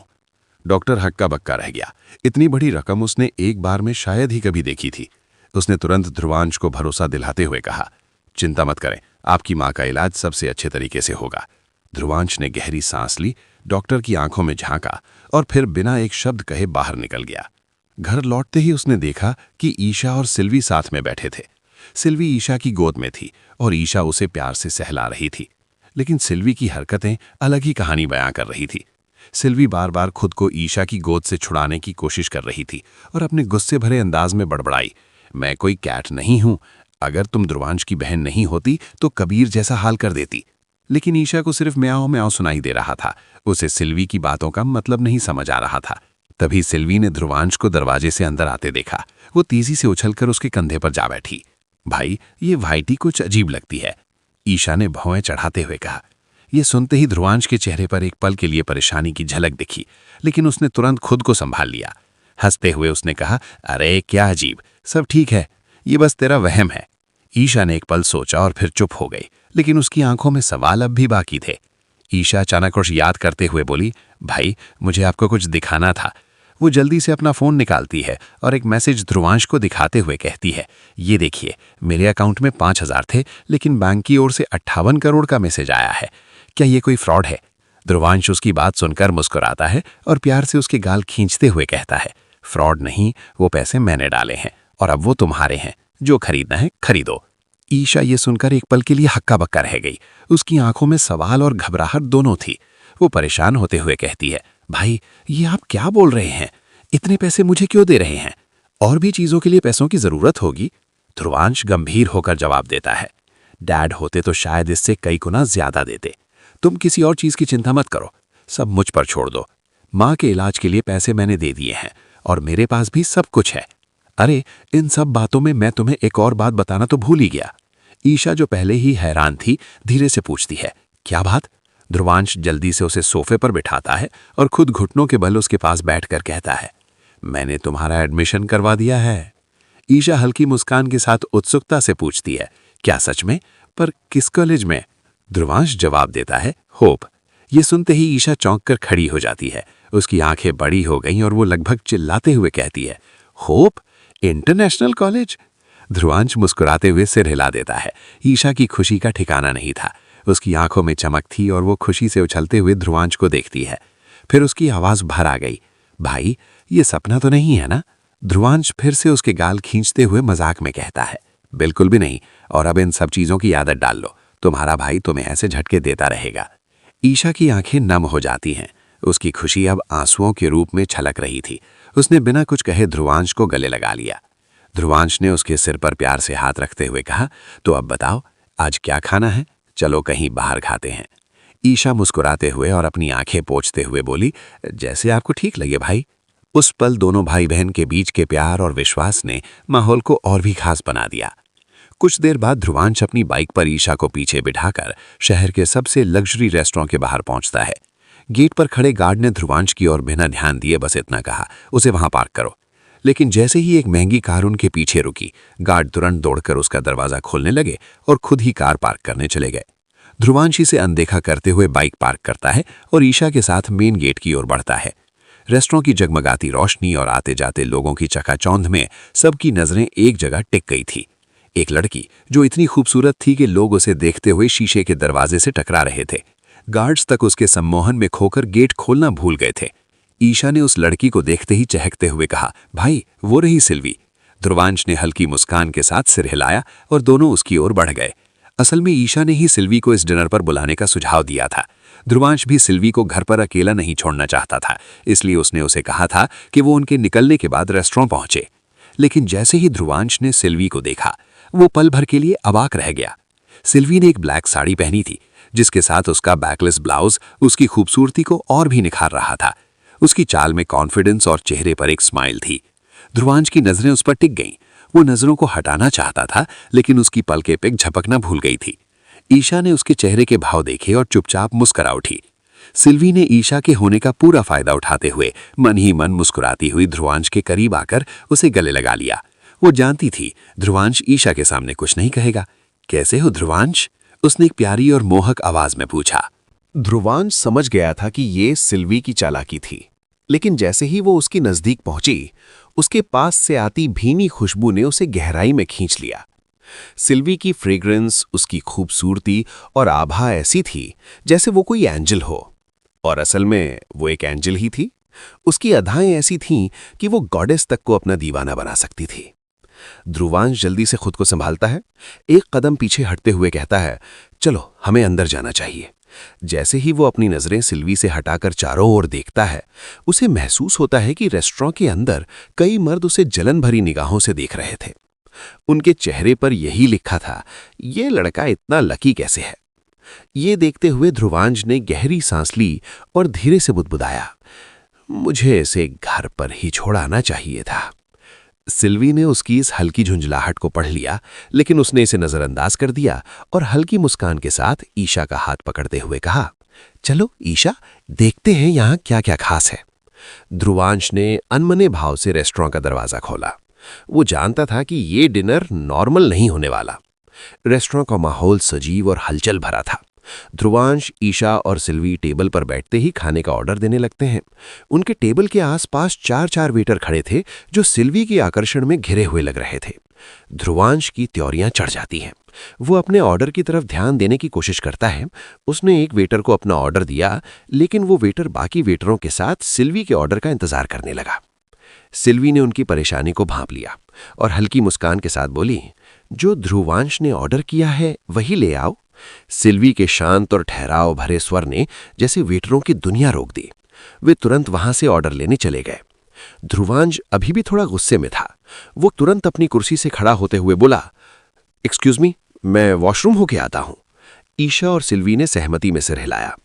डॉक्टर हक्का बक्का रह गया। इतनी बड़ी रकम उसने एक बार में शायद ही कभी देखी थी। उसने तुरंत ध्रुवांश को भरोसा दिलाते हुए कहा, चिंता मत करें, आपकी मां का इलाज सबसे अच्छे तरीके से होगा। ध्रुवांश ने गहरी सांस ली, डॉक्टर की आंखों में झांका और फिर बिना एक शब्द कहे बाहर निकल गया। घर लौटते ही उसने देखा कि ईशा और सिल्वी साथ में बैठे थे। सिल्वी ईशा की गोद में थी और ईशा उसे प्यार से सहला रही थी, लेकिन सिल्वी की हरकतें अलग ही कहानी बयां कर रही थी। सिल्वी बार बार खुद को ईशा की गोद से छुड़ाने की कोशिश कर रही थी और अपने गुस्से भरे अंदाज में बड़बड़ाई, मैं कोई कैट नहीं हूं। अगर तुम ध्रुवांश की बहन नहीं होती तो कबीर जैसा हाल कर देती। लेकिन ईशा को सिर्फ म्याओ म्याओ सुनाई दे रहा था। उसे सिल्वी की बातों का मतलब नहीं समझ आ रहा था। तभी सिल्वी ने ध्रुवांश को दरवाजे से अंदर आते देखा। वो तेजी से उछलकर उसके कंधे पर जा बैठी। भाई, ये वाइटी कुछ अजीब लगती है, ईशा ने भौएं चढ़ाते हुए कहा। ये सुनते ही ध्रुवांश के चेहरे पर एक पल के लिए परेशानी की झलक दिखी, लेकिन उसने तुरंत खुद को संभाल लिया। हंसते हुए उसने कहा, अरे क्या अजीब, सब ठीक है, ये बस तेरा वहम है। ईशा ने एक पल सोचा और फिर चुप हो गई, लेकिन उसकी आंखों में सवाल अब भी बाकी थे। ईशा अचानक कुछ याद करते हुए बोली, भाई मुझे आपको कुछ दिखाना था। वो जल्दी से अपना फोन निकालती है और एक मैसेज ध्रुवांश को दिखाते हुए कहती है, ये देखिए, मेरे अकाउंट में 5000 थे, लेकिन बैंक की ओर से 58 करोड़ का मैसेज आया है। क्या ये कोई फ्रॉड है? ध्रुवांश उसकी बात सुनकर मुस्कुराता है और प्यार से उसके गाल खींचते हुए कहता है, फ्रॉड नहीं, वो पैसे मैंने डाले हैं और अब वो तुम्हारे हैं। जो खरीदना है खरीदो। ईशा ये सुनकर एक पल के लिए हक्का बक्का रह गई। उसकी आंखों में सवाल और घबराहट दोनों थी। वो परेशान होते हुए कहती है, भाई ये आप क्या बोल रहे हैं? इतने पैसे मुझे क्यों दे रहे हैं? और भी चीजों के लिए पैसों की जरूरत होगी। ध्रुवांश गंभीर होकर जवाब देता है, डैड होते तो शायद इससे कई गुना ज्यादा देते। तुम किसी और चीज की चिंता मत करो, सब मुझ पर छोड़ दो। माँ के इलाज के लिए पैसे मैंने दे दिए हैं और मेरे पास भी सब कुछ है। अरे इन सब बातों में मैं तुम्हें एक और बात बताना तो भूल ही गया। ईशा जो पहले ही हैरान थी धीरे से पूछती है, क्या बात? ध्रुवांश जल्दी से उसे सोफे पर बिठाता है और खुद घुटनों के बल उसके पास बैठकर कहता है, मैंने तुम्हारा एडमिशन करवा दिया है। ईशा हल्की मुस्कान के साथ उत्सुकता से पूछती है, क्या सच में? पर किस कॉलेज में? ध्रुवांश जवाब देता है, होप। ये सुनते ही ईशा चौंक कर खड़ी हो जाती है। उसकी आंखें बड़ी हो गईं और वो लगभग चिल्लाते हुए कहती है, होप इंटरनेशनल कॉलेज? ध्रुवांश मुस्कुराते हुए सिर हिला देता है। ईशा की खुशी का ठिकाना नहीं था। उसकी आंखों में चमक थी और वो खुशी से उछलते हुए ध्रुवांश को देखती है। फिर उसकी आवाज भर आ गई, भाई ये सपना तो नहीं है ना? ध्रुवांश फिर से उसके गाल खींचते हुए मजाक में कहता है, बिल्कुल भी नहीं, और अब इन सब चीजों की आदत डाल लो, तुम्हारा भाई तुम्हें ऐसे झटके देता रहेगा। ईशा की आंखें नम हो जाती हैं। उसकी खुशी अब आंसुओं के रूप में छलक रही थी। उसने बिना कुछ कहे ध्रुवांश को गले लगा लिया। ध्रुवांश ने उसके सिर पर प्यार से हाथ रखते हुए कहा, तो अब बताओ आज क्या खाना है? चलो कहीं बाहर खाते हैं। ईशा मुस्कुराते हुए और अपनी आंखें पोंछते हुए बोली, जैसे आपको ठीक लगे भाई। उस पल दोनों भाई बहन के बीच के प्यार और विश्वास ने माहौल को और भी खास बना दिया। कुछ देर बाद ध्रुवांश अपनी बाइक पर ईशा को पीछे बिठाकर शहर के सबसे लग्जरी रेस्टोरेंट के बाहर पहुंचता है। गेट पर खड़े गार्ड ने ध्रुवांश की ओर बिना ध्यान दिए बस इतना कहा, उसे वहां पार्क करो। लेकिन जैसे ही एक महंगी कार उनके पीछे रुकी, गार्ड तुरंत दौड़कर उसका दरवाजा खोलने लगे और खुद ही कार पार्क करने चले गए। ध्रुवांश इसे अनदेखा करते हुए बाइक पार्क करता है और ईशा के साथ मेन गेट की ओर बढ़ता है। रेस्टोरेंट की जगमगाती रोशनी और आते जाते लोगों की चकाचौंध में सबकी नजरें एक जगह टिक गई थी। एक लड़की जो इतनी खूबसूरत थी कि लोग उसे देखते हुए शीशे के दरवाजे से टकरा रहे थे। गार्ड्स तक उसके सम्मोहन में खोकर गेट खोलना भूल गए थे। ईशा ने उस लड़की को देखते ही चहकते हुए कहा, भाई वो रही सिल्वी। ध्रुवांश ने हल्की मुस्कान के साथ सिर हिलाया और दोनों उसकी ओर बढ़ गए। असल में ईशा ने ही सिल्वी को इस डिनर पर बुलाने का सुझाव दिया था। ध्रुवांश भी सिल्वी को घर पर अकेला नहीं छोड़ना चाहता था, इसलिए उसने उसे कहा था कि वो उनके निकलने के बाद रेस्टोरेंट पहुंचे। लेकिन जैसे ही ध्रुवांश ने सिल्वी को देखा, वो पल भर के लिए अवाक रह गया। सिल्वी ने एक ब्लैक साड़ी पहनी थी, जिसके साथ उसका बैकलेस ब्लाउज उसकी खूबसूरती को और भी निखार रहा था। उसकी चाल में कॉन्फिडेंस और चेहरे पर एक स्माइल थी। ध्रुवांश की नजरें उस पर टिक गईं। वो नजरों को हटाना चाहता था, लेकिन उसकी पलकें पे झपकना भूल गई थी। ईशा ने उसके चेहरे के भाव देखे और चुपचाप मुस्कुरा उठी। सिल्वी ने ईशा के होने का पूरा फायदा उठाते हुए मन ही मन मुस्कुराती हुई ध्रुवांश के करीब आकर उसे गले लगा लिया। वो जानती थी ध्रुवांश ईशा के सामने कुछ नहीं कहेगा। कैसे हो ध्रुवांश? उसने एक प्यारी और मोहक आवाज में पूछा। ध्रुवांश समझ गया था कि ये सिल्वी की चालाकी थी, लेकिन जैसे ही वो उसकी नजदीक पहुंची, उसके पास से आती भीनी खुशबू ने उसे गहराई में खींच लिया। सिल्वी की फ्रेग्रेंस, उसकी खूबसूरती और आभा ऐसी थी जैसे वो कोई एंजल हो, और असल में वो एक एंजल ही थी। उसकी अदाएं ऐसी थीं कि वो गॉडेस तक को अपना दीवाना बना सकती थी। ध्रुवांश जल्दी से खुद को संभालता है, एक कदम पीछे हटते हुए कहता है, चलो हमें अंदर जाना चाहिए। जैसे ही वो अपनी नजरें सिल्वी से हटाकर चारों ओर देखता है, उसे महसूस होता है कि रेस्टोरेंट के अंदर कई मर्द उसे जलन भरी निगाहों से देख रहे थे। उनके चेहरे पर यही लिखा था, ये लड़का इतना लकी कैसे है। ये देखते हुए ध्रुवांश ने गहरी सांस ली और धीरे से बुदबुदाया, मुझे इसे घर पर ही छोड़ाना चाहिए था। सिल्वी ने उसकी इस हल्की झुंझलाहट को पढ़ लिया, लेकिन उसने इसे नजरअंदाज कर दिया और हल्की मुस्कान के साथ ईशा का हाथ पकड़ते हुए कहा, चलो ईशा, देखते हैं यहां क्या क्या खास है। ध्रुवांश ने अनमने भाव से रेस्टोरेंट का दरवाजा खोला। वो जानता था कि ये डिनर नॉर्मल नहीं होने वाला। रेस्टोरेंट का माहौल सजीव और हलचल भरा था। ध्रुवांश, ईशा और सिल्वी टेबल पर बैठते ही खाने का ऑर्डर देने लगते हैं। उनके टेबल के आसपास 4-4 वेटर खड़े थे जो सिल्वी के आकर्षण में घिरे हुए लग रहे थे। ध्रुवांश की त्योरियां चढ़ जाती हैं। वो अपने ऑर्डर की तरफ ध्यान देने की कोशिश करता है। उसने एक वेटर को अपना ऑर्डर दिया, लेकिन वो वेटर बाकी वेटरों के साथ सिल्वी के ऑर्डर का इंतजार करने लगा। सिल्वी ने उनकी परेशानी को भांप लिया और हल्की मुस्कान के साथ बोली, जो ध्रुवांश ने ऑर्डर किया है वही ले आओ। सिल्वी के शांत और ठहराव भरे स्वर ने जैसे वेटरों की दुनिया रोक दी। वे तुरंत वहां से ऑर्डर लेने चले गए। ध्रुवांश अभी भी थोड़ा गुस्से में था। वो तुरंत अपनी कुर्सी से खड़ा होते हुए बोला, एक्सक्यूज मी, मैं वॉशरूम होके आता हूं। ईशा और सिल्वी ने सहमति में सिर हिलाया।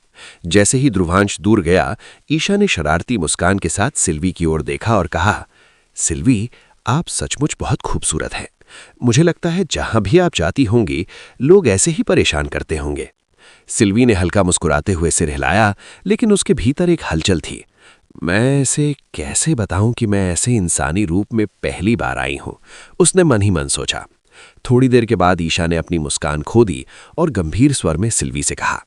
जैसे ही ध्रुवांश दूर गया, ईशा ने शरारती मुस्कान के साथ सिल्वी की ओर देखा और कहा, सिल्वी, आप सचमुच बहुत खूबसूरत हैं, मुझे लगता है जहां भी आप जाती होंगी लोग ऐसे ही परेशान करते होंगे। सिल्वी ने हल्का मुस्कुराते हुए सिर हिलाया, लेकिन उसके भीतर एक हलचल थी। मैं इसे कैसे बताऊं कि मैं ऐसे इंसानी रूप में पहली बार आई हूं, उसने मन ही मन सोचा। थोड़ी देर के बाद ईशा ने अपनी मुस्कान खो दी और गंभीर स्वर में सिल्वी से कहा,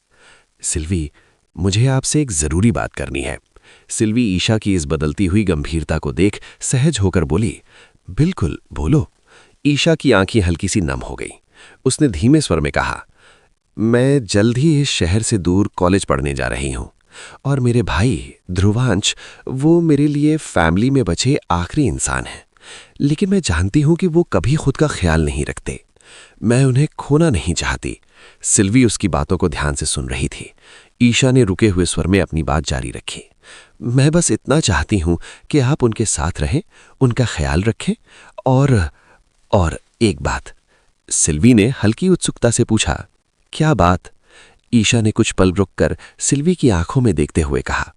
सिल्वी, मुझे आपसे एक जरूरी बात करनी है। सिल्वी ईशा की इस बदलती हुई गंभीरता को देख सहज होकर बोली, बिल्कुल, बोलो। ईशा की आंखें हल्की सी नम हो गई। उसने धीमे स्वर में कहा, मैं जल्द ही इस शहर से दूर कॉलेज पढ़ने जा रही हूं और मेरे भाई ध्रुवांश, वो मेरे लिए फैमिली में बचे आखिरी इंसान हैं। लेकिन मैं जानती हूं कि वो कभी खुद का ख्याल नहीं रखते। मैं उन्हें खोना नहीं चाहती। सिल्वी उसकी बातों को ध्यान से सुन रही थी। ईशा ने रुके हुए स्वर में अपनी बात जारी रखी, मैं बस इतना चाहती हूं कि आप उनके साथ रहें, उनका ख्याल रखें और एक बात। सिल्वी ने हल्की उत्सुकता से पूछा, क्या बात? ईशा ने कुछ पल रुककर सिल्वी की आंखों में देखते हुए कहा,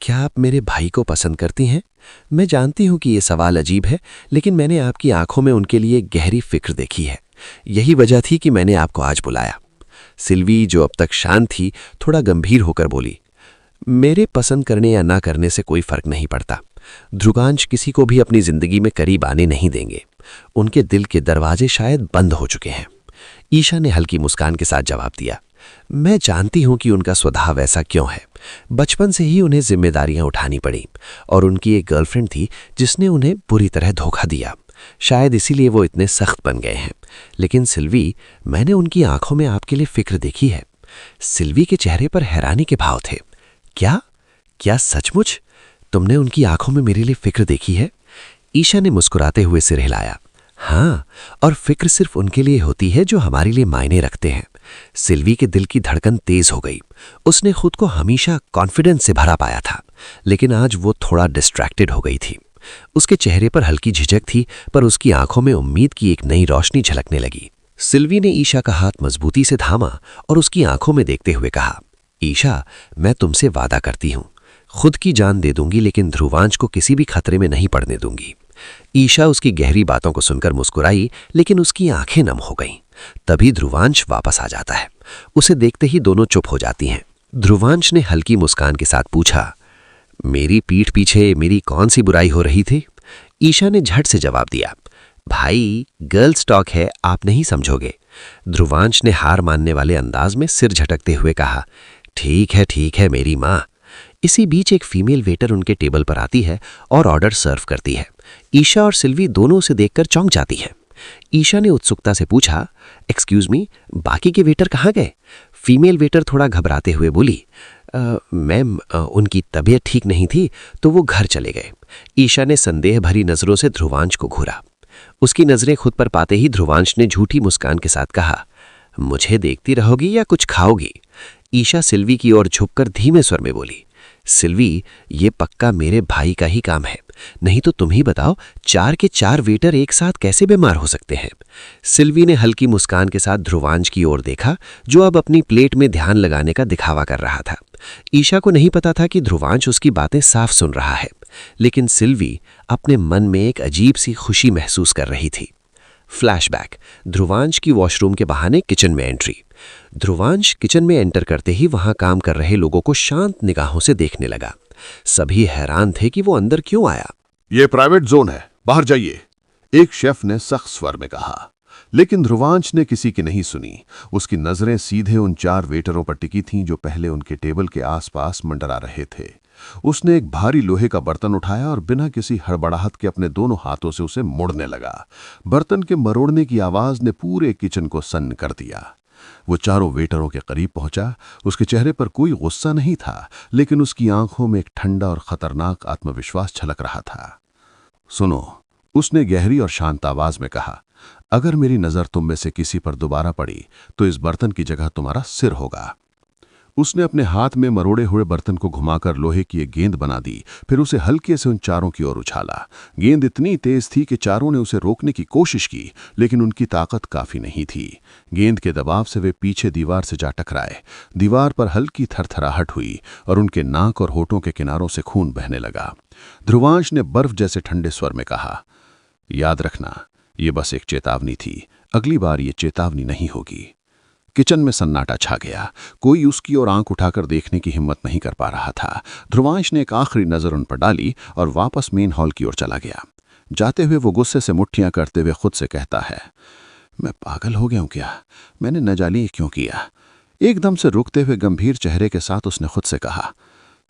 क्या आप मेरे भाई को पसंद करती हैं? मैं जानती हूं कि यह सवाल अजीब है, लेकिन मैंने आपकी आंखों में उनके लिए गहरी फिक्र देखी है। यही वजह थी कि मैंने आपको आज बुलाया। सिल्वी, जो अब तक शांत थी, थोड़ा गंभीर होकर बोली, मेरे पसंद करने या ना करने से कोई फर्क नहीं पड़ता। ध्रुवांश किसी को भी अपनी जिंदगी में करीब आने नहीं देंगे। उनके दिल के दरवाजे शायद बंद हो चुके हैं। ईशा ने हल्की मुस्कान के साथ जवाब दिया, मैं जानती हूं कि उनका स्वभाव ऐसा क्यों है। बचपन से ही उन्हें जिम्मेदारियां उठानी पड़ी और उनकी एक गर्लफ्रेंड थी जिसने उन्हें बुरी तरह धोखा दिया। शायद इसीलिए वो इतने सख्त बन गए हैं। लेकिन सिल्वी, मैंने उनकी आंखों में आपके लिए फिक्र देखी है। सिल्वी के चेहरे पर हैरानी के भाव थे। क्या सचमुच तुमने उनकी आंखों में मेरे लिए फिक्र देखी है? ईशा ने मुस्कुराते हुए सिर हिलाया। हाँ, और फिक्र सिर्फ उनके लिए होती है जो हमारे लिए मायने रखते हैं। सिल्वी के दिल की धड़कन तेज हो गई। उसने खुद को हमेशा कॉन्फिडेंस से भरा पाया था, लेकिन आज वो थोड़ा डिस्ट्रैक्टेड हो गई थी। उसके चेहरे पर हल्की झिझक थी, पर उसकी आंखों में उम्मीद की एक नई रोशनी झलकने लगी। सिल्वी ने ईशा का हाथ मजबूती से थामा और उसकी आंखों में देखते हुए कहा, ईशा, मैं तुमसे वादा करती हूं, खुद की जान दे दूंगी, लेकिन ध्रुवांश को किसी भी खतरे में नहीं पड़ने दूंगी। ईशा उसकी गहरी बातों को सुनकर मुस्कुराई, लेकिन उसकी आंखें नम हो गईं। तभी ध्रुवांश वापस आ जाता है। उसे देखते ही दोनों चुप हो जाती हैं। ध्रुवांश ने हल्की मुस्कान के साथ पूछा, मेरी पीठ पीछे मेरी कौन सी बुराई हो रही थी? ईशा ने झट से जवाब दिया, भाई, गर्ल्स टॉक है, आप नहीं समझोगे। ध्रुवांश ने हार मानने वाले अंदाज में सिर झटकते हुए कहा, ठीक है मेरी माँ। इसी बीच एक फीमेल वेटर उनके टेबल पर आती है और ऑर्डर सर्व करती है। ईशा और सिल्वी दोनों उसे देखकर चौंक जाती हैं। ईशा ने उत्सुकता से पूछा, एक्सक्यूज मी, बाकी के वेटर कहाँ गए? फीमेल वेटर थोड़ा घबराते हुए बोली, मैम, उनकी तबीयत ठीक नहीं थी तो वो घर चले गए। ईशा ने संदेह भरी नजरों से ध्रुवांश को घूरा। उसकी नजरें खुद पर पाते ही ध्रुवांश ने झूठी मुस्कान के साथ कहा, मुझे देखती रहोगी या कुछ खाओगी? ईशा सिल्वी की ओर झुककर धीमे स्वर में बोली, सिल्वी, ये पक्का मेरे भाई का ही काम है, नहीं तो तुम ही बताओ 4 के 4 वेटर एक साथ कैसे बीमार हो सकते हैं? सिल्वी ने हल्की मुस्कान के साथ ध्रुवांश की ओर देखा, जो अब अपनी प्लेट में ध्यान लगाने का दिखावा कर रहा था। ईशा को नहीं पता था कि ध्रुवांश उसकी बातें साफ सुन रहा है, लेकिन सिल्वी अपने मन में एक अजीब सी खुशी महसूस कर रही थी। फ्लैशबैक, ध्रुवांश की वॉशरूम के बहाने किचन में एंट्री। ध्रुवांश किचन में एंटर करते ही वहां काम कर रहे लोगों को शांत निगाहों से देखने लगा। सभी हैरान थे कि वो अंदर क्यों आया। ये प्राइवेट जोन है, बाहर जाइए, एक शेफ ने सख्त स्वर में कहा। लेकिन ध्रुवांश ने किसी की नहीं सुनी। उसकी नजरें सीधे उन 4 वेटरों पर टिकी थीं जो पहले उनके टेबल के आसपास मंडरा रहे थे। उसने एक भारी लोहे का बर्तन उठाया और बिना किसी हड़बड़ाहट के अपने दोनों हाथों से उसे मोड़ने लगा। बर्तन के मरोड़ने की आवाज ने पूरे किचन को सन्न कर दिया। वो चारों वेटरों के करीब पहुंचा। उसके चेहरे पर कोई गुस्सा नहीं था, लेकिन उसकी आंखों में एक ठंडा और खतरनाक आत्मविश्वास झलक रहा था। सुनो, उसने गहरी और शांत आवाज में कहा, अगर मेरी नजर तुम में से किसी पर दोबारा पड़ी तो इस बर्तन की जगह तुम्हारा सिर होगा। उसने अपने हाथ में मरोड़े हुए बर्तन को घुमाकर लोहे की एक गेंद बना दी, फिर उसे हल्के से उन चारों की ओर उछाला। गेंद इतनी तेज थी कि चारों ने उसे रोकने की कोशिश की, लेकिन उनकी ताकत काफी नहीं थी। गेंद के दबाव से वे पीछे दीवार से जा टकराए। दीवार पर हल्की थरथराहट हुई और उनके नाक और होठों के किनारों से खून बहने लगा। ध्रुवांश ने बर्फ जैसे ठंडे स्वर में कहा, याद रखना, ये बस एक चेतावनी थी, अगली बार ये चेतावनी नहीं होगी। किचन में सन्नाटा छा गया। कोई उसकी ओर आंख उठाकर देखने की हिम्मत नहीं कर पा रहा था। ध्रुवांश ने एक आखिरी नज़र उन पर डाली और वापस मेन हॉल की ओर चला गया। जाते हुए वो गुस्से से मुट्ठियां करते हुए खुद से कहता है, मैं पागल हो गया हूं क्या? मैंने न जाने ये क्यों किया? एकदम से रुकते हुए गंभीर चेहरे के साथ उसने खुद से कहा,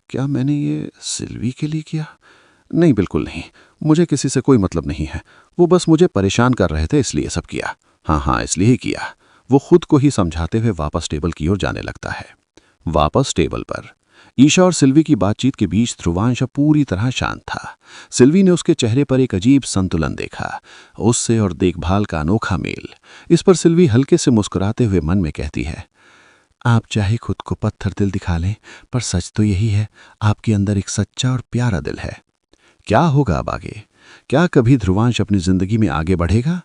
क्या मैंने ये सिल्वी के लिए किया? नहीं, बिल्कुल नहीं। मुझे किसी से कोई मतलब नहीं है। वो बस मुझे परेशान कर रहे थे, इसलिए सब किया। हाँ, इसलिए ही किया। वो खुद को ही समझाते हुए वापस टेबल की ओर जाने लगता है। वापस टेबल पर ईशा और सिल्वी की बातचीत के बीच ध्रुवांश पूरी तरह शांत था। सिल्वी ने उसके चेहरे पर एक अजीब संतुलन देखा, उससे और देखभाल का अनोखा मेल। इस पर सिल्वी हल्के से मुस्कुराते हुए मन में कहती है, आप चाहे खुद को पत्थर दिल दिखा लें, पर सच तो यही है, आपके अंदर एक सच्चा और प्यारा दिल है। क्या होगा अब आगे? क्या कभी ध्रुवांश अपनी जिंदगी में आगे बढ़ेगा?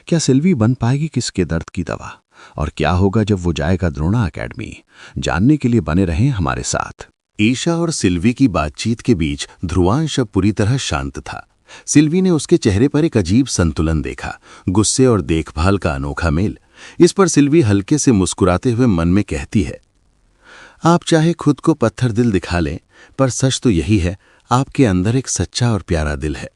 क्या सिल्वी बन पाएगी किसके दर्द की दवा? और क्या होगा जब वो जाएगा द्रोणा एकेडमी? जानने के लिए बने रहें हमारे साथ। ईशा और सिल्वी की बातचीत के बीच ध्रुवांश अब पूरी तरह शांत था। सिल्वी ने उसके चेहरे पर एक अजीब संतुलन देखा, गुस्से और देखभाल का अनोखा मेल। इस पर सिल्वी हल्के से मुस्कुराते हुए मन में कहती है, आप चाहे खुद को पत्थर दिल दिखा लें, पर सच तो यही है, आपके अंदर एक सच्चा और प्यारा दिल है।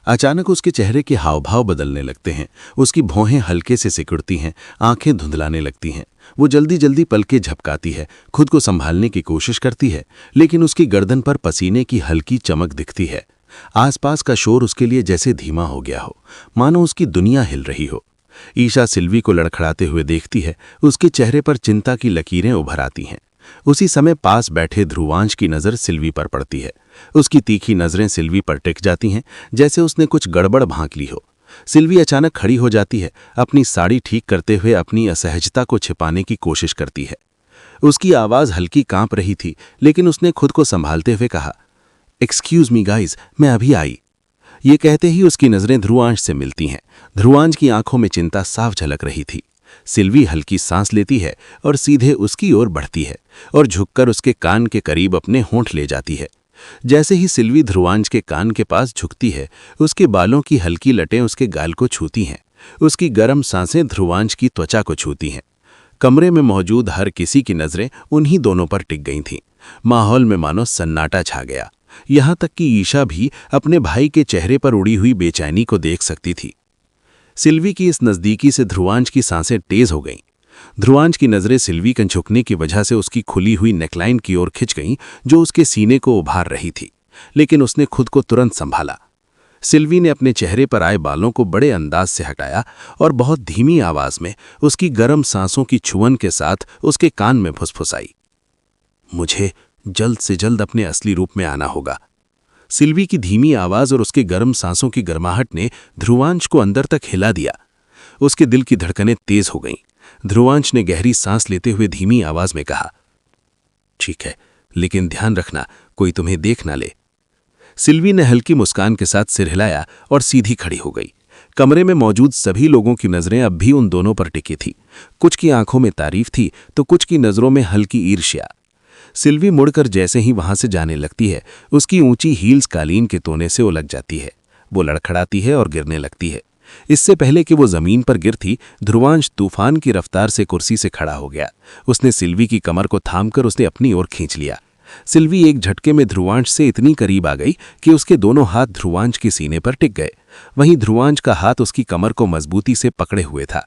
अचानक उसके चेहरे के हाव भाव बदलने लगते हैं। उसकी भौहें हल्के से सिकुड़ती हैं, आंखें धुंधलाने लगती हैं। वो जल्दी जल्दी पलकें झपकाती है, खुद को संभालने की कोशिश करती है, लेकिन उसकी गर्दन पर पसीने की हल्की चमक दिखती है। आसपास का शोर उसके लिए जैसे धीमा हो गया हो, मानो उसकी दुनिया हिल रही हो। ईशा सिल्वी को लड़खड़ाते हुए देखती है, उसके चेहरे पर चिंता की लकीरें उभर आती हैं। उसी समय पास बैठे ध्रुवांश की नज़र सिल्वी पर पड़ती है। उसकी तीखी नज़रें सिल्वी पर टिक जाती हैं, जैसे उसने कुछ गड़बड़ भांक ली हो। सिल्वी अचानक खड़ी हो जाती है, अपनी साड़ी ठीक करते हुए अपनी असहजता को छिपाने की कोशिश करती है। उसकी आवाज़ हल्की कांप रही थी, लेकिन उसने खुद को संभालते हुए कहा, एक्सक्यूज़ मी गाइज, मैं अभी आई। ये कहते ही उसकी नज़रें ध्रुवांश से मिलती हैं। ध्रुवांश की आंखों में चिंता साफ झलक रही थी। सिल्वी हल्की सांस लेती है और सीधे उसकी ओर बढ़ती है और झुककर उसके कान के करीब अपने होंठ ले जाती है। जैसे ही सिल्वी ध्रुवांश के कान के पास झुकती है, उसके बालों की हल्की लटें उसके गाल को छूती हैं। उसकी गर्म सांसें ध्रुवांश की त्वचा को छूती हैं। कमरे में मौजूद हर किसी की नज़रें उन्हीं दोनों पर टिक गई थीं। माहौल में मानो सन्नाटा छा गया। यहाँ तक कि ईशा भी अपने भाई के चेहरे पर उड़ी हुई बेचैनी को देख सकती थी। सिल्वी की इस नज़दीकी से ध्रुवांश की सांसें तेज हो गईं। ध्रुवांश की नज़रें सिल्वी के झुकने की वजह से उसकी खुली हुई नेकलाइन की ओर खिंच गईं, जो उसके सीने को उभार रही थी, लेकिन उसने खुद को तुरंत संभाला। सिल्वी ने अपने चेहरे पर आए बालों को बड़े अंदाज से हटाया और बहुत धीमी आवाज में उसकी गर्म सांसों की छुअन के साथ उसके कान में फुसफुसाई, मुझे जल्द से जल्द अपने असली रूप में आना होगा। सिल्वी की धीमी आवाज और उसके गर्म सांसों की गर्माहट ने ध्रुवांश को अंदर तक हिला दिया। उसके दिल की धड़कनें तेज हो गईं। ध्रुवांश ने गहरी सांस लेते हुए धीमी आवाज में कहा, ठीक है, लेकिन ध्यान रखना कोई तुम्हें देख ना ले। सिल्वी ने हल्की मुस्कान के साथ सिर हिलाया और सीधी खड़ी हो गई। कमरे में मौजूद सभी लोगों की नजरें अब भी उन दोनों पर टिकी थी। कुछ की आंखों में तारीफ थी तो कुछ की नजरों में हल्की ईर्ष्या। सिल्वी मुड़कर जैसे ही वहां से जाने लगती है, उसकी ऊंची हील्स कालीन के तोने से उलझ जाती है। वो लड़खड़ाती है और गिरने लगती है। इससे पहले कि वो जमीन पर गिरती, ध्रुवांश तूफान की रफ्तार से कुर्सी से खड़ा हो गया। उसने सिल्वी की कमर को थामकर उसे अपनी ओर खींच लिया। सिल्वी एक झटके में ध्रुवांश से इतनी करीब आ गई कि उसके दोनों हाथ ध्रुवांश के सीने पर टिक गए। वहीं ध्रुवांश का हाथ उसकी कमर को मजबूती से पकड़े हुए था।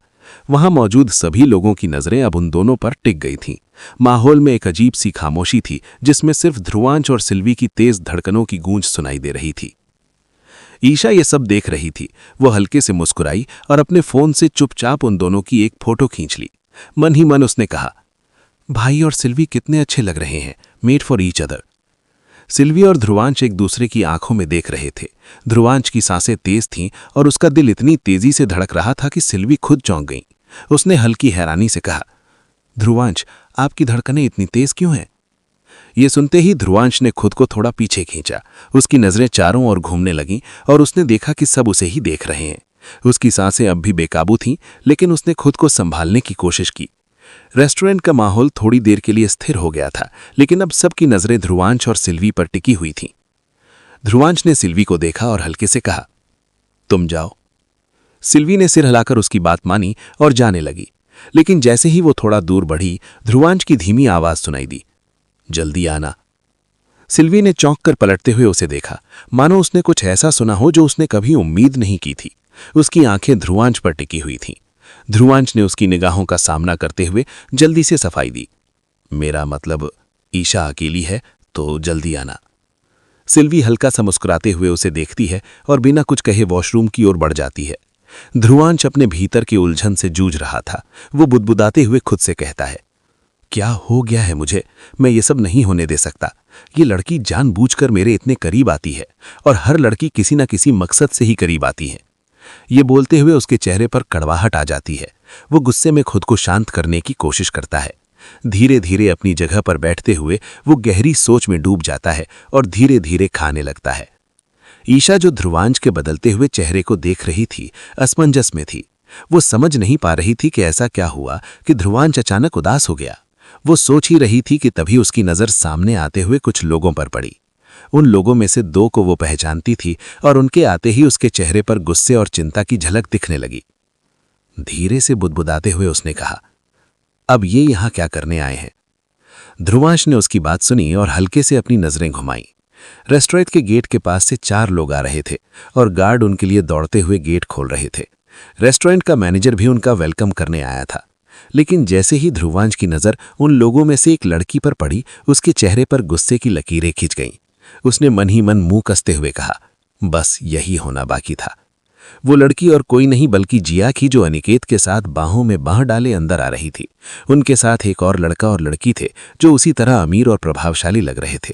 वहां मौजूद सभी लोगों की नजरें अब उन दोनों पर टिक गई थीं। माहौल में एक अजीब सी खामोशी थी, जिसमें सिर्फ ध्रुवांश और सिल्वी की तेज धड़कनों की गूंज सुनाई दे रही थी। ईशा ये सब देख रही थी। वो हल्के से मुस्कुराई और अपने फोन से चुपचाप उन दोनों की एक फोटो खींच ली। मन ही मन उसने कहा, भाई और सिल्वी कितने अच्छे लग रहे हैं, made for each other. Silvi और ध्रुवांश एक दूसरे की आंखों में देख रहे थे। ध्रुवांश की सांसें तेज थीं और उसका दिल इतनी तेजी से धड़क रहा था कि सिल्वी खुद चौंक गई। उसने हल्की हैरानी से कहा, ध्रुवांश, आपकी धड़कनें इतनी तेज क्यों हैं? ये सुनते ही ध्रुवांश ने खुद को थोड़ा पीछे खींचा। उसकी नजरें चारों ओर घूमने लगीं और उसने देखा कि सब उसे ही देख रहे हैं। उसकी सांसें अब भी बेकाबू थीं, लेकिन उसने खुद को संभालने की कोशिश की। रेस्टोरेंट का माहौल थोड़ी देर के लिए स्थिर हो गया था, लेकिन अब सबकी नजरें ध्रुवांश और सिल्वी पर टिकी हुई थीं। ध्रुवांश ने सिल्वी को देखा और हल्के से कहा, तुम जाओ। सिल्वी ने सिर हिलाकर उसकी बात मानी और जाने लगी। लेकिन जैसे ही वो थोड़ा दूर बढ़ी, ध्रुवांश की धीमी आवाज सुनाई दी, जल्दी आना। सिल्वी ने चौंक कर पलटते हुए उसे देखा, मानो उसने कुछ ऐसा सुना हो जो उसने कभी उम्मीद नहीं की थी। उसकी आंखें ध्रुवांश पर टिकी हुई थीं। ध्रुवांश ने उसकी निगाहों का सामना करते हुए जल्दी से सफाई दी, मेरा मतलब ईशा अकेली है तो जल्दी आना। सिल्वी हल्का सा मुस्कुराते हुए उसे देखती है और बिना कुछ कहे वॉशरूम की ओर बढ़ जाती है। ध्रुवांश अपने भीतर की उलझन से जूझ रहा था। वो बुदबुदाते हुए खुद से कहता है, क्या हो गया है मुझे? मैं ये सब नहीं होने दे सकता। ये लड़की जानबूझकर मेरे इतने करीब आती है और हर लड़की किसी न किसी मकसद से ही करीब आती है। ये बोलते हुए उसके चेहरे पर कड़वाहट आ जाती है। वो गुस्से में खुद को शांत करने की कोशिश करता है। धीरे धीरे अपनी जगह पर बैठते हुए वो गहरी सोच में डूब जाता है और धीरे धीरे खाने लगता है। ईशा जो ध्रुवांश के बदलते हुए चेहरे को देख रही थी, असमंजस में थी। वो समझ नहीं पा रही थी कि ऐसा क्या हुआ कि ध्रुवांश अचानक उदास हो गया। वो सोच ही रही थी कि तभी उसकी नज़र सामने आते हुए कुछ लोगों पर पड़ी। उन लोगों में से 2 को वो पहचानती थी और उनके आते ही उसके चेहरे पर गुस्से और चिंता की झलक दिखने लगी। धीरे से बुदबुदाते हुए उसने कहा, अब ये यहाँ क्या करने आए हैं? ध्रुवांश ने उसकी बात सुनी और हल्के से अपनी नजरें घुमाई। रेस्टोरेंट के गेट के पास से 4 लोग आ रहे थे और गार्ड उनके लिए दौड़ते हुए गेट खोल रहे थे। रेस्टोरेंट का मैनेजर भी उनका वेलकम करने आया था। लेकिन जैसे ही ध्रुवांश की नज़र उन लोगों में से एक लड़की पर पड़ी, उसके चेहरे पर गुस्से की लकीरें खिंच गईं। उसने मन ही मन मुंह कसते हुए कहा, बस यही होना बाकी था। वो लड़की और कोई नहीं बल्कि जिया थी, जो अनिकेत के साथ बाहों में बाह डाले अंदर आ रही थी। उनके साथ एक और लड़का और लड़की थे जो उसी तरह अमीर और प्रभावशाली लग रहे थे।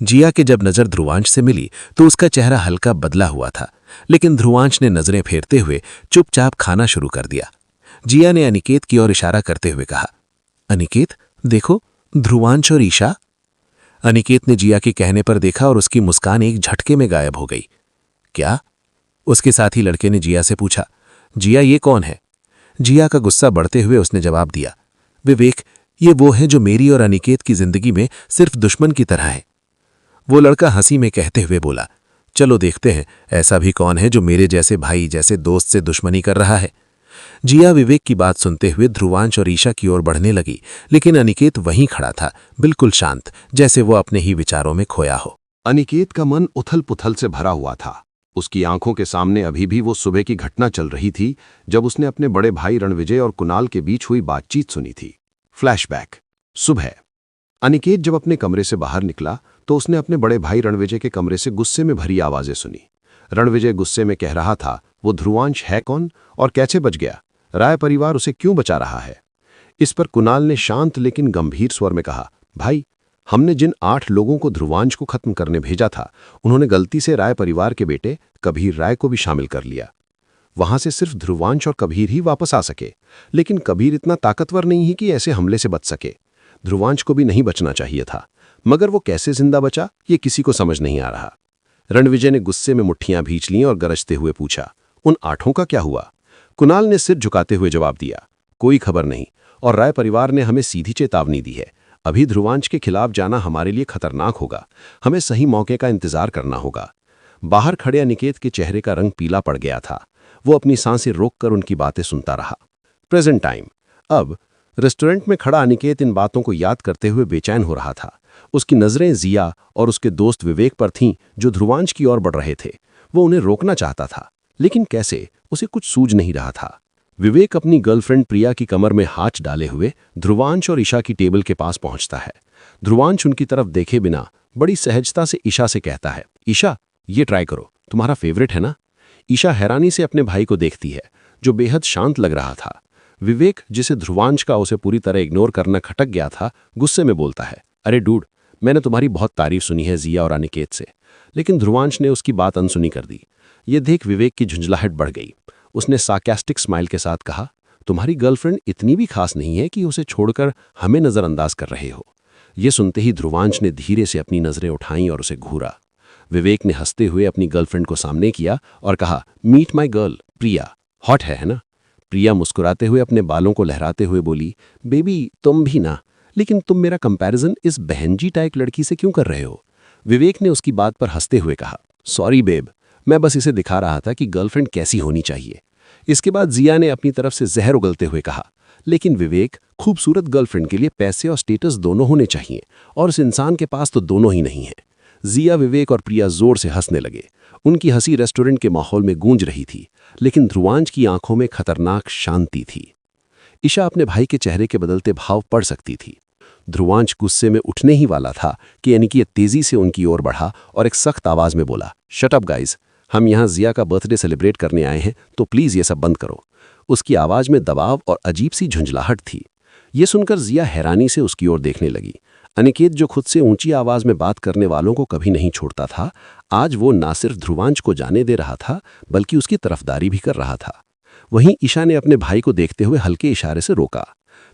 जिया के जब नज़र ध्रुवांश से मिली तो उसका चेहरा हल्का बदला हुआ था, लेकिन ध्रुवांश ने नजरें फेरते हुए चुपचाप खाना शुरू कर दिया। जिया ने अनिकेत की ओर इशारा करते हुए कहा, अनिकेत देखो, ध्रुवांश और ईशा। अनिकेत ने जिया के कहने पर देखा और उसकी मुस्कान एक झटके में गायब हो गई। क्या? उसके साथी लड़के ने जिया से पूछा, जिया ये कौन है? जिया का गुस्सा बढ़ते हुए उसने जवाब दिया, विवेक, ये वो है जो मेरी और अनिकेत की जिंदगी में सिर्फ दुश्मन की तरह है। वो लड़का हंसी में कहते हुए बोला, चलो देखते हैं ऐसा भी कौन है जो मेरे जैसे भाई जैसे दोस्त से दुश्मनी कर रहा है। जिया विवेक की बात सुनते हुए ध्रुवांश और ईशा की ओर बढ़ने लगी, लेकिन अनिकेत वहीं खड़ा था, बिल्कुल शांत, जैसे वो अपने ही विचारों में खोया हो। अनिकेत का मन उथल पुथल से भरा हुआ था। उसकी आंखों के सामने अभी भी वो सुबह की घटना चल रही थी जब उसने अपने बड़े भाई रणविजय और कुणाल के बीच हुई बातचीत सुनी थी। फ्लैशबैक। सुबह अनिकेत जब अपने कमरे से बाहर निकला तो उसने अपने बड़े भाई रणविजय के कमरे से गुस्से में भरी आवाजें सुनी। रणविजय गुस्से में कह रहा था, वो ध्रुवांश है कौन और कैसे बच गया? राय परिवार उसे क्यों बचा रहा है? इस पर कुणाल ने शांत लेकिन गंभीर स्वर में कहा, भाई, हमने जिन 8 लोगों को ध्रुवांश को खत्म करने भेजा था, उन्होंने गलती से राय परिवार के बेटे कबीर राय को भी शामिल कर लिया। वहां से सिर्फ ध्रुवांश और कबीर ही वापस आ सके, लेकिन कबीर इतना ताकतवर नहीं है कि ऐसे हमले से बच सके। ध्रुवांश को भी नहीं बचना चाहिए था, मगर वो कैसे जिंदा बचा ये किसी को समझ नहीं आ रहा। रणविजय ने गुस्से में मुट्ठियां भींच लीं और गरजते हुए पूछा, उन 8 का क्या हुआ? कुणाल ने सिर झुकाते हुए जवाब दिया, कोई खबर नहीं, और राय परिवार ने हमें सीधी चेतावनी दी है। अभी ध्रुवांश के खिलाफ जाना हमारे लिए खतरनाक होगा। हमें सही मौके का इंतजार करना होगा। बाहर खड़े अनिकेत के चेहरे का रंग पीला पड़ गया था। वो अपनी सांसें रोककर उनकी बातें सुनता रहा। Present time. अब रेस्टोरेंट में खड़ा अनिकेत इन बातों को याद करते हुए बेचैन हो रहा था। उसकी नजरें जिया और उसके दोस्त विवेक पर थीं, जो ध्रुवांश की ओर बढ़ रहे थे। वो उन्हें रोकना चाहता था, लेकिन कैसे, उसे कुछ सूझ नहीं रहा था। विवेक अपनी गर्लफ्रेंड प्रिया की कमर में हाथ डाले हुए ध्रुवांश और ईशा की टेबल के पास पहुंचता है। ध्रुवांश उनकी तरफ देखे बिना बड़ी सहजता से ईशा से कहता है, ईशा, ये ट्राई करो, तुम्हारा फेवरेट है ना? ईशा हैरानी से अपने भाई को देखती है, जो बेहद शांत लग रहा था। विवेक, जिसे ध्रुवांश का उसे पूरी तरह इग्नोर करना खटक गया था, गुस्से में बोलता है, अरे डूड, मैंने तुम्हारी बहुत तारीफ सुनी है जिया और अनिकेत से। लेकिन ध्रुवांश ने उसकी बात अनसुनी कर दी। ये देख विवेक की झुंझलाहट बढ़ गई। उसने सार्कास्टिक स्माइल के साथ कहा, तुम्हारी गर्लफ्रेंड इतनी भी खास नहीं है कि उसे छोड़कर हमें नजरअंदाज कर रहे हो। ये सुनते ही ध्रुवांश ने धीरे से अपनी नजरें उठाईं और उसे घूरा। विवेक ने हंसते हुए अपनी गर्लफ्रेंड को सामने किया और कहा, meet my girl Priya. Hot है ना? प्रिया मुस्कुराते हुए अपने बालों को लहराते हुए बोली, बेबी तुम भी ना, लेकिन तुम मेरा कंपैरिजन इस बहनजी टाइप लड़की से क्यों कर रहे हो? विवेक ने उसकी बात पर हंसते हुए कहा, सॉरी बेब, मैं बस इसे दिखा रहा था कि गर्लफ्रेंड कैसी होनी चाहिए। इसके बाद जिया ने अपनी तरफ से जहर उगलते हुए कहा, लेकिन विवेक, खूबसूरत गर्लफ्रेंड के लिए पैसे और स्टेटस दोनों होने चाहिए, और इस इंसान के पास तो दोनों ही नहीं है। जिया, विवेक और प्रिया जोर से हंसने लगे। उनकी हंसी रेस्टोरेंट के माहौल में गूंज रही थी, लेकिन ध्रुवांश की आंखों में खतरनाक शांति थी। ईशा अपने भाई के चेहरे के बदलते भाव पढ़ सकती थी। ध्रुवांश गुस्से में उठने ही वाला था कि अनिकेत तेजी से उनकी ओर बढ़ा और एक सख्त आवाज में बोला, शट अप गाइज, हम यहाँ जिया का बर्थडे सेलिब्रेट करने आए हैं, तो प्लीज ये सब बंद करो। उसकी आवाज में दबाव और अजीब सी झुंझलाहट थी। ये सुनकर जिया हैरानी से उसकी ओर देखने लगी। अनिकेत, जो खुद से ऊंची आवाज में बात करने वालों को कभी नहीं छोड़ता था, आज वो ना सिर्फ ध्रुवांश को जाने दे रहा था, बल्कि उसकी तरफदारी भी कर रहा था। वहीं ईशा ने अपने भाई को देखते हुए हल्के इशारे से रोका।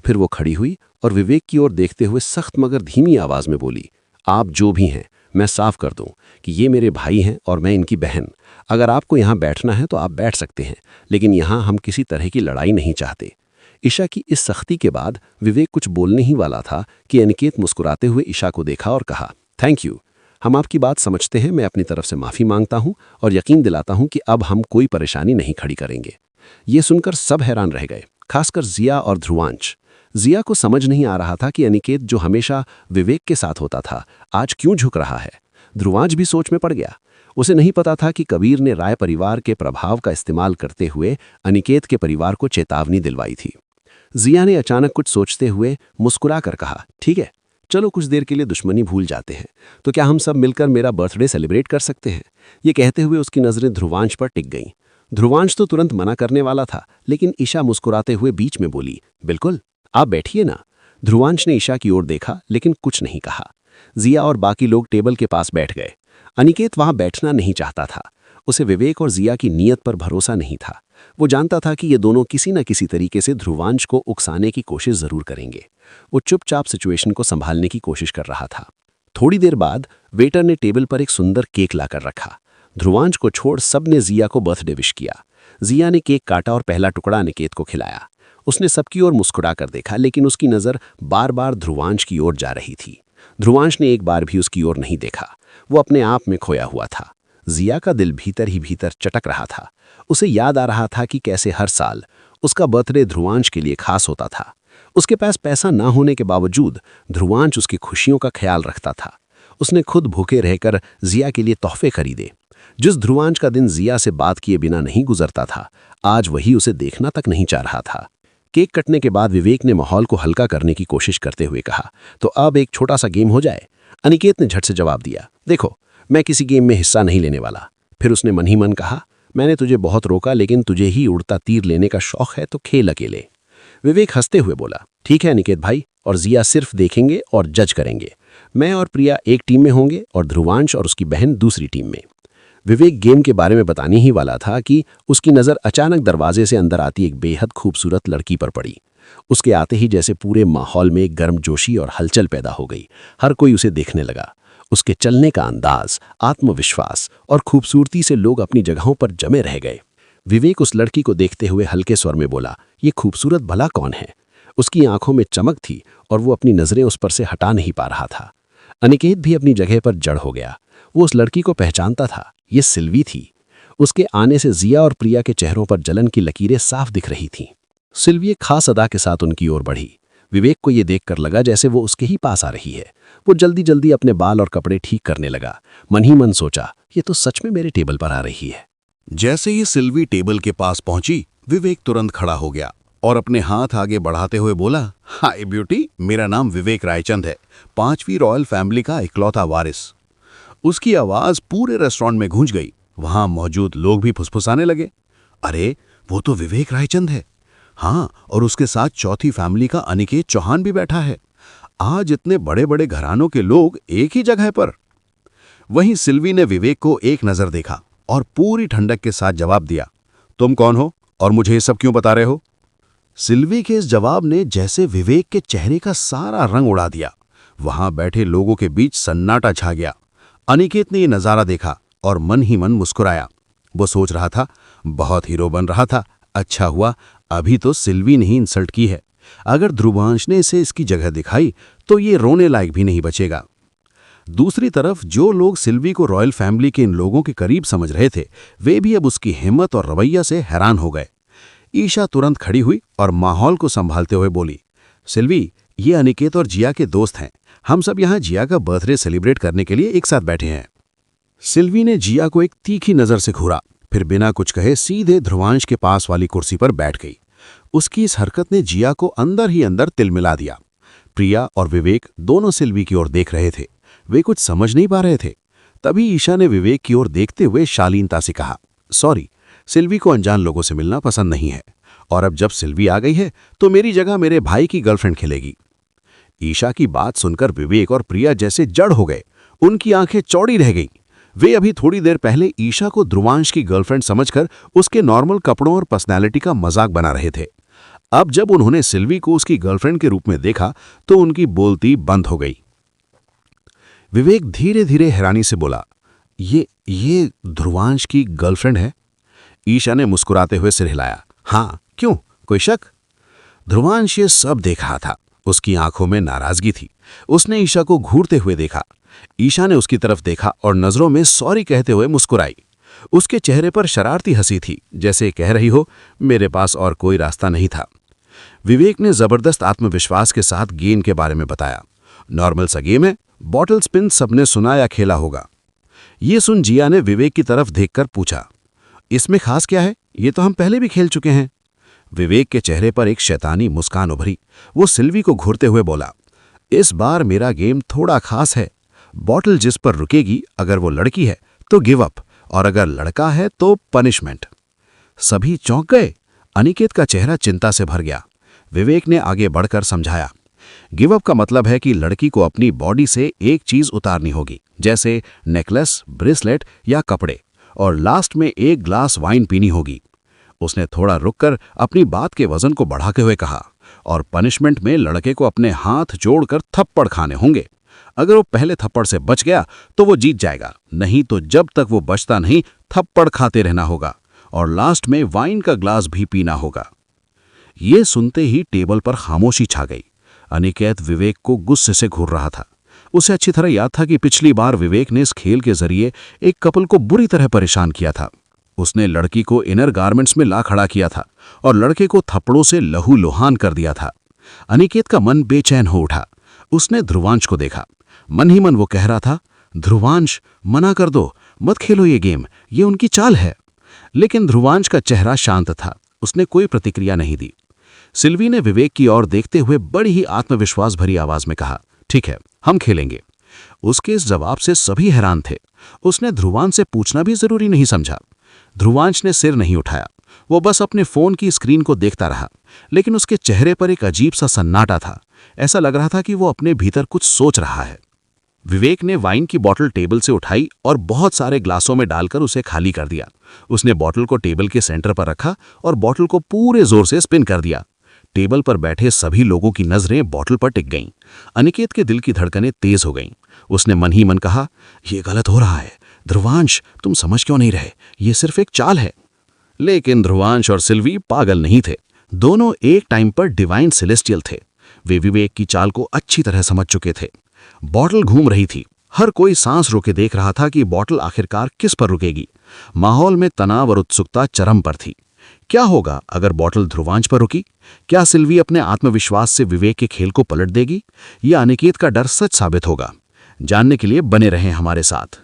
फिर वो खड़ी हुई और विवेक की ओर देखते हुए सख्त मगर धीमी आवाज में बोली, आप जो भी हैं, मैं साफ कर दूं कि ये मेरे भाई हैं और मैं इनकी बहन। अगर आपको यहाँ बैठना है तो आप बैठ सकते हैं, लेकिन यहाँ हम किसी तरह की लड़ाई नहीं चाहते। ईशा की इस सख्ती के बाद विवेक कुछ बोलने ही वाला था कि अनिकेत मुस्कुराते हुए ईशा को देखा और कहा, थैंक यू, हम आपकी बात समझते हैं। मैं अपनी तरफ से माफ़ी मांगता हूँ और यकीन दिलाता हूँ कि अब हम कोई परेशानी नहीं खड़ी करेंगे। ये सुनकर सब हैरान रह गए, खासकर जिया और ध्रुवांश। जिया को समझ नहीं आ रहा था कि अनिकेत, जो हमेशा विवेक के साथ होता था, आज क्यों झुक रहा है। ध्रुवांश भी सोच में पड़ गया। उसे नहीं पता था कि कबीर ने राय परिवार के प्रभाव का इस्तेमाल करते हुए अनिकेत के परिवार को चेतावनी दिलवाई थी। जिया ने अचानक कुछ सोचते हुए मुस्कुरा कर कहा, ठीक है, चलो कुछ देर के लिए दुश्मनी भूल जाते हैं, तो क्या हम सब मिलकर मेरा बर्थडे सेलिब्रेट कर सकते हैं। ये कहते हुए उसकी नज़रें ध्रुवांश पर टिक गईं। ध्रुवांश तो तुरंत मना करने वाला था, लेकिन ईशा मुस्कुराते हुए बीच में बोली, बिल्कुल, आप बैठिए ना। ध्रुवांश ने ईशा की ओर देखा, लेकिन कुछ नहीं कहा। जिया और बाकी लोग टेबल के पास बैठ गए। अनिकेत वहां बैठना नहीं चाहता था। उसे विवेक और जिया की नीयत पर भरोसा नहीं था। वो जानता था कि ये दोनों किसी न किसी तरीके से ध्रुवांश को उकसाने की कोशिश जरूर करेंगे। वो चुपचाप सिचुएशन को संभालने की कोशिश कर रहा था। थोड़ी देर बाद वेटर ने टेबल पर एक सुंदर केक लाकर रखा। ध्रुवांश को छोड़ सबने जिया को बर्थडे विश किया। जिया ने केक काटा और पहला टुकड़ा अनिकेत को खिलाया। उसने सबकी ओर मुस्कुरा कर देखा, लेकिन उसकी नज़र बार बार ध्रुवांश की ओर जा रही थी। ध्रुवांश ने एक बार भी उसकी ओर नहीं देखा। वो अपने आप में खोया हुआ था। जिया का दिल भीतर ही भीतर चटक रहा था। उसे याद आ रहा था कि कैसे हर साल उसका बर्थडे ध्रुवांश के लिए खास होता था। उसके पास पैसा ना होने के बावजूद ध्रुवांश उसकी खुशियों का ख्याल रखता था। उसने खुद भूखे रहकर जिया के लिए तोहफे खरीदे। जिस ध्रुवांश का दिन जिया से बात किए बिना नहीं गुजरता था, आज वही उसे देखना तक नहीं चाह रहा था। केक कटने के बाद विवेक ने माहौल को हल्का करने की कोशिश करते हुए कहा, तो अब एक छोटा सा गेम हो जाए। अनिकेत ने झट से जवाब दिया, देखो, मैं किसी गेम में हिस्सा नहीं लेने वाला। फिर उसने मन ही मन कहा, मैंने तुझे बहुत रोका, लेकिन तुझे ही उड़ता तीर लेने का शौक है, तो खेल अकेले। विवेक हंसते हुए बोला, ठीक है अनिकेत भाई, और जिया सिर्फ देखेंगे और जज करेंगे। मैं और प्रिया एक टीम में होंगे और ध्रुवांश और उसकी बहन दूसरी टीम में। विवेक गेम के बारे में बताने ही वाला था कि उसकी नज़र अचानक दरवाजे से अंदर आती एक बेहद खूबसूरत लड़की पर पड़ी। उसके आते ही जैसे पूरे माहौल में एक गर्मजोशी और हलचल पैदा हो गई। हर कोई उसे देखने लगा। उसके चलने का अंदाज, आत्मविश्वास और खूबसूरती से लोग अपनी जगहों पर जमे रह गए। विवेक उस लड़की को देखते हुए हल्के स्वर में बोला, ये खूबसूरत भला कौन है। उसकी आंखों में चमक थी और वो अपनी नज़रें उस पर से हटा नहीं पा रहा था। अनिकेत भी अपनी जगह पर जड़ हो गया। वो उस लड़की को पहचानता था, ये सिल्वी थी। उसके आने से जिया और प्रिया के चेहरों पर जलन की लकीरें साफ दिख रही थीं। सिल्वी एक खास अदा के साथ उनकी ओर बढ़ी। विवेक को ये देखकर लगा जैसे वो उसके ही पास आ रही है। वो जल्दी जल्दी अपने बाल और कपड़े ठीक करने लगा। मन ही मन सोचा, ये तो सच में मेरे टेबल पर आ रही है। जैसे ही सिल्वी टेबल के पास पहुंची, विवेक तुरंत खड़ा हो गया और अपने हाथ आगे बढ़ाते हुए बोला, हाय ब्यूटी, मेरा नाम विवेक रायचंद है, 5वीं रॉयल फैमिली का इकलौता वारिस। उसकी आवाज पूरे रेस्टोरेंट में गूंज गई। वहां मौजूद लोग भी फुसफुसाने लगे, अरे वो तो विवेक रायचंद है। हाँ, और उसके साथ चौथी फैमिली का अनिकेत चौहान भी बैठा है। आज इतने बड़े बड़े घरानों के लोग एक ही जगह पर। वहीं सिल्वी ने विवेक को एक नजर देखा और पूरी ठंडक के साथ जवाब दिया, तुम कौन हो और मुझे ये सब क्यों बता रहे हो। सिल्वी के इस जवाब ने जैसे विवेक के चेहरे का सारा रंग उड़ा दिया। वहां बैठे लोगों के बीच सन्नाटा छा गया। अनिकेत ने ये नजारा देखा और मन ही मन मुस्कुराया। वो सोच रहा था, बहुत हीरो बन रहा था। अच्छा हुआ अभी तो सिल्वी ने ही इंसल्ट की है। अगर ध्रुवांश ने इसे इसकी जगह दिखाई तो ये रोने लायक भी नहीं बचेगा। दूसरी तरफ जो लोग सिल्वी को रॉयल फैमिली के इन लोगों के करीब समझ रहे थे, वे भी अब उसकी हिम्मत और रवैया से हैरान हो गए। ईशा तुरंत खड़ी हुई और माहौल को संभालते हुए बोली, सिल्वी, ये अनिकेत और जिया के दोस्त हैं। हम सब यहाँ जिया का बर्थडे सेलिब्रेट करने के लिए एक साथ बैठे हैं। सिल्वी ने जिया को एक तीखी नजर से घूरा, फिर बिना कुछ कहे सीधे ध्रुवांश के पास वाली कुर्सी पर बैठ गई। उसकी इस हरकत ने जिया को अंदर ही अंदर तिलमिला दिया। प्रिया और विवेक दोनों सिल्वी की ओर देख रहे थे। वे कुछ समझ नहीं पा रहे थे। तभी ईशा ने विवेक की ओर देखते हुए शालीनता से कहा, सॉरी, सिल्वी को अनजान लोगों से मिलना पसंद नहीं है, और अब जब सिल्वी आ गई है तो मेरी जगह मेरे भाई की गर्लफ्रेंड खेलेगी। ईशा की बात सुनकर विवेक और प्रिया जैसे जड़ हो गए। उनकी आंखें चौड़ी रह गईं। वे अभी थोड़ी देर पहले ईशा को ध्रुवांश की गर्लफ्रेंड समझकर उसके नॉर्मल कपड़ों और पर्सनैलिटी का मजाक बना रहे थे। अब जब उन्होंने सिल्वी को उसकी गर्लफ्रेंड के रूप में देखा तो उनकी बोलती बंद हो गई। विवेक धीरे धीरे हैरानी से बोला, ये ध्रुवांश की गर्लफ्रेंड है? ईशा ने मुस्कुराते हुए सिर हिलाया। हाँ, क्यों, कोई शक? ध्रुवांश ये सब देख रहा था। उसकी आंखों में नाराजगी थी। उसने ईशा को घूरते हुए देखा। ईशा ने उसकी तरफ देखा और नजरों में सॉरी कहते हुए मुस्कुराई। उसके चेहरे पर शरारती हंसी थी, जैसे कह रही हो, मेरे पास और कोई रास्ता नहीं था। विवेक ने जबरदस्त आत्मविश्वास के साथ गेम के बारे में बताया। नॉर्मल सा गेम है, बॉटल स्पिन सबने सुना या खेला होगा। ये सुन जिया ने विवेक की तरफ देखकर पूछा, इसमें खास क्या है? ये तो हम पहले भी खेल चुके हैं। विवेक के चेहरे पर एक शैतानी मुस्कान उभरी। वो सिल्वी को घूरते हुए बोला, इस बार मेरा गेम थोड़ा खास है। बॉटल जिस पर रुकेगी, अगर वो लड़की है तो गिव अप, और अगर लड़का है तो पनिशमेंट। सभी चौंक गए। अनिकेत का चेहरा चिंता से भर गया। विवेक ने आगे बढ़कर समझाया, गिव अप का मतलब है कि लड़की को अपनी बॉडी से एक चीज उतारनी होगी, जैसे नेकलेस, ब्रेसलेट या कपड़े, और लास्ट में एक ग्लास वाइन पीनी होगी। उसने थोड़ा रुककर अपनी बात के वजन को बढ़ाते हुए कहा, और पनिशमेंट में लड़के को अपने हाथ जोड़कर थप्पड़ खाने होंगे। अगर वो पहले थप्पड़ से बच गया तो वो जीत जाएगा, नहीं तो जब तक वो बचता नहीं थप्पड़ खाते रहना होगा, और लास्ट में वाइन का ग्लास भी पीना होगा। ये सुनते ही टेबल पर खामोशी छा गई। अनिकेत विवेक को गुस्से से घूर रहा था। उसे अच्छी तरह याद था कि पिछली बार विवेक ने इस खेल के जरिए एक कपल को बुरी तरह परेशान किया था। उसने लड़की को इनर गारमेंट्स में ला खड़ा किया था और लड़के को थप्पड़ों से लहूलुहान कर दिया था। अनिकेत का मन बेचैन हो उठा। उसने ध्रुवांश को देखा। मन ही मन वो कह रहा था, ध्रुवांश, मना कर दो, मत खेलो ये गेम, ये उनकी चाल है। लेकिन ध्रुवांश का चेहरा शांत था। उसने कोई प्रतिक्रिया नहीं दी। सिल्वी ने विवेक की ओर देखते हुए बड़ी ही आत्मविश्वास भरी आवाज में कहा, ठीक है, हम खेलेंगे। उसके इस जवाब से सभी हैरान थे। उसने ध्रुवांश से पूछना भी जरूरी नहीं समझा। ध्रुवांश ने सिर नहीं उठाया। वो बस अपने फोन की स्क्रीन को देखता रहा, लेकिन उसके चेहरे पर एक अजीब सा सन्नाटा था। ऐसा लग रहा था कि वो अपने भीतर कुछ सोच रहा है। विवेक ने वाइन की बोतल टेबल से उठाई और बहुत सारे ग्लासों में डालकर उसे खाली कर दिया। उसने बोतल को टेबल के सेंटर पर रखा और बोतल को पूरे जोर से स्पिन कर दिया। टेबल पर बैठे सभी लोगों की नजरें बोतल पर टिक गईं। अनिकेत के दिल की धड़कनें तेज हो गईं। उसने मन ही मन कहा, यह गलत हो रहा है। ध्रुवांश, तुम समझ क्यों नहीं रहे? ये सिर्फ एक चाल है। लेकिन ध्रुवांश और सिल्वी पागल नहीं थे। दोनों एक टाइम पर डिवाइन सेलेस्टियल थे। वे विवेक की चाल को अच्छी तरह समझ चुके थे। बॉटल घूम रही थी। हर कोई सांस रोके देख रहा था कि बॉटल आखिरकार किस पर रुकेगी। माहौल में तनाव और उत्सुकता चरम पर थी। क्या होगा अगर बॉटल ध्रुवांश पर रुकी? क्या सिल्वी अपने आत्मविश्वास से विवेक के खेल को पलट देगी, या अनिकेत का डर सच साबित होगा? जानने के लिए बने रहें हमारे साथ।